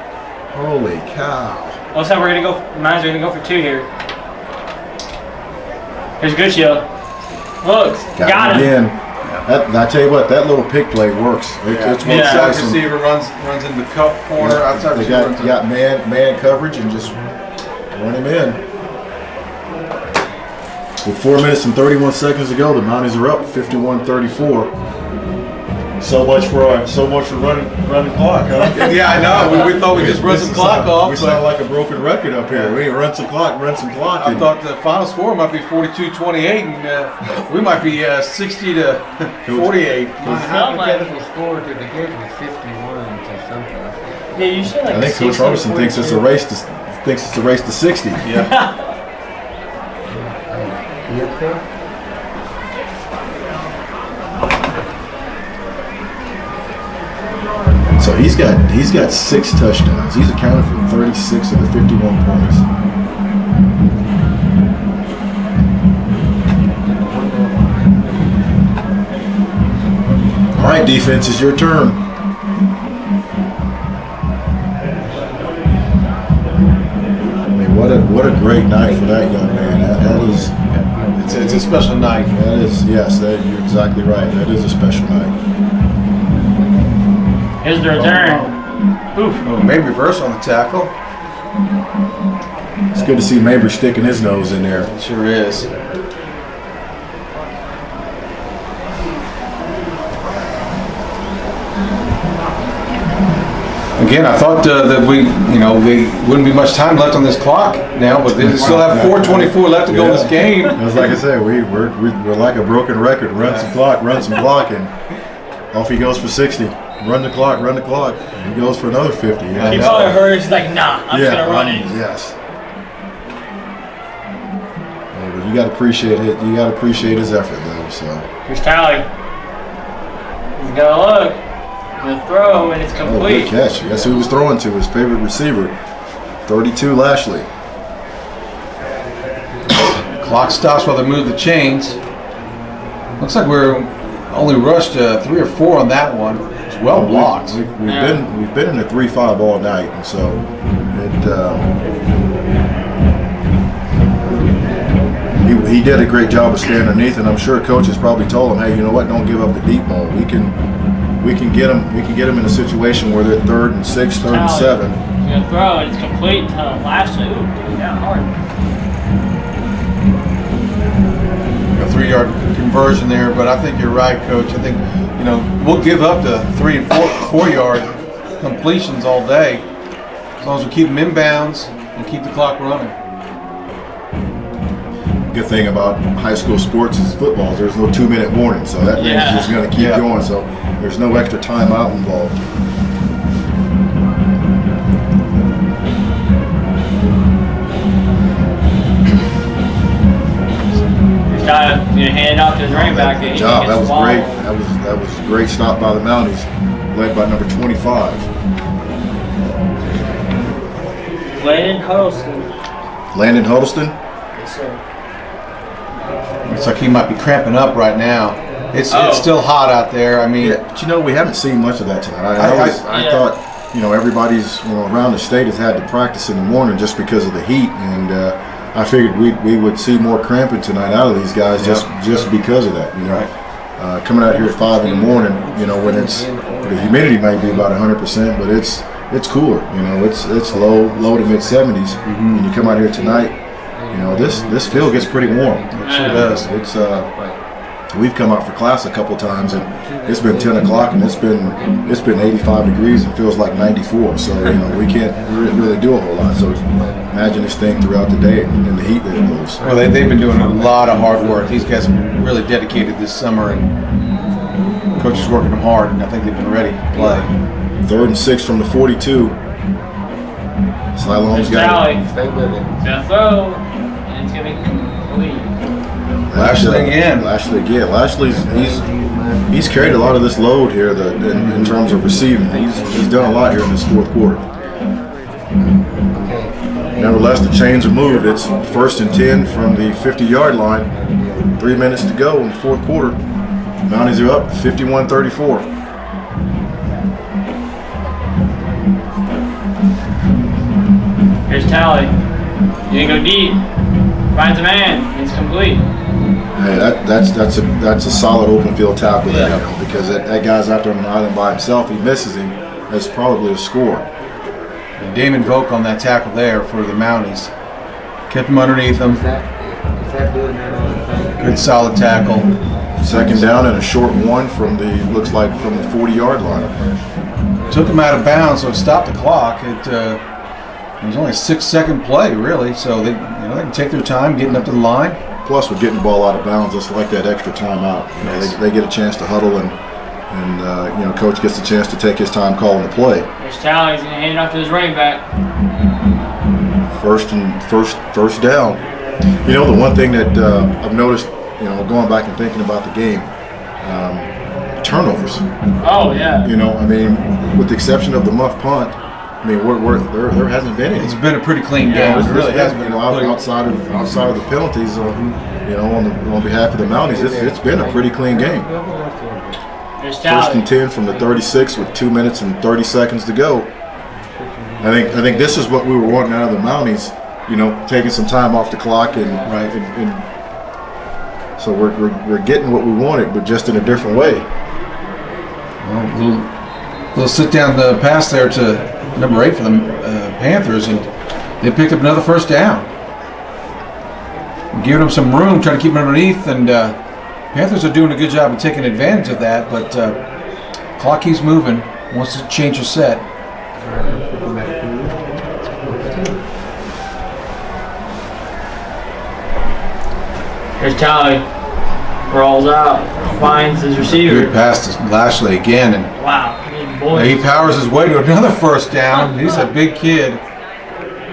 Holy cow! Looks like we're gonna go. Mounties are gonna go for 2 here. Here's Goodshield. Looks, got him. Again. I tell you what, that little pick play works. It's Yeah. Outside awesome. receiver runs in the cup corner. Outside They receiver runs got man coverage and just run him in. With 4 minutes and 31 seconds to go, the Mounties are up 51-34. So much for running clock, huh? Yeah, I know. We thought we just run some clock off. We but sound like a broken record up here. We run some clock. I and- thought the final score might be 42-28, and we might be 60 to 48. My hypothetical score to begin was 51 to something. Yeah, you said like I think 60 Coach Robertson to thinks it's a 42. race to 60. Yeah. So he's got 6 touchdowns. He's accounted for 36 of the 51 points. All right, defense, it's your turn. I mean, what a great night for that young man. That is. It's a special night. That is, yes, you're exactly right. That is a special night. Here's the return. Oof. Oh, maybe reverse on the tackle. It's good to see Mabry sticking his nose in there. It sure is. Again, I thought that there wouldn't be much time left on this clock now, but they still have 4:24 left to go in this game. It was like I said, we're like a broken record. Run some clock, and off he goes for 60. Run the clock. He goes for another 50. He probably heard. He's like, nah, I'm just gonna run it. Yes. Yeah, but you got to appreciate it. You got to appreciate his effort, though. So. Here's Tally. He's gonna look. The throw, and it's Oh, complete. good catch. Guess who he was throwing to? His favorite receiver, 32 Lashley. Clock stops while they move the chains. Looks like we're only rushed 3 or 4 on that one. It's well blocked. We've been in the 3-5 all night, and so he did a great job of staying underneath, and I'm sure coaches probably told him, hey, you know what? Don't give up the deep ball. We can get them in a situation where they're 3rd and 6, 3rd and 7. He's gonna throw it. It's complete to Lashley. Ooh, down hard. A 3-yard conversion there, but I think you're right, Coach. I think, we'll give up the 3 and 4-yard completions all day as long as we keep them inbounds and keep the clock running. Good thing about high school sports is football. There's no 2-minute warning, so that thing's just going to keep going. So there's no extra timeout involved. You hand it off to his running back. Good job. That was great. That was a great stop by the Mounties, led by number 25. Landon Huddleston. Landon Huddleston. Yes, sir. Looks like he might be cramping up right now. It's still hot out there. I mean, But we haven't seen much of that tonight. I thought, everybody's around the state has had to practice in the morning just because of the heat, and I figured we would see more cramping tonight out of these guys just because of that. Coming out here at 5 in the morning, when the humidity might be about 100%, but it's cooler. It's low to mid 70s. When you come out here tonight, this field gets pretty warm. it sure does. It's we've come out for class a couple times, and it's been 10 o'clock, and it's been 85 degrees and feels like 94. So we can't really do a whole lot. So imagine this thing throughout the day and the heat that it blows. Well, they've been doing a lot of hard work. These guys have been really dedicated this summer, and coach is working them hard, and I think they've been ready to play. 3rd and 6 from the 42. Siloam's got it. Stay with it. Gonna throw, and it's gonna be complete. Lashley again. He's carried a lot of this load here in terms of receiving. He's done a lot here in this 4th quarter. Nevertheless, the chains are moved. It's 1st and 10 from the 50-yard line. 3 minutes to go in the 4th quarter. Mounties are up 51-34. Here's Tally. You can go deep. Finds a man. It's complete. Hey, that's a solid open field tackle there, because that guy's out there on the island by himself. He misses him. That's probably a score. And Damon Volk on that tackle there for the Mounties. Kept him underneath him. Good solid tackle. 2nd down and a short one from the 40-yard line. Took him out of bounds, so it stopped the clock. It was only a 6-second play, really. So they can take their time getting up to the line. Plus, with getting the ball out of bounds, just like that extra timeout. They get a chance to huddle, and coach gets a chance to take his time calling the play. There's Tally. He's gonna hand it off to his running back. First down. The one thing that I've noticed, going back and thinking about the game, turnovers. Oh yeah. With the exception of the muff punt, there hasn't been any. It's been a pretty clean game. It really has been. Outside of the penalties, on behalf of the Mounties, it's been a pretty clean game. There's 1st and 10 from the 36 with 2 minutes and 30 seconds to go. I think this is what we were wanting out of the Mounties, taking some time off the clock and so we're getting what we wanted, but just in a different way. Well, little sit down the pass there to number 8 for the Panthers, and they picked up another 1st down. Giving them some room, trying to keep them underneath, and Panthers are doing a good job of taking advantage of that, but clock keeps moving. Wants to change your set. Here's Tally. Rolls out. Finds his receiver. Good pass to Lashley again, and Wow. Boy. he powers his way to another 1st down. He's a big kid.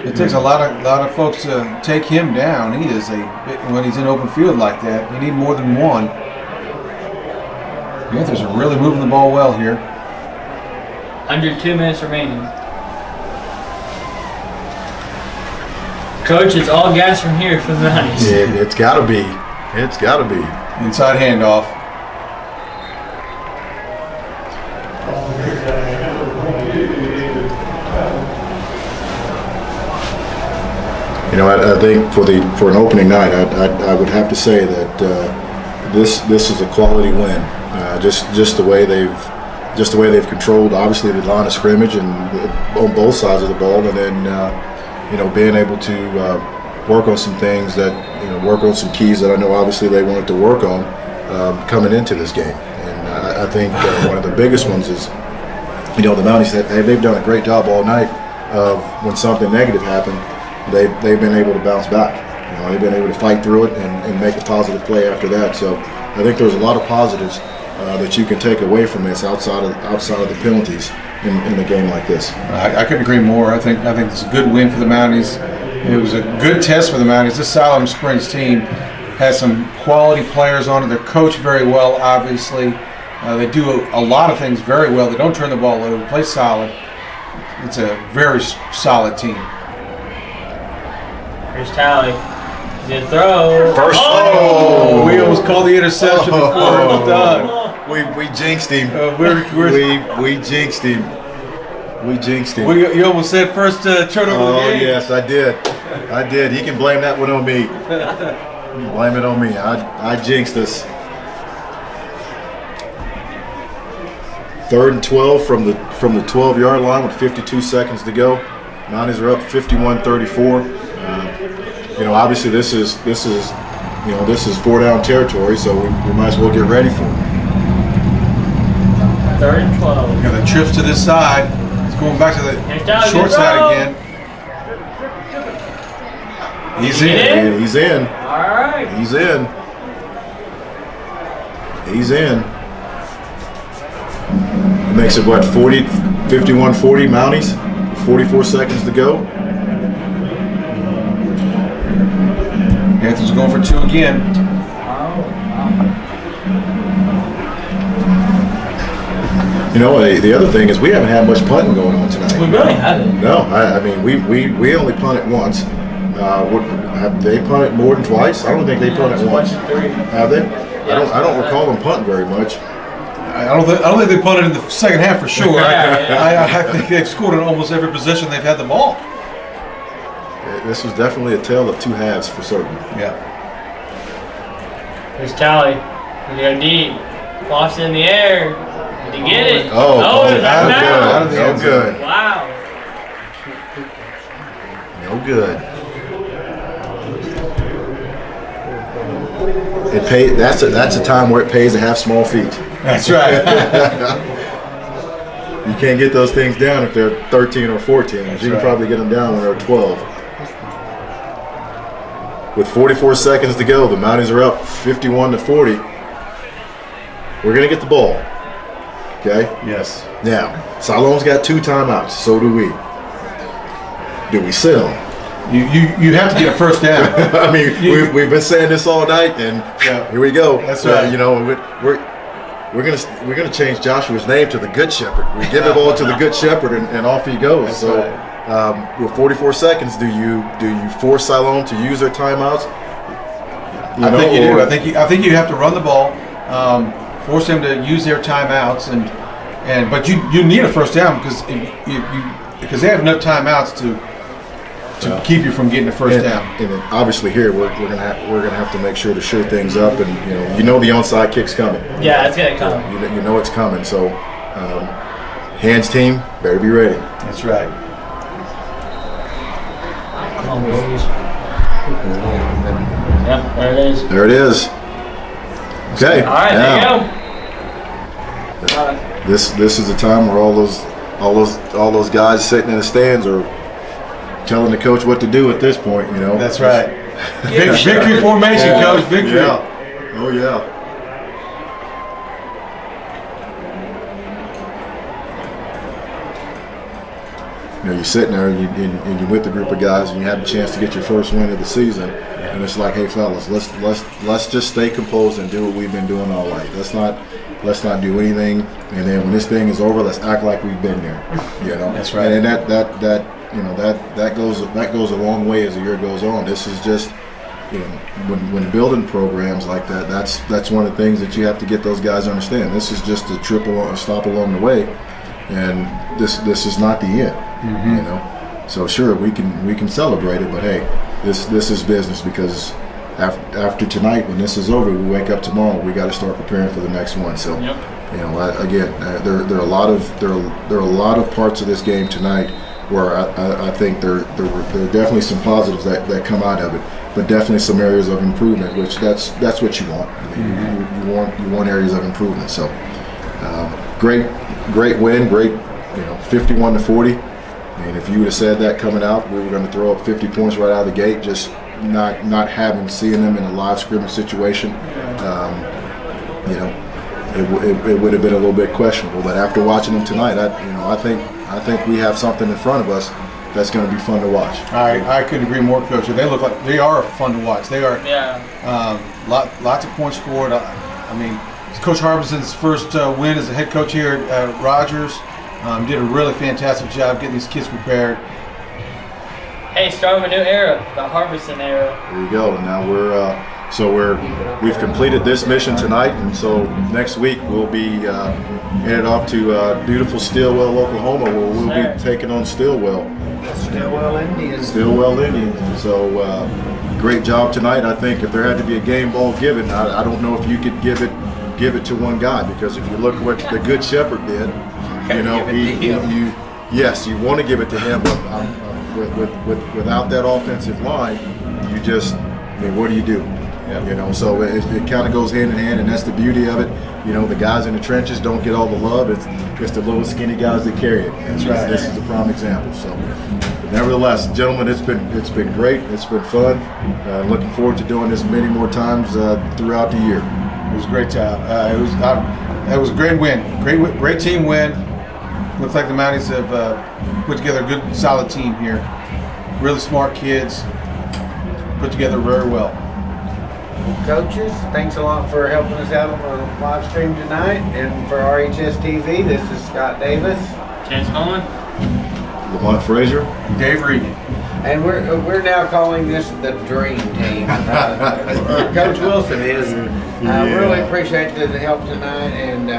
It takes a lot of folks to take him down. He is when he's in open field like that, you need more than one. Panthers are really moving the ball well here. Under 2 minutes remaining. Coach, it's all gas from here for the Mounties. It's got to be. It's got to be. Inside handoff. You know, I think for an opening night, I would have to say that this is a quality win. Just the way they've controlled, obviously, the line of scrimmage and on both sides of the ball, and then being able to work on some things work on some keys that I know obviously they wanted to work on coming into this game. And I think one of the biggest ones is, the Mounties, they've done a great job all night of when something negative happened, they've been able to bounce back. They've been able to fight through it and make a positive play after that. So I think there's a lot of positives that you can take away from this outside of the penalties in a game like this. I couldn't agree more. I think it's a good win for the Mounties. It was a good test for the Mounties. This Siloam Springs team has some quality players on it. They're coached very well, obviously. They do a lot of things very well. They don't turn the ball over, play solid. It's a very solid team. Here's Tally. Good throw. First. Oh, we almost called the interception before it was done. We jinxed him. We jinxed him. We jinxed him. You almost said first turnover of the game. Oh, yes, I did. He can blame that one on me. Blame it on me. I jinxed us. 3rd and 12 from the 12-yard line with 52 seconds to go. Mounties are up 51-34. Obviously this is 4-down territory, so we might as well get ready for it. 3rd and 12. The trips to this side. It's going back to the short side again. He's in. He's in. All right. He's in. It makes it 51-40 Mounties. 44 seconds to go. Panthers are going for 2 again. The other thing is we haven't had much punting going on tonight. We really haven't. No, I mean we only punted once. Have they punted more than twice? I don't think they punted once. 3. Have they? I don't recall them punting very much. I don't think they punted in the second half for sure. Yeah. I think they've scored in almost every possession they've had the ball. This was definitely a tale of two halves for certain. Yeah. Here's Tally. We go deep. Lofts in the air. Did he get it? Oh, is that out of the no end zone. good. Wow. No good. It paid. That's a time where it pays to have small feet. That's right. You can't get those things down if they're 13 or 14. You can probably get them down when they're 12. With 44 seconds to go, the Mounties are up 51-40. We're gonna get the ball. Okay. Yes. Now, Siloam's got 2 timeouts. So do we. Do we sit them? You have to get a first down. I mean, we've been saying this all night, and here we go. That's right. We're gonna change Joshua's name to the Good Shepherd. We give it all to the Good Shepherd, and off he goes. That's so, right. With 44 seconds, do you force Siloam to use their timeouts? I think you do. I think you have to run the ball, force them to use their timeouts, but you need a first down because they have enough timeouts to keep you from getting a first down. And then obviously here we're gonna have to make sure to sure things up, and the onside kick's coming. Yeah, it's gonna come. You know it's coming. So, hands team better be ready. That's right. Yep, there it is. There it is. Okay. All right, now, there you go. This is the time where all those guys sitting in the stands are telling the coach what to do at this point. That's right. Victory formation, coach. Victory. Yeah. Oh yeah. You're sitting there and you're with a group of guys and you have the chance to get your first win of the season, and it's like, hey fellas, let's just stay composed and do what we've been doing all night. Let's not do anything, and then when this thing is over, let's act like we've been there. That's right. And that goes a long way as the year goes on. This is just when building programs like that, that's one of the things that you have to get those guys to understand. This is just a stop along the way, and this is not the end. So sure we can celebrate it, but hey, this is business, because after tonight, when this is over, we wake up tomorrow, we got to start preparing for the next one. So, Yep. there are a lot of parts of this game tonight where I think there are definitely some positives that come out of it, but definitely some areas of improvement, which that's what you want. I mean, you want areas of improvement. So, great win, great, 51-40. I mean, if you would have said that coming out, we were going to throw up 50 points right out of the gate, just not seeing them in a live scrimmage situation, it would have been a little bit questionable. But after watching them tonight, I think we have something in front of us that's going to be fun to watch. I couldn't agree more, Coach. They look like they are fun to watch. They are. Yeah. Lots of points scored. I mean, it's Coach Harbison's first win as a head coach here at Rogers. Did a really fantastic job getting these kids prepared. Hey, starting a new era, the Harbison era. There you go. And now we've completed this mission tonight, and so next week we'll be headed off to beautiful Stillwell, Oklahoma, where we'll be taking on Stillwell. Stillwell Indians. Stillwell Indians. So great job tonight. I think if there had to be a game ball given, I don't know if you could give it to one guy, because if you look what the Good Shepherd did, you want to give it to him, but without that offensive line, what do you do? Yeah. So it kind of goes hand in hand, and that's the beauty of it. The guys in the trenches don't get all the love. It's the little skinny guys that carry it. That's right. This is a prime example. So, nevertheless, gentlemen, it's been great. It's been fun. Looking forward to doing this many more times throughout the year. It was a great job. It was a great win. Great team win. Looks like the Mounties have put together a good, solid team here. Really smart kids. Put together very well. Coaches, thanks a lot for helping us out on the live stream tonight. And for RHS TV, this is Scott Davis. Chance Coleman. Lamont Frazier. Dave Regan. And we're now calling this the Dream Team. Or Coach Wilson is. Really appreciate the help tonight, and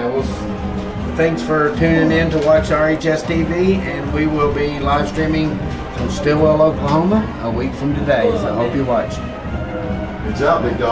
thanks for tuning in to watch RHS TV. And we will be live streaming from Stillwell, Oklahoma, a week from today. So I hope you watch. Good job, big dog.